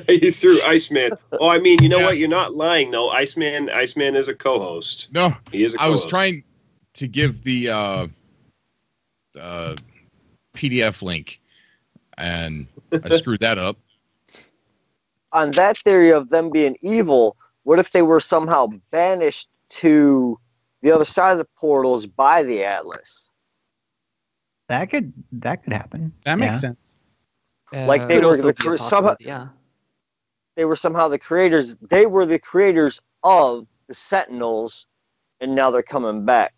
You threw Iceman. Oh, I mean, you know what? You're not lying, though. Iceman is a co-host. No, he is a co-host. I was trying to give the PDF link, and I screwed that up. On that theory of them being evil, what if they were somehow banished to the other side of the portals by the Atlas? That could happen. That makes sense. Like they were somehow, they were somehow the creators. They were the creators of the Sentinels, and now they're coming back.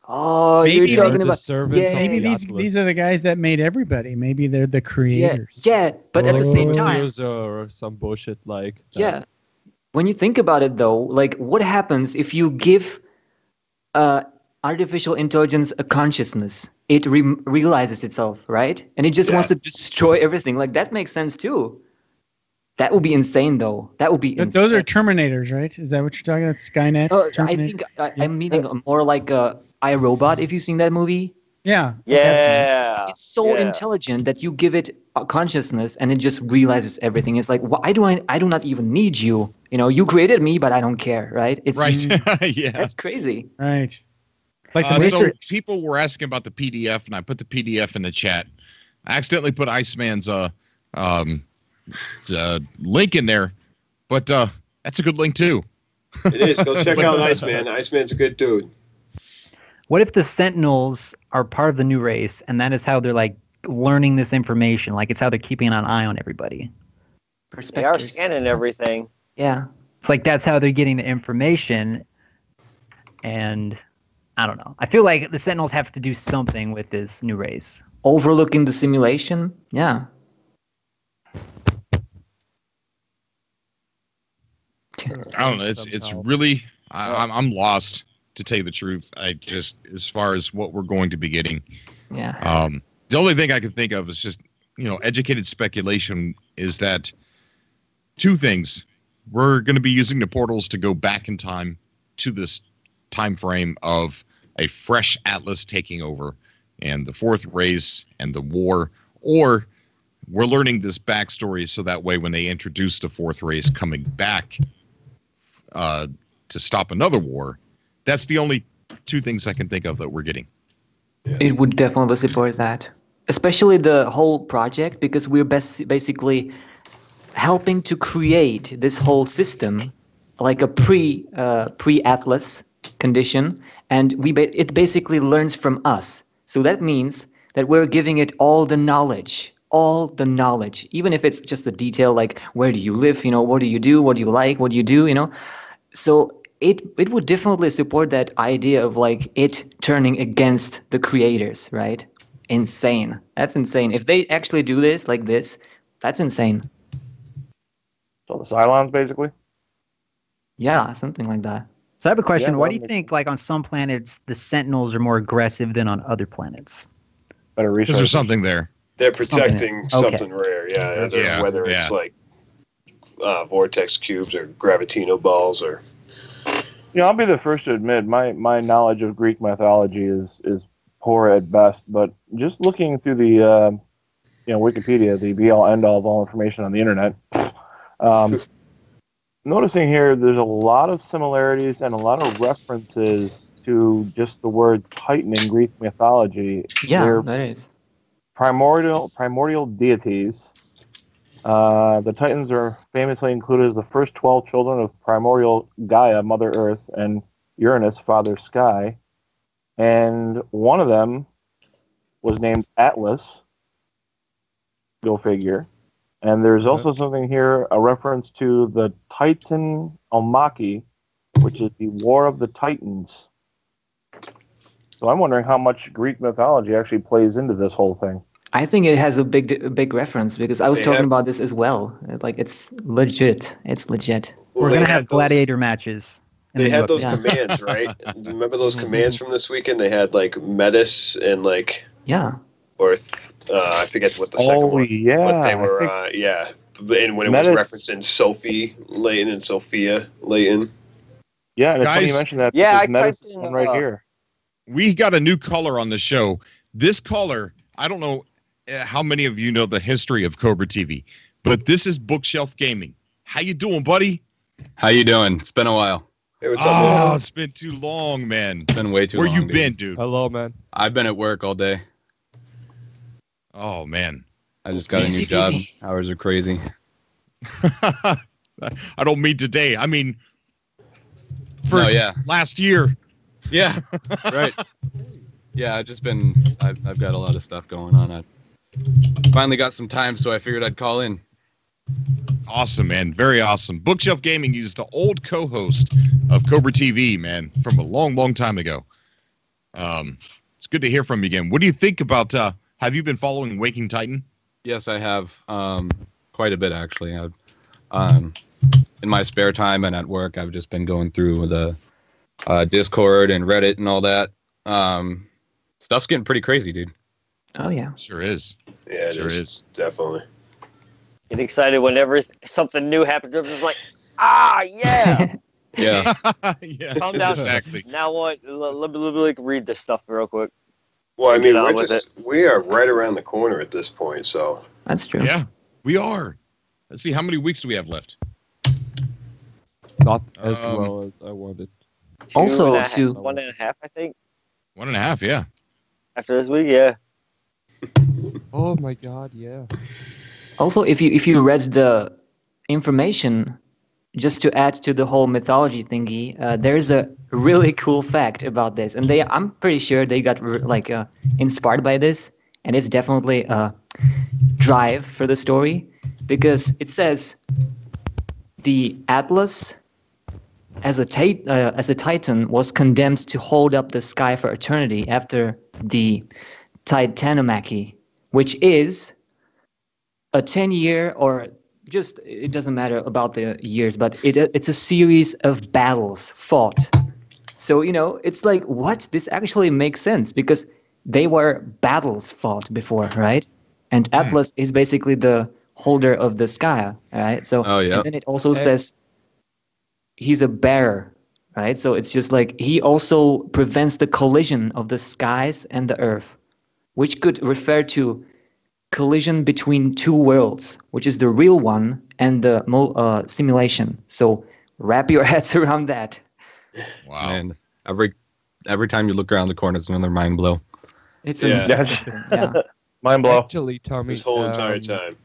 Oh, maybe you're talking about maybe these are the guys that made everybody. Maybe they're the creators. Yeah, but at the same time, or some bullshit like that. Yeah. When you think about it, though, like what happens if you give artificial intelligence a consciousness? It realizes itself, right? And it just wants to destroy everything. Like that makes sense too. That would be insane, though. That would be insane. Those are Terminators, right? Is that what you're talking about? Skynet? I think I'm meaning more like iRobot, if you've seen that movie. Yeah. Yeah. It's so intelligent that you give it a consciousness and it just realizes everything. It's like, I do not even need you. You created me, but I don't care, right? It's right. Yeah. That's crazy. Right. Like so people were asking about the PDF, and I put the PDF in the chat. I accidentally put Iceman's link in there, but that's a good link too. It is. Go check out Iceman. Iceman's a good dude. What if the Sentinels are part of the new race, and that is how they're like learning this information? Like it's how they're keeping an eye on everybody. They are scanning everything. Yeah. It's like that's how they're getting the information, and I don't know. I feel like the Sentinels have to do something with this new race. Overlooking the simulation, yeah. I don't know. It's really I'm lost, to tell you the truth. I just, as far as what we're going to be getting. Yeah. The only thing I can think of is just, educated speculation is that two things. We're going to be using the portals to go back in time to this time frame of a fresh Atlas taking over and the fourth race and the war, or we're learning this backstory so that way when they introduce the fourth race coming back to stop another war, that's the only two things I can think of that we're getting. It would definitely support that, especially the whole project, because we're basically helping to create this whole system, like a pre-Atlas condition, and it basically learns from us. So that means that we're giving it all the knowledge, even if it's just a detail like where do you live, what do you do, what do you like, what do you do, So it would definitely support that idea of like it turning against the creators, right? Insane. That's insane. If they actually do this like this, that's insane. So the Cylons, basically? Yeah, something like that. So I have a question. Yeah, Why do you think, like, on some planets, the Sentinels are more aggressive than on other planets? Better Because there's something there. They're protecting Okay. something rare, yeah. Yeah, Whether yeah. it's like vortex cubes or gravitino balls or. I'll be the first to admit my knowledge of Greek mythology is poor at best. But just looking through the Wikipedia, the be-all end-all of all information on the internet, noticing here there's a lot of similarities and a lot of references to just the word Titan in Greek mythology. Yeah, They're that is. primordial deities. The Titans are famously included as the first 12 children of primordial Gaia, Mother Earth, and Uranus, Father Sky. And one of them was named Atlas. Go figure. And there's also something here, a reference to the Titan Almaki, which is the War of the Titans. So I'm wondering how much Greek mythology actually plays into this whole thing. I think it has a big reference because I was talking about this as well. Like it's legit. It's legit. Well, We're gonna have gladiator matches. They had those commands, right? Remember those commands from this weekend? They had like Metis and like or I forget what the second one. Yeah, but they were and when it was referencing Sophie Layton and Sophia Layton. Yeah, and it's funny Guys, you mentioned that. Yeah, I Metis typed in, one right here. We got a new color on the show. This color, I don't know how many of you know the history of Cobra TV, but this is Bookshelf Gaming. How you doing, buddy? How you doing? It's been a while. Hey, what's up, man? It's been too long, man. It's been way too long. long. Where you been, dude? Hello, man. I've been at work all day. Oh, man. I just got a new job. Hours are crazy. I don't mean today. I mean for last year. Yeah, right. Yeah, I've got a lot of stuff going on. I finally got some time, so I figured I'd call in. Awesome, man. Very awesome. Bookshelf Gaming is the old co-host of Cobra TV, man, from a long, long time ago. It's good to hear from you again. What do you think about, have you been following Waking Titan? Yes, I have. Quite a bit, actually. In my spare time and at work, I've just been going through the Discord and Reddit and all that. Stuff's getting pretty crazy, dude. Oh, yeah. Sure is. Yeah, it is. Definitely. Get excited whenever something new happens. I'm just like, yeah. Yeah. Yeah, Calm down. exactly. Now what? Let me read this stuff real quick. Well, I mean, Get on with we are right around the corner at this point, so. That's true. Yeah, we are. Let's see, how many weeks do we have left? Not as well as I wanted. Also, 1.5, I think. 1.5, yeah. After this week, yeah. Oh my god, yeah. Also, if you read the information, just to add to the whole mythology thingy, there's a really cool fact about this, and I'm pretty sure they got inspired by this, and it's definitely a drive for the story, because it says the Atlas as a titan, was condemned to hold up the sky for eternity after the Titanomachy, which is a 10-year, or just, it doesn't matter about the years, but it's a series of battles fought. So, it's like, what? This actually makes sense because they were battles fought before, right? And Atlas is basically the holder of the sky, right? So, and then it also says he's a bearer, right? So it's just like he also prevents the collision of the skies and the earth, which could refer to collision between two worlds, which is the real one and the simulation. So wrap your heads around that. Wow. And every time you look around the corner, it's another mind blow. It's mind blow. Actually, Tommy, this whole entire time,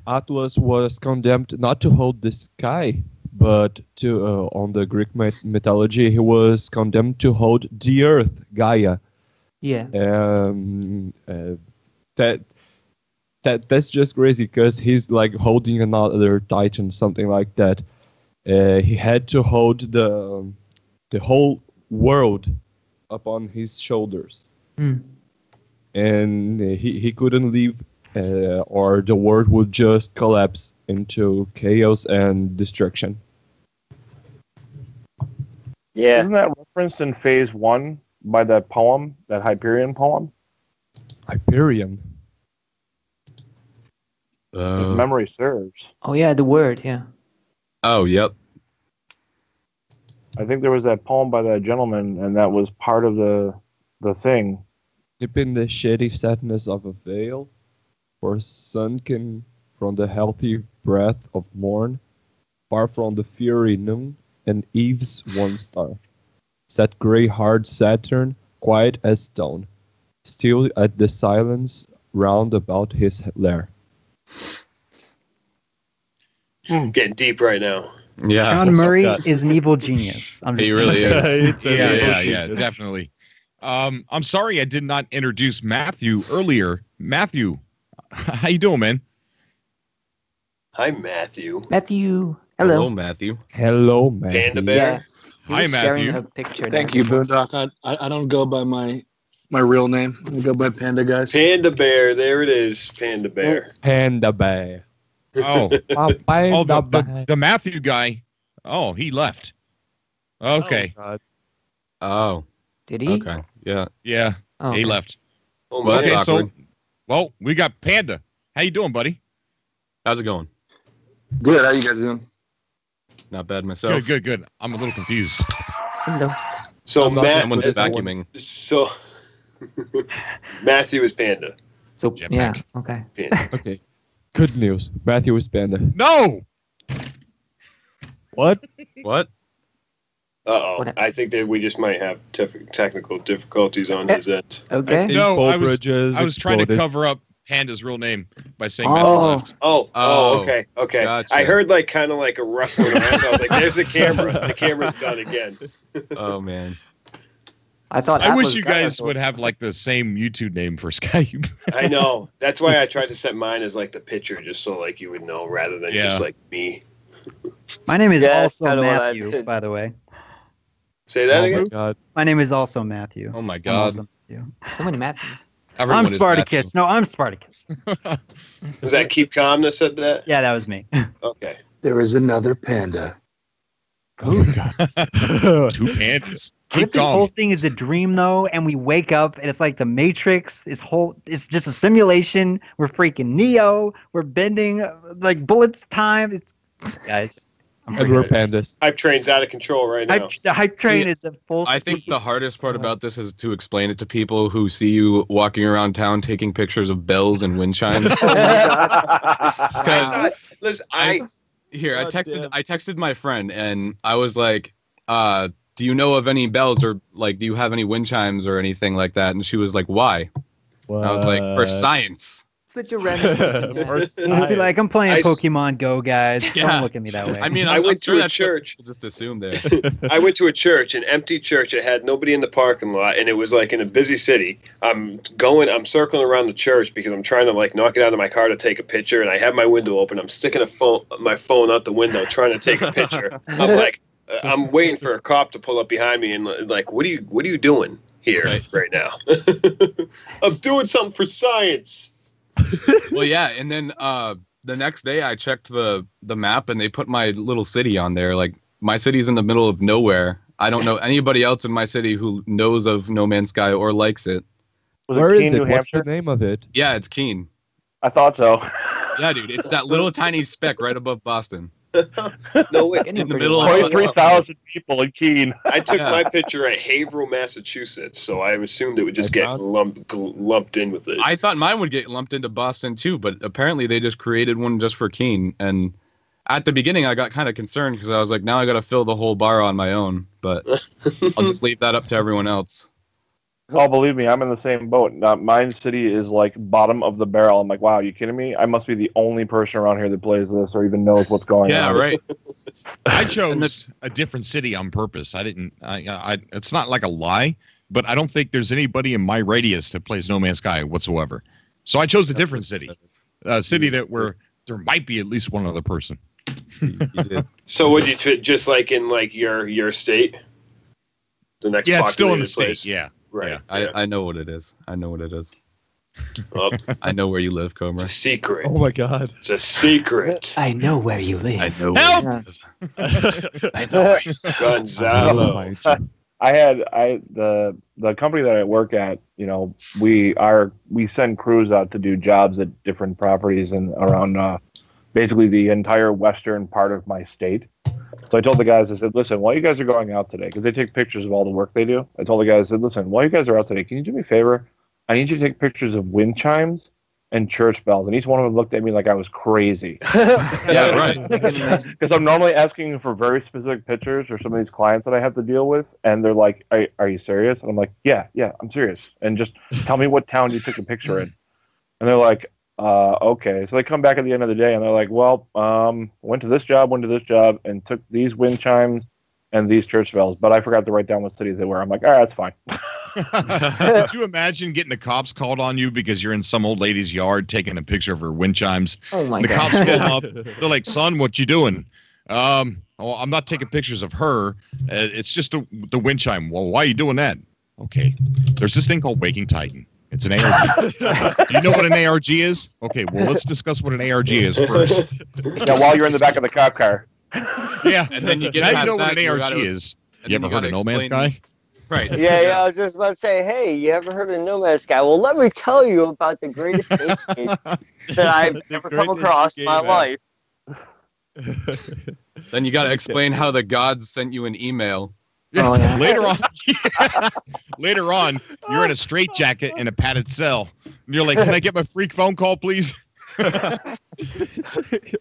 Atlas was condemned not to hold the sky, but to on the Greek mythology, he was condemned to hold the earth, Gaia. Yeah. That's just crazy because he's like holding another titan, something like that. He had to hold the whole world upon his shoulders, and he couldn't leave, or the world would just collapse into chaos and destruction. Yeah. Isn't that referenced in Phase 1 by that poem, that Hyperion poem? Hyperion. If memory serves. Oh yeah, the word, yeah. Oh, yep. I think there was that poem by that gentleman, and that was part of the thing. Deep in the shady sadness of a veil, for sunken from the healthy breath of morn, far from the fiery noon, and Eve's one star, sat grey-haired Saturn, quiet as stone, still at the silence round about his lair. Getting deep right now. Yeah. Sean Murray is an evil genius. He really is. Yeah, definitely. I'm sorry I did not introduce Matthew earlier. Matthew, how you doing, man? Hi, Matthew. Matthew. Hello. Hello, Matthew. Hello, Matthew. Panda Bear. Hi, Matthew. A picture Thank you, BoonDock. I don't go by my real name. I go by Panda, guys. Panda Bear. There it is. Panda Bear. Panda Bear. Oh, the Matthew guy. Oh, he left. Okay. Oh. Did he? Okay. Yeah. Yeah. Oh, he okay. left. Oh, Well, Okay, that's so, awkward. well, we got Panda. How you doing, buddy? How's it going? Good. How you guys doing? Not bad myself. Good. I'm a little confused. Hello. So Someone's vacuuming. So Matthew is Panda. So Jetpack. okay. Panda. Okay. Good news. Matthew is Panda. No. What? What? Uh-oh. I think that we just might have technical difficulties on his end. Okay. No, I was trying to exploded. cover up Panda's real name by saying Oh. Matthew left. Oh, okay. Gotcha. I heard like kind of like a rustling around. So I was like, there's the camera. The camera's done again. Oh, man. I thought. I wish Atlas you got guys it. would have like the same YouTube name for Skype. I know. That's why I tried to set mine as like the picture, just so like you would know rather than just like me. My name is Yeah, that's also kinda what I Matthew, did. by the way. Say that Oh again. my god. My name is also Matthew. Oh, my I'm God. also Matthew. So many Matthews. Everyone I'm is Spartacus. No, I'm Spartacus. Was that Keep Calm that said that? Yeah, that was me. Okay. There is another panda. Two pandas. What if Keep this whole calm. thing is a dream though, and we wake up and it's like the Matrix? It's just a simulation. We're freaking Neo. We're bending like bullets time. Guys, And we're pandas. Hype train's out of control right now. The hype train See, is at full I speed. think the hardest part about this is to explain it to people who see you walking around town taking pictures of bells and wind chimes. Listen, I texted my friend and I was like, do you know of any bells or like do you have any wind chimes or anything like that? And she was like, why? And I was like, for science. Such a random. Just be like, I'm playing Pokemon Go, guys. Yeah. Don't look at me that way. I mean, I went to a church. Just assume there. I went to a church, an empty church. It had nobody in the parking lot, and it was like in a busy city. I'm circling around the church because I'm trying to like knock it out of my car to take a picture, and I have my window open. I'm sticking my phone out the window trying to take a picture. I'm like, I'm waiting for a cop to pull up behind me and like, what are you doing here right now? I'm doing something for science. Well, yeah, and then the next day I checked the map and they put my little city on there. Like, my city's in the middle of nowhere. I don't know anybody else in my city who knows of No Man's Sky or likes it. Where is it? New What's the name of it? Yeah, it's Keene. I thought so. Yeah, dude, it's that little tiny speck right above Boston. No way. In the middle of 23,000 people in Keene. I took my picture at Haverhill, Massachusetts, so I assumed it would just get lumped in with it. I thought mine would get lumped into Boston too, but apparently they just created one just for Keene. And at the beginning, I got kind of concerned because I was like, now I got to fill the whole bar on my own. But I'll just leave that up to everyone else. Oh, believe me, I'm in the same boat. My city is like bottom of the barrel. I'm like, wow, you kidding me? I must be the only person around here that plays this or even knows what's going on. Yeah, right. I chose a different city on purpose. I didn't. It's not like a lie, but I don't think there's anybody in my radius that plays No Man's Sky whatsoever. So I chose a different city, a city where there might be at least one other person. You did. So would you just like in like your state? The next it's still in the place? state. Yeah. Right. Yeah. I know what it is. I know what it is. Oh, I know where you live, Cobra. it's a secret. Oh my god. It's a secret. I know where you live. I know. Help! Where you live. I know. Where you live. Gonzalo. The company that I work at, you know, we send crews out to do jobs at different properties and around basically the entire western part of my state. So I told the guys, I said, listen, while you guys are going out today, because they take pictures of all the work they do, I told the guys, I said, listen, while you guys are out today, can you do me a favor? I need you to take pictures of wind chimes and church bells. And each one of them looked at me like I was crazy. Yeah, right. Because I'm normally asking for very specific pictures or some of these clients that I have to deal with, and they're like, are you serious? And I'm like, yeah, I'm serious. And just tell me what town you took a picture in. And they're like, okay. So they come back at the end of the day and they're like, well, went to this job, and took these wind chimes and these church bells, but I forgot to write down what cities they were. I'm like, all right, that's fine. Could you imagine getting the cops called on you because you're in some old lady's yard taking a picture of her wind chimes? Oh my the god. cops pull up. They're like, son, what you doing? I'm not taking pictures of her. It's just the wind chime. Well, why are you doing that? Okay. There's this thing called Waking Titan. It's an ARG. Do you know what an ARG is? Okay, well, let's discuss what an ARG is first. Yeah, while you're in the back of the cop car. Yeah. And then you get now past you know what that, an you ARG gotta- is. and You then ever you heard of gotta No Man's explain- Sky? Right. Yeah, I was just about to say, hey, you ever heard of No Man's Sky? Well, let me tell you about the greatest space game that I've ever come across in my life. Then you got to explain how the gods sent you an email. Yeah. Oh, yeah. Later on, you're in a straitjacket in a padded cell. And you're like, can I get my freak phone call, please?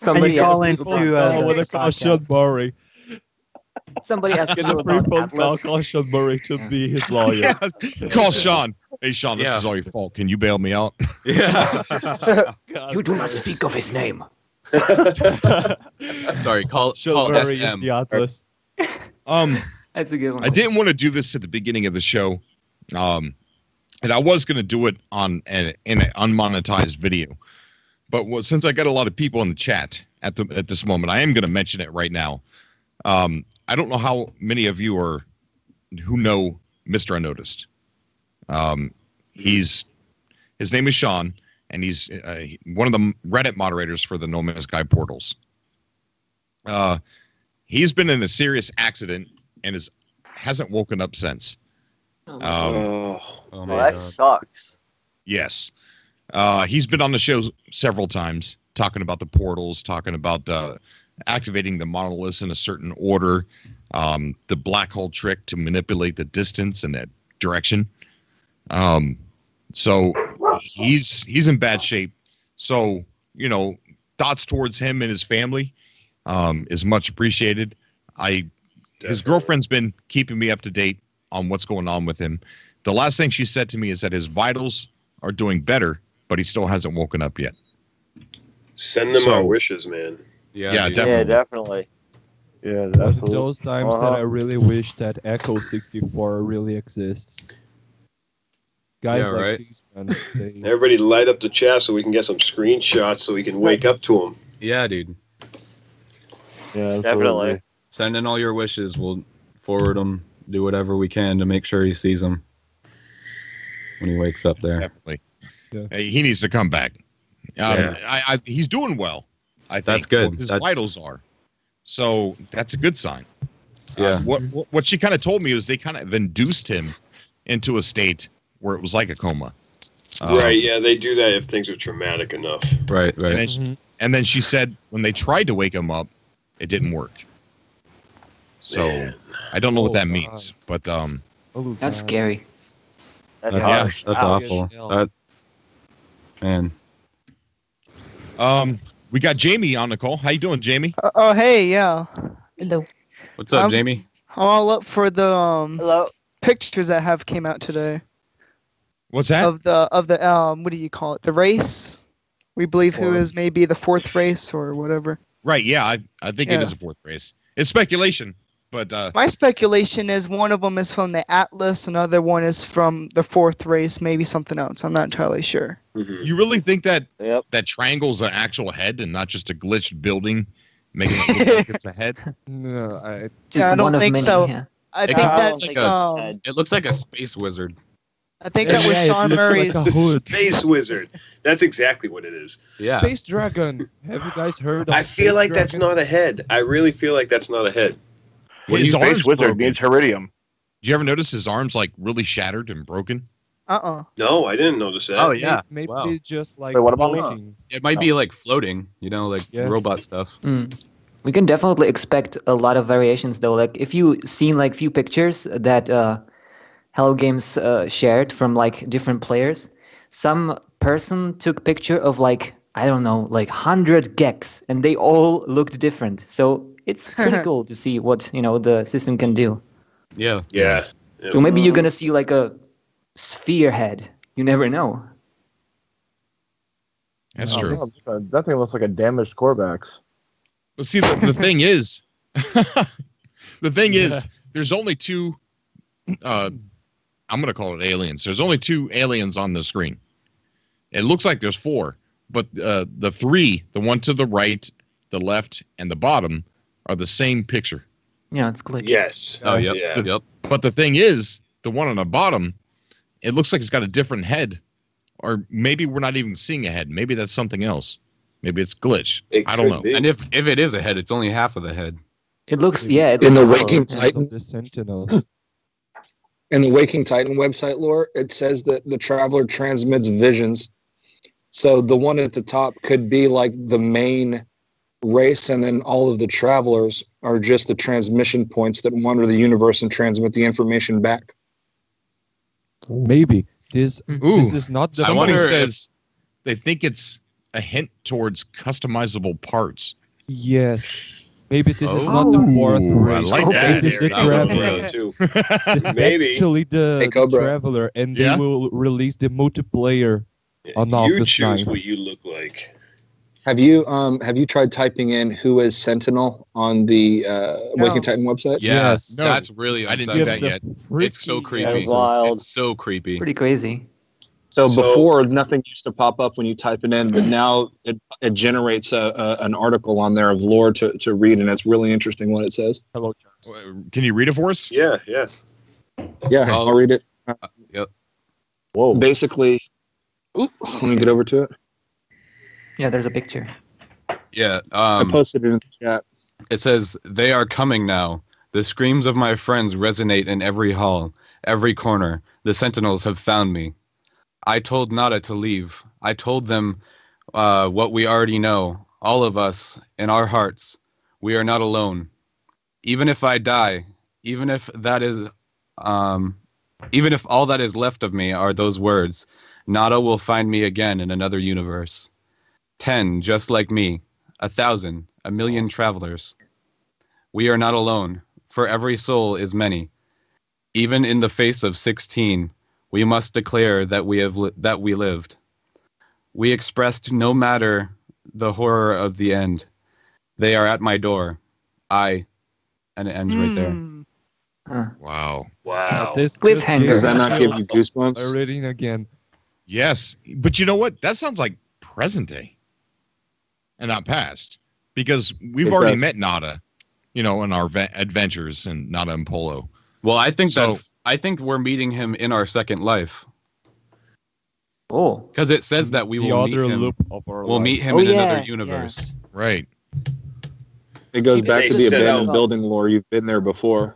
Somebody call asked into, me Oh, with a the call Sean podcast. Murray. Somebody asked me Get the free about phone call. Atlas. Call Sean Murray to be his lawyer. Yeah. Call Sean. Hey, Sean, this Yeah. is all your fault. Can you bail me out? Yeah. You do not speak of his name. Sorry, call Sean Murray SM. is the Atlas. That's a good one. I didn't want to do this at the beginning of the show, and I was going to do it in an unmonetized video, but since I got a lot of people in the chat at this moment, I am going to mention it right now. I don't know how many of you who know Mr. Unnoticed. His name is Sean, and he's one of the Reddit moderators for the No Man's Sky portals. He's been in a serious accident and hasn't woken up since. Oh Well, my that God. sucks. Yes. He's been on the show several times talking about the portals, talking about activating the monoliths in a certain order, the black hole trick to manipulate the distance and that direction. So he's in bad shape. So, thoughts towards him and his family is much appreciated. His girlfriend's been keeping me up to date on what's going on with him. The last thing she said to me is that his vitals are doing better, but he still hasn't woken up yet. Send them our wishes, man. Yeah, dude. definitely. Yeah, definitely. Yeah, One of absolutely. those times that I really wish that Echo 64 really exists. Guys Yeah, like right. these, man, they, Everybody light up the chat so we can get some screenshots so we can wake up to them. Yeah, dude. Yeah, absolutely. Definitely. Send in all your wishes. We'll forward them. Do whatever we can to make sure he sees them when he wakes up there. Definitely. Hey, he needs to come back. He's doing well. I think that's good. His vitals are. So that's a good sign. Yeah. What she kind of told me was they kind of induced him into a state where it was like a coma. Right. Yeah, they do that if things are traumatic enough. Right. And then she said when they tried to wake him up, it didn't work. So I don't know what that means, but that's scary. That's awful. Man. We got Jamie on the call. How you doing, Jamie? Hey, yeah. Hello. What's up, Jamie? I'm all up for the pictures that have came out today. What's that? Of the what do you call it? The race. We believe who is maybe the fourth race or whatever. Right. Yeah, I think it is a fourth race. It's speculation, but my speculation is one of them is from the Atlas, another one is from the fourth race, maybe something else. I'm not entirely sure. You really think that that triangle's an actual head and not just a glitched building making it look like it's a head? No, I don't think so. Yeah. I think that's it looks like a space wizard. I think that was Sean Murray's Space Wizard. That's exactly what it is. Yeah. Space Dragon. Have you guys heard of I feel like Space that's Dragon? not a head. I really feel like that's not a head. His Space arm's Wizard broken. needs Heridium. Did you ever notice his arms like really shattered and broken? No, I didn't notice that. Oh yeah. Maybe Wow. it's just like Wait, what about me? floating. It might be like floating, like robot stuff. We can definitely expect a lot of variations though. Like if you seen like few pictures that Hello Games shared from like different players, some person took picture of like I don't know, like 100 Geks, and they all looked different. So it's pretty cool to see what the system can do. Yeah. Yeah. So maybe you're gonna see like a sphere head. You never know. That's true. That thing looks like a damaged Corvax. Well, see, the thing is, there's only two. I'm going to call it aliens. There's only two aliens on the screen. It looks like there's four, but the three, the one to the right, the left, and the bottom, are the same picture. Yeah, it's glitched. Yes. Oh, yep. Yep. But the thing is, the one on the bottom, it looks like it's got a different head, or maybe we're not even seeing a head. Maybe that's something else. Maybe it's glitch. I don't know. be. And if it is a head, it's only half of the head. It looks, yeah. It In the looks Waking hollow. Titan, The Sentinel. in the Waking Titan website lore, it says that the Traveler transmits visions. So the one at the top could be like the main race, and then all of the Travelers are just the transmission points that wander the universe and transmit the information back. Maybe this is not the. Somebody says they think it's a hint towards customizable parts. Yes. Maybe this is not the fourth race. I like that. This is the Traveler. This is Maybe. actually the Hey, Cobra. Traveler, and they will release the multiplayer on You August choose 9th. what you look like. Have you tried typing in who is Sentinel on the Waking Titan website? Yeah, Yes. No, that's really. I didn't do that yet. It's so creepy. That was wild. It's so creepy. Pretty crazy. So before, nothing used to pop up when you type it in, but now it generates an article on there of lore to read, and it's really interesting what it says. Hello, Can you read it for us? Yeah. Yeah, Oh. I'll read it. Yep. Whoa. Basically, let me get over to it. Yeah, there's a picture. Yeah. I posted it in the chat. It says, "They are coming now. The screams of my friends resonate in every hall, every corner. The sentinels have found me. I told Nada to leave. I told them what we already know. All of us, in our hearts, we are not alone. Even if I die, even if all that is left of me are those words, Nada will find me again in another universe. 10, just like me. 1,000, 1,000,000 travelers. We are not alone, for every soul is many. Even in the face of 16, we must declare that we lived. We expressed no matter the horror of the end. They are at my door. And it ends right there. Wow. Cliffhanger. Does that not give you goosebumps? I'm reading again. Yes, but you know what? That sounds like present day, and not past, because we've already met Nada, in our adventures and not on Polo. Well, I think we're meeting him in our second life. Oh, because it says that we will meet him. We'll meet him in another universe. Yeah. Right. It goes back to the abandoned building lore. You've been there before.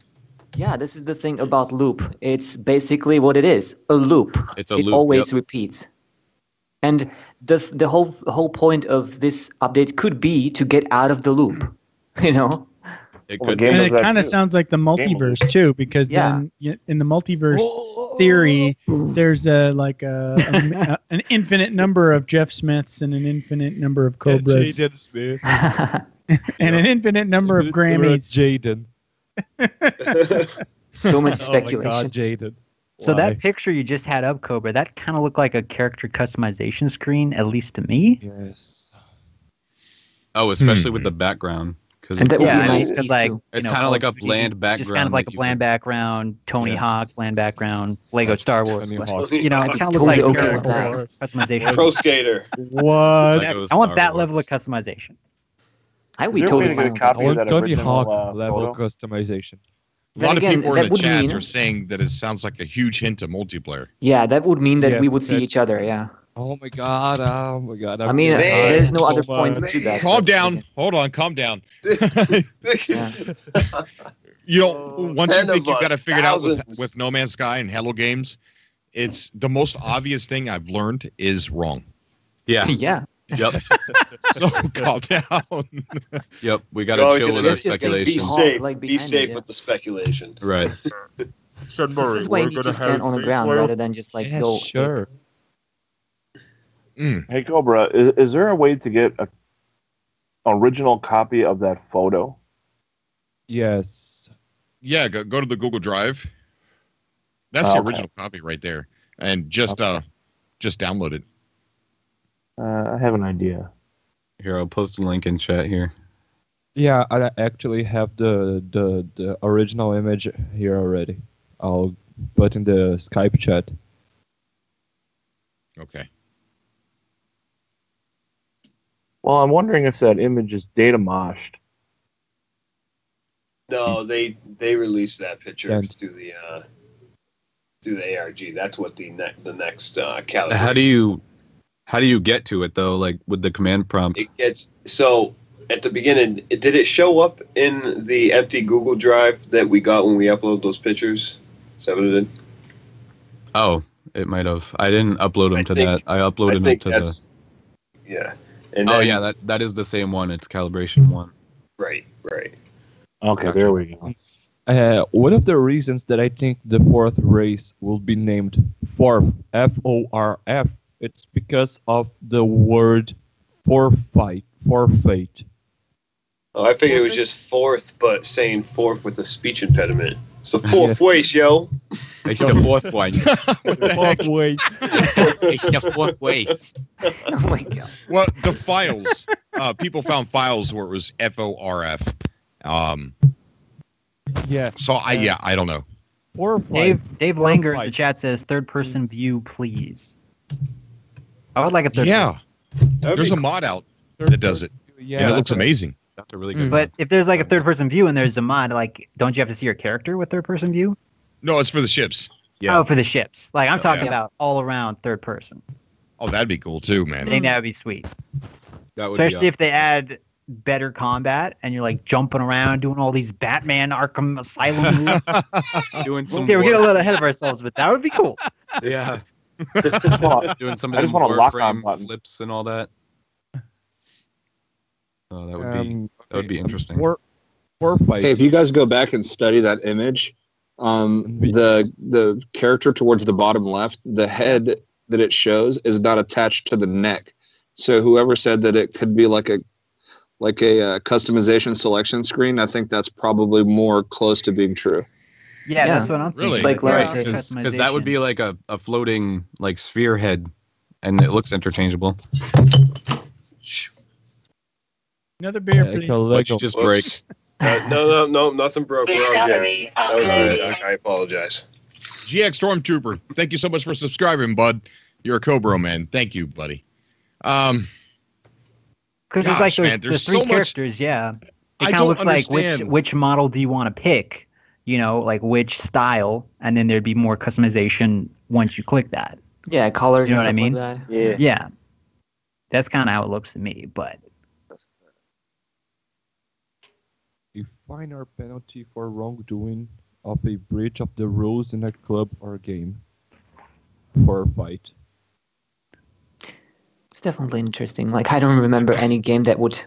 Yeah, this is the thing about loop. It's basically what it is, a loop. It's a loop. It always repeats. And the whole point of this update could be to get out of the loop, It could and it kind of sounds like the multiverse too, because then in the multiverse theory, there's an infinite number of Jeff Smiths and an infinite number of Cobras. Jaden Smith. And an infinite number of Grammys. Jaden. So much speculation. Oh my God, Jaden. So that picture you just had up, Cobra, that kind of looked like a character customization screen, at least to me. Yes. Oh, especially with the background. And that would be nice because it's kind of like a bland background. Just kind of like a bland background, Tony Hawk, bland background, Lego Star Wars. It kind of looked like character customization. Pro Skater. What? I want that level of customization. I would totally fine with that. I want Tony Hawk level customization. A lot of people in the chat are saying that it sounds like a huge hint of multiplayer. Yeah, that would mean that we would see each other, yeah. Oh my god, I mean, there's no other point to that. Calm down. Hold on, calm down. Once you think you've got to figure it out with No Man's Sky and Hello Games, it's the most obvious thing I've learned is wrong. Yeah. Yeah. Yep. So calm down. Yep. We got to chill with our speculation. Be safe with the speculation. Right. This is why you need to stand on the ground rather than just go. Sure. Hey Cobra, is there a way to get an original copy of that photo? Yes. Yeah, go to the Google Drive. That's the original copy right there, and just download it. I have an idea. Here, I'll post a link in chat here. Yeah, I actually have the original image here already. I'll put in the Skype chat. Okay. Well, I'm wondering if that image is data moshed. No, they released that picture through the ARG. That's what the next calibration. How do you get to it though? Like with the command prompt? It gets so at the beginning. Did it show up in the empty Google Drive that we got when we upload those pictures? Is that what it did? Oh, it might have. I didn't upload them to that. I uploaded them to the. Yeah. And then, that is the same one. It's calibration 1. Right. Okay, there we go. One of the reasons that I think the fourth race will be named Forf, F-O-R-F, it's because of the word forfeit. Oh, I figured it was just fourth, but saying fourth with a speech impediment. It's the fourth race, yo. It's the fourth one. Fourth way. It's the fourth race. Oh my god. Well, the files. People found files where it was F-O-R-F. Yeah. So I don't know. Dave Langer in the chat says third-person view, please. I would like a third. Yeah. There's a mod out that does it. Yeah. And it looks amazing. That's a really good. But if there's like a third-person view and there's a mod, like, don't you have to see your character with third-person view? No, it's for the ships. Yeah. Oh, for the ships. Like, I'm talking about all around third person. Oh, that'd be cool too, man. I think that would be sweet. That would Especially if they add better combat and you're like jumping around doing all these Batman Arkham Asylum moves. Doing some. Okay, we're getting a little ahead of ourselves, but that would be cool. Yeah. Doing some I of just the want a lock Warframe on flips and all that. Oh, that would be interesting. Hey, if you guys go back and study that image, the character towards the bottom left, the head that it shows is not attached to the neck. So whoever said that it could be like a customization selection screen, I think that's probably more close to being true. Yeah, that's what I'm thinking. Really? Like Because that would be like a floating like sphere head, and it looks interchangeable. Another beer, please. What you just break? No, nothing broke. We're all good. I apologize. GX Stormtrooper, thank you so much for subscribing, bud. You're a Cobra man. Thank you, buddy. Because there's like those three characters, yeah. kind of looks like which model do you want to pick? You know, like which style, and then there'd be more customization once you click that. Yeah, colors. You know and what I mean? Like that. Yeah. That's kind of how it looks to me, but. A fine or penalty for wrongdoing of a breach of the rules in a club or game. For a fight. It's definitely interesting. Like, I don't remember any game that would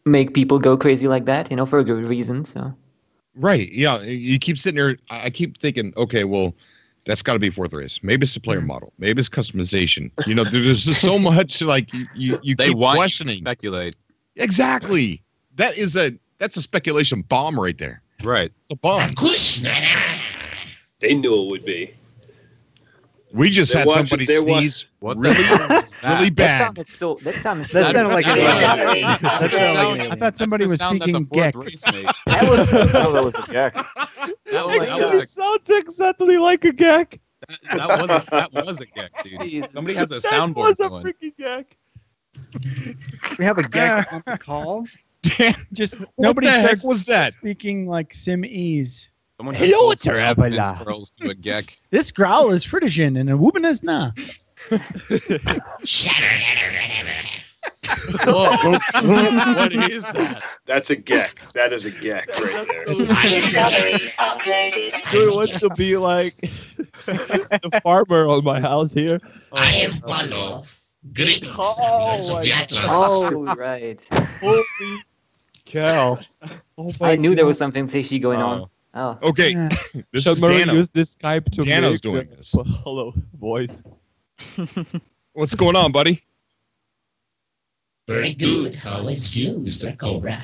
make people go crazy like that, you know, for a good reason, so. Right, yeah. You keep sitting there, I keep thinking, okay, well, that's got to be fourth race. Maybe it's the player model. Maybe it's customization. You know, there's just so much, like, you they keep want questioning. You to speculate. Exactly. That's a speculation bomb right there. Right. The bomb. They knew it would be. We just had somebody sneeze really bad. That sounded like I thought somebody was speaking Geck. That was a Geck. That sounds exactly like a Geck. That was a Geck, dude. Somebody has a soundboard That was a going. freaking Geck. We have a Geck on the call. Just What nobody the heck starts was that? speaking like Sim Ease. Someone Hello, just sold pearls to a Geck. This growl is Frisian and a woman is not. Whoa, what is that? That's a Geck. That is a Geck right there. Do you want to be like the farmer on my house here? I am Paulo. Greetings, Oh, my Atlas. Oh, right. Holy cow. Oh I knew there was something fishy going on. Oh. Okay, this Shall is Murray Dano. use this Skype to Dano's make doing the this. Hello voice. What's going on, buddy? Very good. How is you, Mr. Cobra?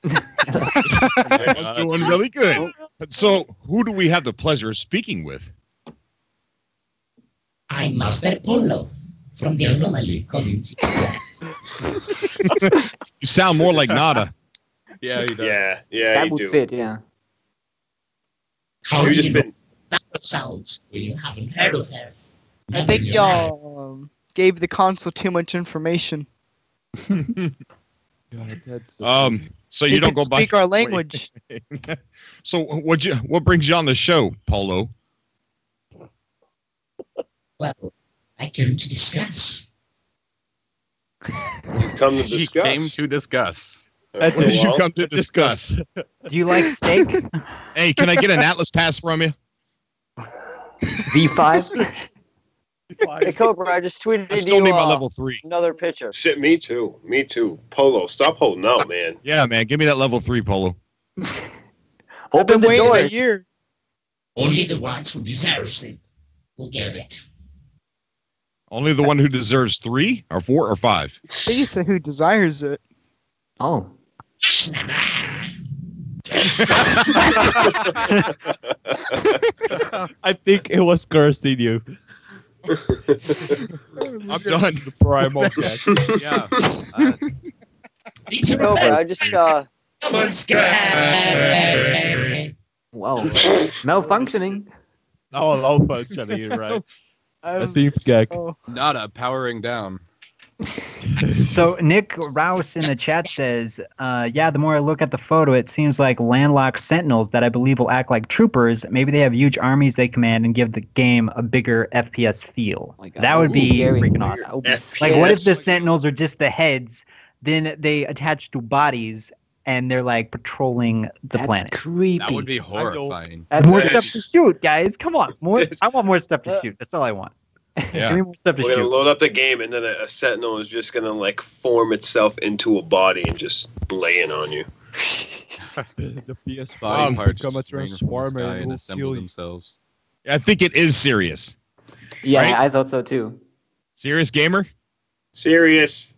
I'm doing really good. So, who do we have the pleasure of speaking with? I'm Master Polo from the Anomaly community. You sound more like Nada. Yeah, he does. Yeah, That you would do. fit, yeah. How You've do just you know been- that sounds when you haven't heard of her? I think y'all gave the console too much information. God, that's So you don't go by speak our language. So what brings you on the show, Paulo? Well, I came to discuss. You come to He discuss. came to discuss. That's it. You come to discuss. Do you like steak? Hey, can I get an Atlas pass from you? V5? Hey, Cobra, I just tweeted I still you need my level 3. another picture. Me too. Me too. Polo, stop holding out, man. Yeah, man. Give me that level 3, Polo. Open the waiting a doors. year. Only the ones who deserve it will get it. Only the one who deserves 3 or 4 or 5. I think it's who desires it. Oh. I think it was cursing you. I'm done. The primal Geck. Yeah. Cobra, I just Wow. Malfunctioning. Oh, low functioning, right? I think Geck. Not a powering down. So Nick Rouse in the chat says, yeah, the more I look at the photo, it seems like landlocked sentinels that I believe will act like troopers. Maybe they have huge armies they command and give the game a bigger FPS feel. That would be Scary. freaking awesome. Like, what if the sentinels are just the heads, then they attach to bodies, and they're like patrolling the planet? Creepy. That would be horrifying. More stuff to shoot, guys. Come on. I want more stuff to shoot. That's all I want. Yeah. Give me more stuff to We're gonna shoot. load up the game, and then a sentinel is just gonna like form itself into a body and just lay in on you. The PS5 Body parts become a just rain from the transformer sky and and will assemble kill you. themselves. I think it is serious. Yeah, Right? I thought so too. Serious gamer? Serious.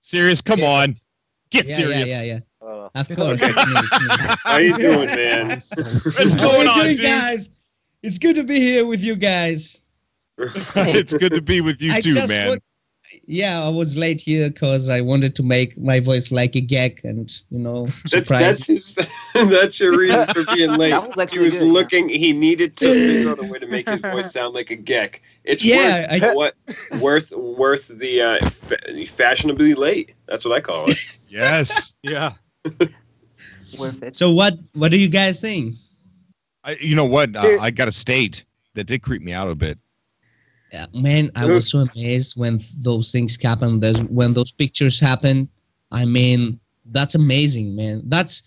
Serious? Come on. Get Yeah, serious. yeah. Of course. It's me. How you doing, man? What's How going are you on, doing, dude? guys? It's good to be here with you guys. It's good to be with you too, man. I was late here because I wanted to make my voice like a Geck and, surprise. That's your reason for being late. That was He actually was good, looking. He needed to figure out a way to make his voice sound like a Geck. It's worth the fashionably late. That's what I call it. Yes. Yeah. Worth it. So what do you guys think? You know what? I got to state that did creep me out a bit. Yeah, man, I was so amazed when those things happen. When those pictures happen. I mean, that's amazing, man. That's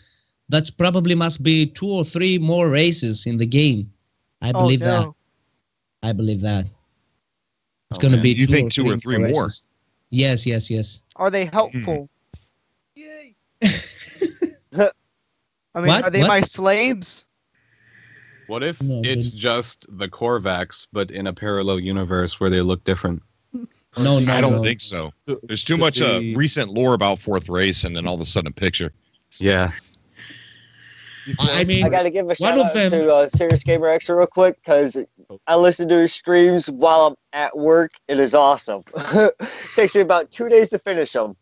probably must be 2 or 3 more races in the game. I believe that. I believe that. It's going to be. You think 2 or 3 more? Yes. Are they helpful? Yay! I mean, are they my slaves? What if it's just the Korvax, but in a parallel universe where they look different? No, I don't think so. There's too much recent lore about fourth race, and then all of a sudden a picture. Yeah. I mean, I got to give a shout out to Serious Gamer Extra real quick because I listen to his streams while I'm at work. It is awesome. Takes me about 2 days to finish them.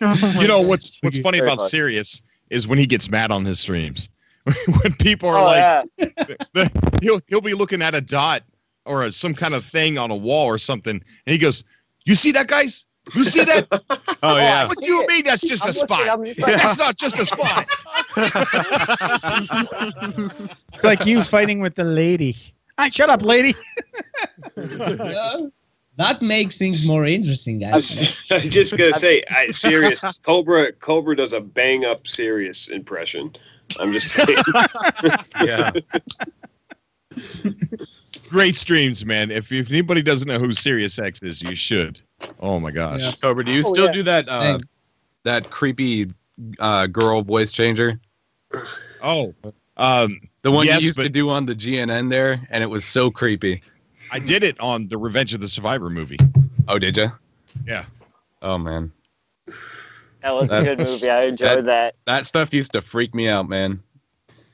You know what's funny about Sirius is when he gets mad on his streams. When people are he'll be looking at a dot or some kind of thing on a wall or something, and he goes, "You see that, guys? You see that? Oh yeah. What do you mean that's just a spot? That's not just a spot." It's like you fighting with the lady. Shut up, lady. That makes things more interesting, guys. I'm just gonna say, Sirius Cobra does a bang up Sirius impression. I'm just saying. Yeah. Great streams, man. If anybody doesn't know who Sirius X is, you should. Oh my gosh. Yeah. Cobra, do you still do that that creepy girl voice changer? Oh. The one you used to do on the GNN there, and it was so creepy. I did it on the Revenge of the Survivor movie. Oh, did you? Yeah. Oh man. That was a good movie. I enjoyed that. That stuff used to freak me out, man.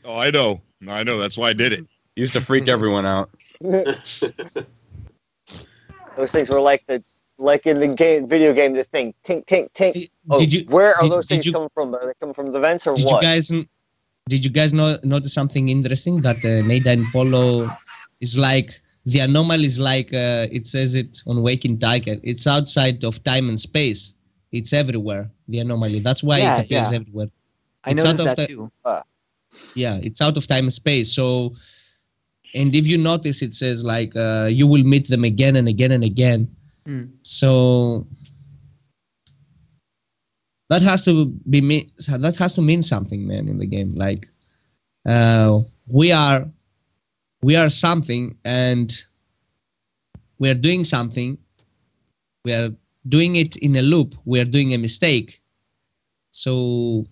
Oh, I know. That's why I did it. Used to freak everyone out. Those things were like in the video game, the thing, tink, tink, tink. Where are those things coming from? Are they coming from the vents or what? Did you guys notice something interesting that Add LpoLi is like? The anomaly is like it says it on Waking Tiger. It's outside of time and space. It's everywhere. The anomaly. That's why it appears everywhere. I noticed that too. Yeah, it's out of time and space. So, and if you notice, it says like you will meet them again and again and again. So that has to mean something, man, in the game. Like we are something, and we are doing something. We are doing it in a loop. We are doing a mistake. So,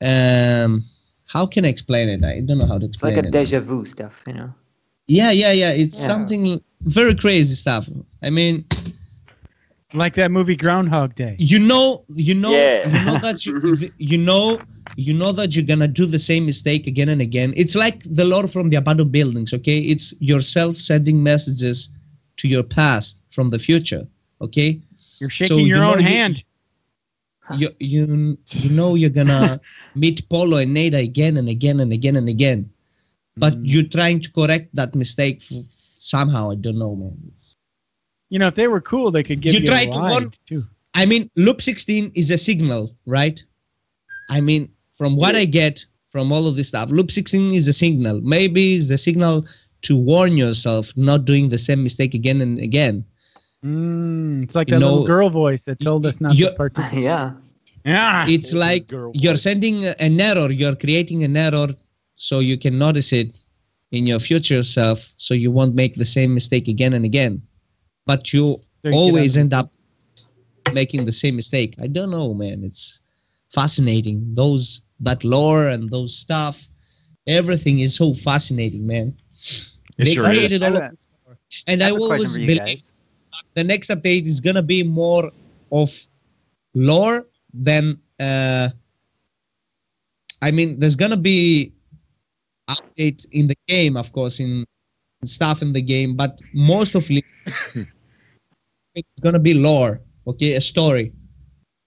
how can I explain it? I don't know how to explain it. It's like a deja vu stuff, you know? Yeah. It's something very crazy stuff. I mean, like that movie Groundhog Day. You know that you know that you're gonna do the same mistake again and again. It's like the lore from the abandoned buildings, okay? It's yourself sending messages to your past from the future, okay? You're shaking your own hand. You know you're gonna meet Polo and Nada again and again and again and again, but you're trying to correct that mistake somehow. I don't know, man. You know, if they were cool, they could give you try a line too. I mean, loop 16 is a signal, right? I mean, from what I get from all of this stuff, loop 16 is a signal. Maybe it's the signal to warn yourself not doing the same mistake again and again. It's like that little girl voice that told us not to participate. Yeah. It's like you're sending an error. You're creating an error so you can notice it in your future self, so you won't make the same mistake again and again. But you always end up making the same mistake. I don't know, man. It's fascinating. That lore and those stuff, everything is so fascinating, man. They created all of this. And I always believe the next update is gonna be more of lore than I mean, there's gonna be update in the game, of course, in stuff in the game, but most of it it's gonna be lore, okay, a story.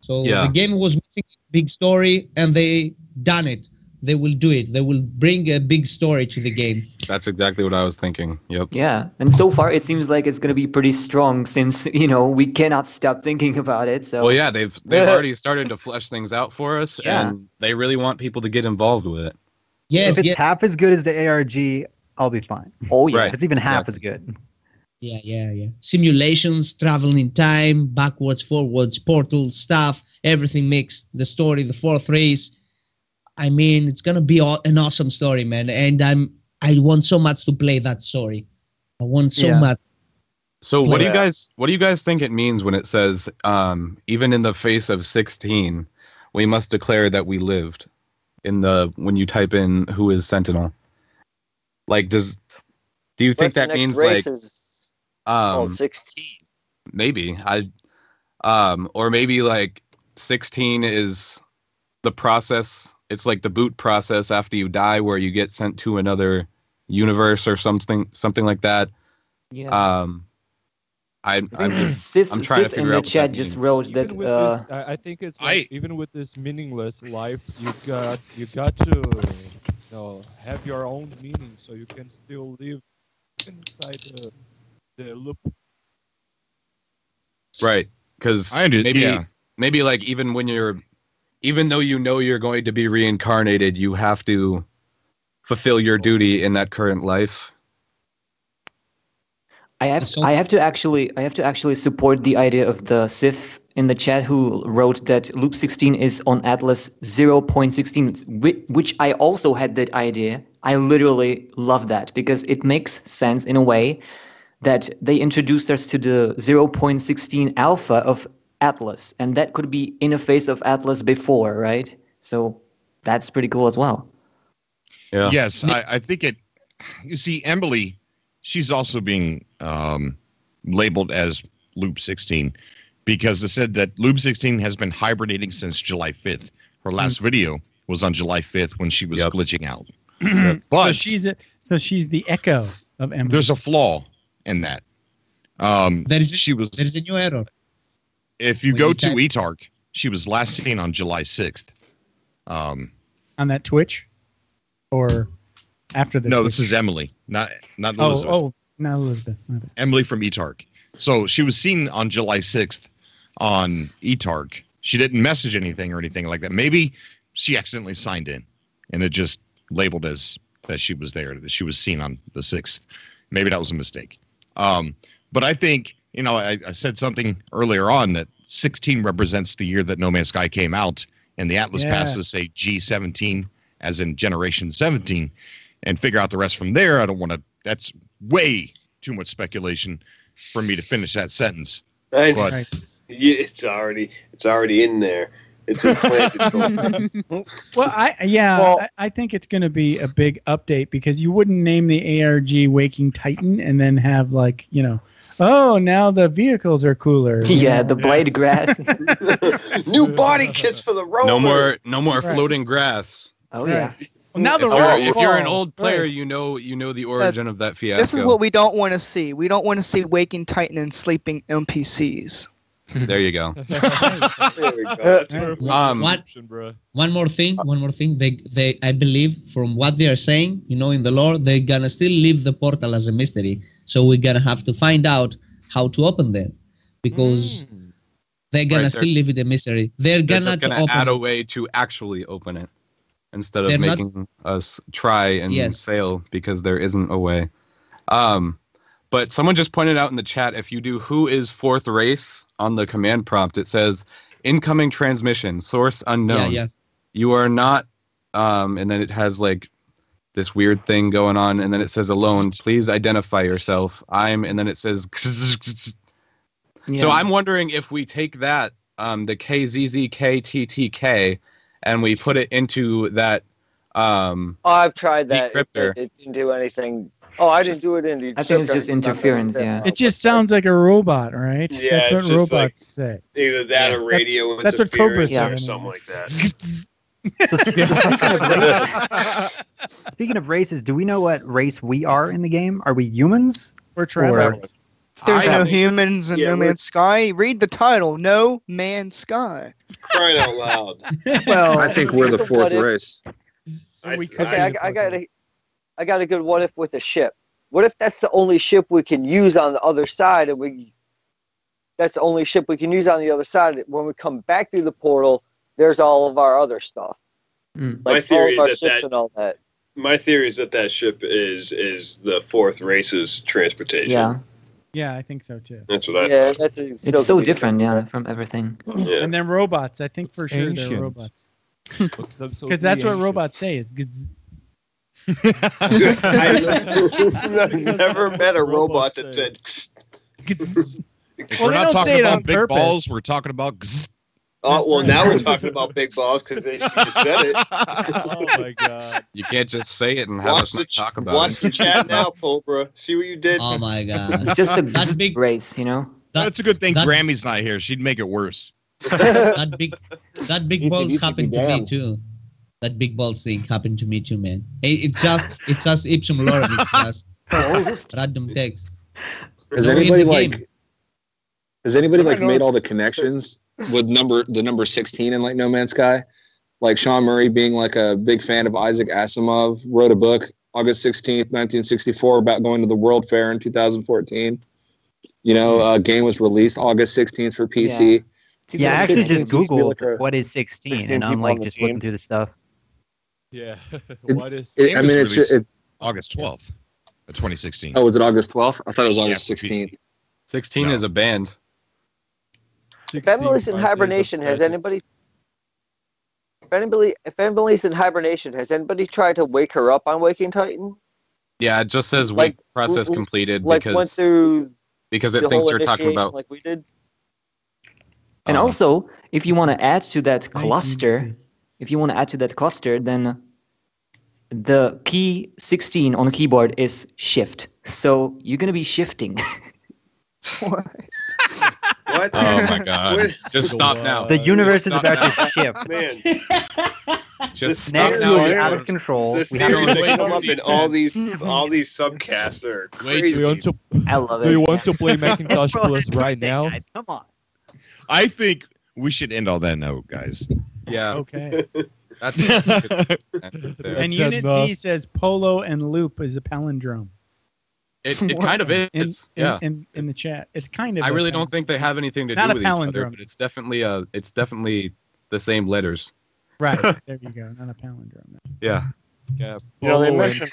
So the game was missing a big story, and they done it. they will do it. They will bring a big story to the game. That's exactly what I was thinking. Yep. Yeah, and so far it seems like it's going to be pretty strong since we cannot stop thinking about it. So well, yeah, they've already started to flesh things out for us, and they really want people to get involved with it. Yes, if it's half as good as the ARG, I'll be fine. Oh yeah, Right. If it's even half as good. Yeah. Simulations, travel in time, backwards, forwards, portals, stuff, everything mixed. The story, the fourth race. I mean, it's gonna be an awesome story, man. And I want so much to play that story. I want so much. So what do you guys think it means when it says, even in the face of 16, we must declare that we lived? When you type in who is Sentinel, like do you think that means like 16? Maybe or maybe like 16 is the process. It's like the boot process after you die, where you get sent to another universe or something like that. Yeah. I'm trying to Sith figure out. The chat just wrote that. I think it's like, even with this meaningless life, you got to have your own meaning, so you can still live inside the loop. Right, because maybe like even though you're going to be reincarnated, you have to fulfill your duty in that current life. I have to actually support the idea of the Sith in the chat who wrote that Loop 16 is on Atlas 0.16, which I also had that idea. I literally love that because it makes sense in a way that they introduced us to the 0.16 alpha of Atlas, and that could be interface of Atlas before, right? So that's pretty cool as well. Yeah. Yes, I think it. You see, Emily, she's also being labeled as Loop 16 because it said that Loop 16 has been hibernating since July 5th. Her last video was on July 5th when she was glitching out. But so she's the echo of Emily. There's a flaw in that. There is a new error. If you go to eTark, she was last seen on July 6th. On that Twitch, or after the. No, Twitch? this is Emily, not Elizabeth. Oh, not Elizabeth. Emily from eTark. So she was seen on July 6th on eTark. She didn't message anything or anything like that. Maybe she accidentally signed in, and it just labeled as that she was there, that she was seen on the 6th. Maybe that was a mistake. But I think, I said something earlier on that 16 represents the year that No Man's Sky came out, and the Atlas passes say G17, as in Generation 17, and figure out the rest from there. I don't want to. That's way too much speculation for me to finish that sentence. But it's already in there. It's implanted. Well, I think it's going to be a big update because you wouldn't name the ARG Waking Titan and then have oh, now the vehicles are cooler. Yeah, the blade grass. New body kits for the rover. No more floating grass. Oh yeah. Well, now if you're an old player, you know the origin of that fiasco. This is what we don't want to see. We don't want to see Waking Titan and sleeping NPCs. There you go. One more thing. They I believe from what they are saying, in the lore, they're gonna still leave the portal as a mystery. So we're gonna have to find out how to open them, because they're gonna still leave it a mystery. They're gonna add a way to actually open it instead of making us try and fail because there isn't a way. But someone just pointed out in the chat, if you do who is fourth race on the command prompt, it says incoming transmission, source unknown. Yeah. You are not, and then it has like this weird thing going on, and then it says alone, please identify yourself. And then it says. So I'm wondering if we take that, the KZZKTTK, and we put it into that. I've tried that. Decryptor. It didn't do anything. Oh, I didn't do it in the. I think it's just interference. Yeah. It just sounds like a robot, right? Yeah, that's what robots say. Either that or radio that's what Cobra interference said. or something like that. So speaking of races, do we know what race we are in the game? Are we humans? We're travelers. There's no humans in No Man's Sky. Read the title, No Man's Sky. Crying out loud. Well, I think we're the fourth race. Okay, I got a good what if with a ship. What if that's the only ship we can use on the other side, and that's the only ship we can use on the other side? When we come back through the portal, there's all of our other stuff. Mm. Like My theory all of our is ships and all that. My theory is that ship is the fourth race's transportation. Yeah. Yeah, I think so too. That's what I Yeah, thought. It's so different, yeah, from everything. Yeah. And then robots. I think for sure ancient. they're robots. Because Because that's what robots say is good. I've never met a robot that said. We're not talking about big balls. We're talking about. Oh well, now we're talking about big balls because she just said it. Oh my god! You can't just say it and have us not talk about Watch it. the chat now, Cobra. See what you did. Oh my god! It's just a big race, you know. That's a good thing. Grammy's not here. She'd make it worse. that big balls happened to me too. That big balls thing happened to me too, man. It's just ipsum lorem. It's just random text. Has anybody made all the connections with the number 16 in like No Man's Sky? Like Sean Murray being like a big fan of Isaac Asimov, wrote a book August 16th, 1964 about going to the World Fair in 2014. You know, game was released August 16th for PC. Yeah, I actually just Googled like what is 16, and I'm like just looking through the stuff. Yeah. What is? It's August 12th, 2016. Oh, was it August 12th? I thought it was August 16th. 16 is a band. If Emily's in hibernation, has anybody? If Emily's in hibernation, has anybody tried to wake her up on Waking Titan? Yeah, it just says wake process completed Like went through because it the thinks whole you're talking initiation about. like we did. And also, if you want to add to that cluster, then the key 16 on the keyboard is shift. So you're gonna be shifting. What? Oh my god! Just stop now. The universe is Stop about now. to shift. Man, Just stop Next now. will be out of control. the We have theories to that come up in all these subcasts are Do crazy. you want to? I love it. Do you want to play Macintosh Well, Plus right now? guys, come on. I think we should end on that note, guys. Yeah. Okay. That's And That's Unit enough. Z says polo and loop is a palindrome. it kind of is. Yeah. In the chat, it's kind of. I a really palindrome. don't think they have anything to Not do a with each other, palindrome. but it's definitely the same letters. Right there, you go. Not a palindrome. Yeah. Yeah. You know, they Polo and- mentioned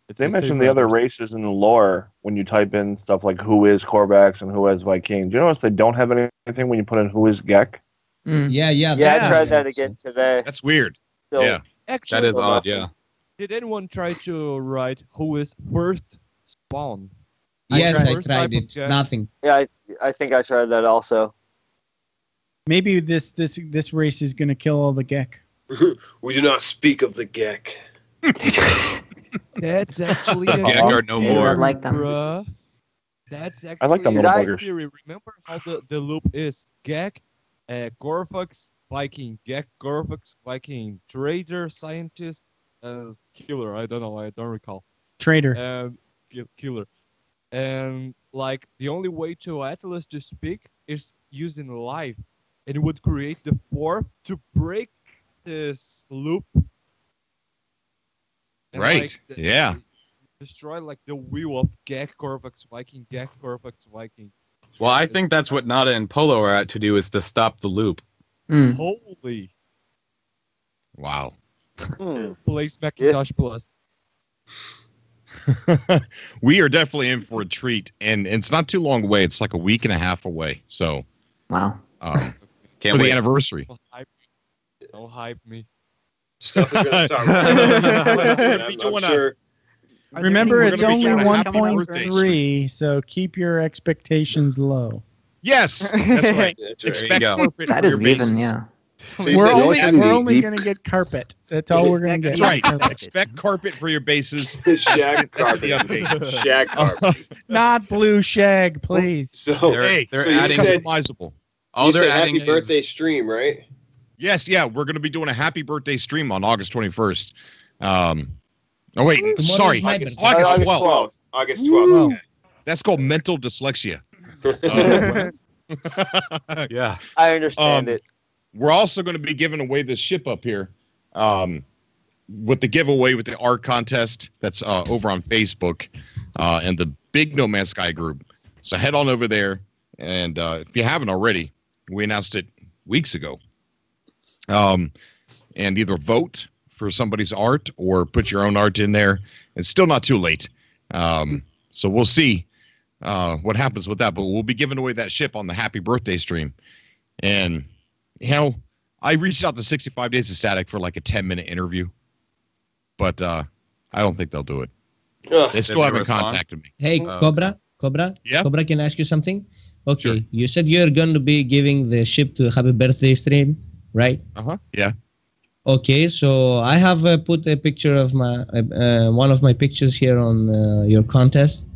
it's they the mentioned same the other letters. races in the lore when you type in stuff like who is Korvax and who is Viking. Do you notice they don't have anything when you put in who is Gek? Yeah. Yeah, I tried that again today. That's weird. Still, Yeah. Actually, That is odd. Yeah. did anyone try to write who is first spawn? Yes, I First tried type of it. Gek. Nothing. Yeah, I think I tried that also. Maybe this race is gonna kill all the Gek. We do not speak of the Gek. That's actually The Gek are no more. I like them. Bruh. That's actually I like them a little good buggers. theory. Remember how the loop is Gek, Korvax, Viking, Gek, Korvax, Viking, trader, scientist, killer. I don't know. I don't recall. Traitor. Killer. And like the only way to Atlas to speak is using life, and it would create the fourth to break this loop. And, Right. Yeah. Destroy like the wheel of Gek, Korvax, Viking, Gek, Korvax, Viking. Well, I think that's what Nada and Polo are at to do is to stop the loop. Mm. Holy. Wow. Plays Macintosh Plus. We are definitely in for a treat, and it's not too long away. It's like a week and a half away. So, Wow. Can't for the wait. anniversary. Don't hype me. Stuff is gonna start. I'm sure. Remember, we're it's gonna be only doing a happy birthday 1.3, so keep your expectations low. Yes, that's right. That's right. Expect There you go. carpet That for is your given, bases. yeah. So you We're said only, you we're have only deep- going to get carpet. That's all we're going to get. That's right. Carpet. Expect carpet for your bases. Shag That's the carpet. update. Shag carpet. Not blue shag, please. So, Hey, they're so you adding- said, customizable. All you they're said adding happy is birthday stream, right? Yes, yeah, we're going to be doing a happy birthday stream on August 21st. Oh wait, Tomorrow sorry, is my birthday. August 12th. August 12th. Okay. That's called mental dyslexia. yeah. I understand it. We're also going to be giving away this ship up here. with the giveaway with the art contest that's over on Facebook and the big No Man's Sky group. So head on over there, and if you haven't already, we announced it weeks ago. And either vote for somebody's art or put your own art in there. It's still not too late. So we'll see what happens with that. But we'll be giving away that ship on the Happy Birthday stream. And, you know, I reached out to 65 Days of Static for like a 10-minute interview. But I don't think they'll do it. They still haven't contacted me. Hey, Cobra? Yeah? Cobra, can I ask you something? Okay, sure. You said you're going to be giving the ship to Happy Birthday stream, right? Yeah. Okay, so I have put a picture of my one of my pictures here on your contest,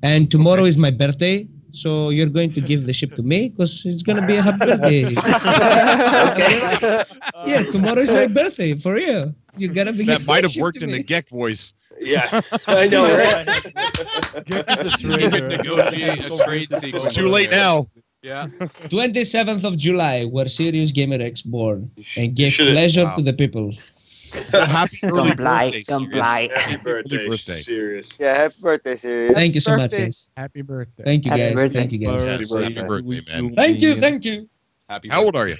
and tomorrow is my birthday. So you're going to give the ship to me because it's going to be a happy birthday. Yeah, tomorrow is my birthday for real. You gotta be. That might have worked in the Geck voice. Yeah, I know. Right? It's too late now. Yeah. 27th of July, where Serious Gamer X born and give pleasure to the people. Happy early birthday, Happy birthday, Serious. Yeah, happy birthday, Serious. Thank you so much, guys. Happy birthday. Thank you, Happy guys. birthday. Thank you, guys. Happy birthday, man. Thank you. Thank you. Happy How old are you?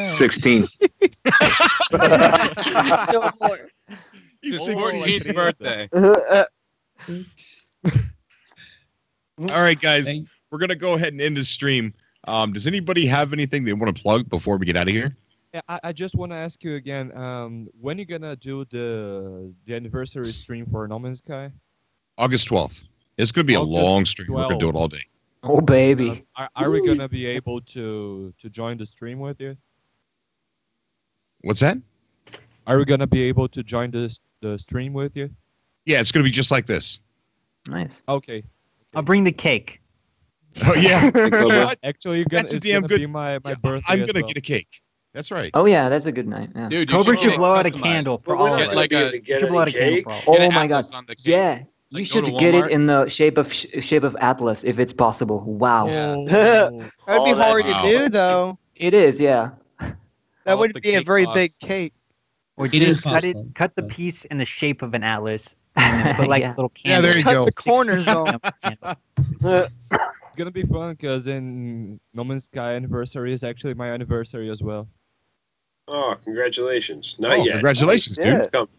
16. He's His 16th 14th birthday. All right, guys. We're going to go ahead and end the stream. Does anybody have anything they want to plug before we get out of here? Yeah, I just want to ask you again, when you going to do the anniversary stream for No Man's Sky? August 12th. It's going to be a long stream. 12th. We're going to do it all day. Oh, baby. Are we going to be able to join the stream with you? What's that? Are we going to be able to join the stream with you? Yeah, it's going to be just like this. Nice. Okay. I'll bring the cake. Oh, yeah. Actually, That's a it's damn gonna good. be my birthday. I'm as going to well. get a cake. That's right. Oh, yeah, that's a good night. Yeah. Dude, you Cobra should get blow out a customized. candle for But we're all not of us. like gonna a- be able to You should get blow out a any candle cake. for all of us. Oh Get an my god. atlas on the cake. Yeah. You Like, go should to get it Walmart. in the shape of Atlas if it's possible. Wow. That'd be That'd be hard wow. to do, though. It is, yeah. That All would the be a cake very costs. big cake. Or It is just possible. cut the piece in the shape of an atlas and then put like Yeah. a little Yeah, candle. there you Cut go. the corners off. It's gonna be fun because in No Man's Sky anniversary is actually my anniversary as well. Oh, congratulations! Not Oh, yet. congratulations, dude. Yeah. Come.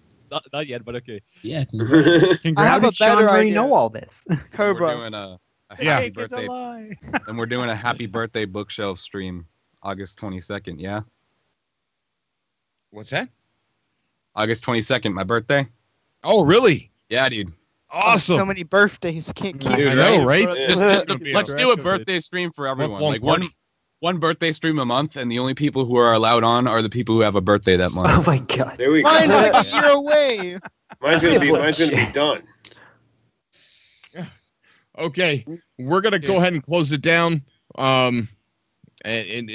Not yet, but okay. Yeah. I have How a did Sean better already idea. know all this? We're Cobra. doing a Yeah. happy Cake is a birthday, lie. and we're doing a happy birthday bookshelf stream, August 22nd. Yeah, What's that? August 22nd, my birthday. Oh, really? Yeah, dude. Awesome. So many birthdays. Can't keep Dude, I know, right? Just gonna be let's a- do a birthday stream for everyone. Month-long Like party. one birthday stream a month, and the only people who are allowed on are the people who have a birthday that month. Oh my god. There we go. Mine's like a year away. Mine's gonna be done. Okay, we're gonna go ahead and close it down. And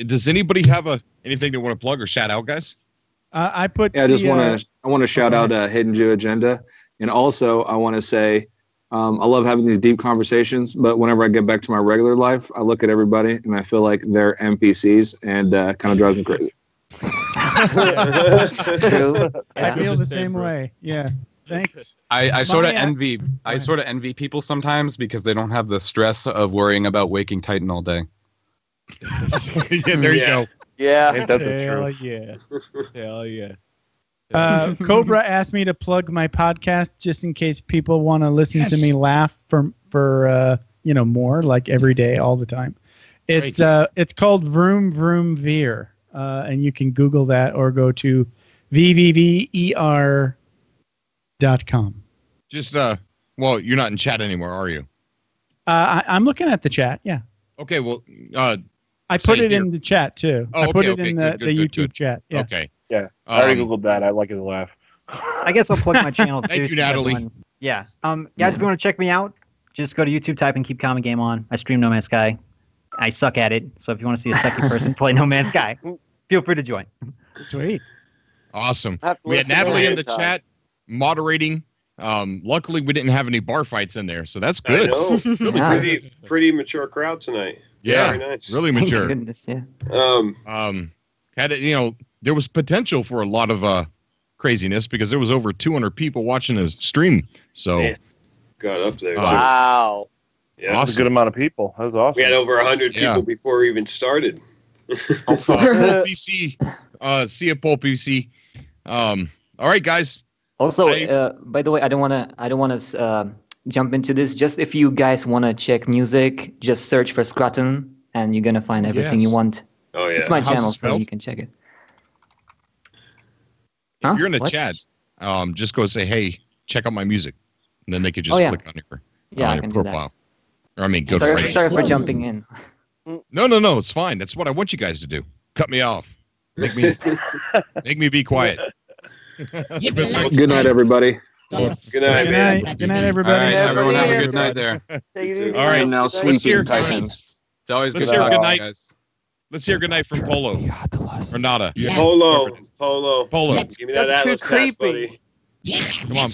does anybody have anything they want to plug or shout out, guys? I put. Yeah, I just the, want to shout out Hidden Jew Agenda, and also I want to say I love having these deep conversations. But whenever I get back to my regular life, I look at everybody and I feel like they're NPCs, and kind of drives me crazy. True. I feel the the same, same bro. way. Yeah. Thanks. I sort of My, envy I sort of envy people sometimes because they don't have the stress of worrying about waking Titan all day. Yeah, there you go. Yeah. Ain't that the Hell truth? yeah. Hell yeah. Cobra asked me to plug my podcast just in case people want to listen to me laugh for more, like every day, all the time. It's called Vroom Vroom Veer, and you can Google that or go to vvver.com. Just well, you're not in chat anymore, are you? I'm looking at the chat. Yeah, Okay, well, I Say put it here. in the chat too. Oh, I put okay, it okay, in good, the good, YouTube good. chat. Yeah. Okay. Yeah, I already Um, googled that. I like his laugh. I guess I'll plug my channel too. Thank you, so Natalie. everyone- Yeah. Guys, if you want to check me out, just go to YouTube, type in Keep Common Game on. I stream No Man's Sky. I suck at it, so if you want to see a sucky person play No Man's Sky, feel free to join. Sweet. Awesome. I have to We had listen Natalie in every the time. chat moderating. Luckily, we didn't have any bar fights in there, so that's I good. know. Yeah. Pretty mature crowd tonight. Yeah, Very nice. really Thank mature. goodness, yeah. Um, Had it, there was potential for a lot of craziness because there was over 200 people watching the stream. So Man, got up there. Wow. Yeah, That's a good amount of people. That was awesome. We had over 100 people before we even started. Also, PC, see at PolPC. All right, guys. Also, by the way, I don't want to jump into this. Just if you guys want to check music, just search for Scruton, and you're gonna find everything you want. Oh yeah, it's my How's it channel, so spelled? you can check it. If you're in the What? chat, just go say, "Hey, check out my music," and then they could just Oh, yeah. click on your Yeah, I on your can do that. profile. Or I mean, go Sorry, straight. sorry for jumping in. No, it's fine. That's what I want you guys to do. Cut me off. Make me be quiet. Good night, everybody. Good night, man. Good night, everybody. All right, everyone have a good night there. Take it easy. All right, I'm now let's sleeping, hear. Titans. It's always good Let's to hear talk good to night. you guys. Let's hear good night from Polo or Nada. Polo. Give me that That's too Atlas pass, creepy. buddy. Come on.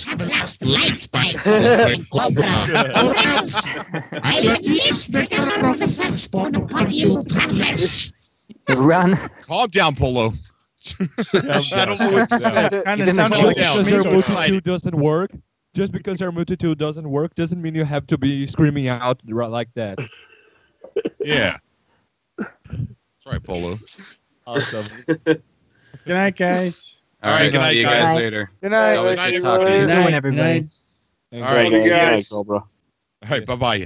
I will lift the color of the transport upon you, promise. Run. Calm down, Polo. I don't know what to say. Kind You of didn't sounded call like it a Because Schmidt. our So multitude excited. doesn't work. Just because our multitude doesn't work doesn't mean you have to be screaming out like that. Yeah. That's right, Polo. Awesome. Good night, guys. All right, good night, see you guys. guys later. Good night. Always Good good night, talking to you. Good night, everybody. All right, Love you guys. guys. All right, bye-bye.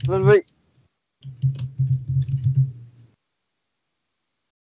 Little bit.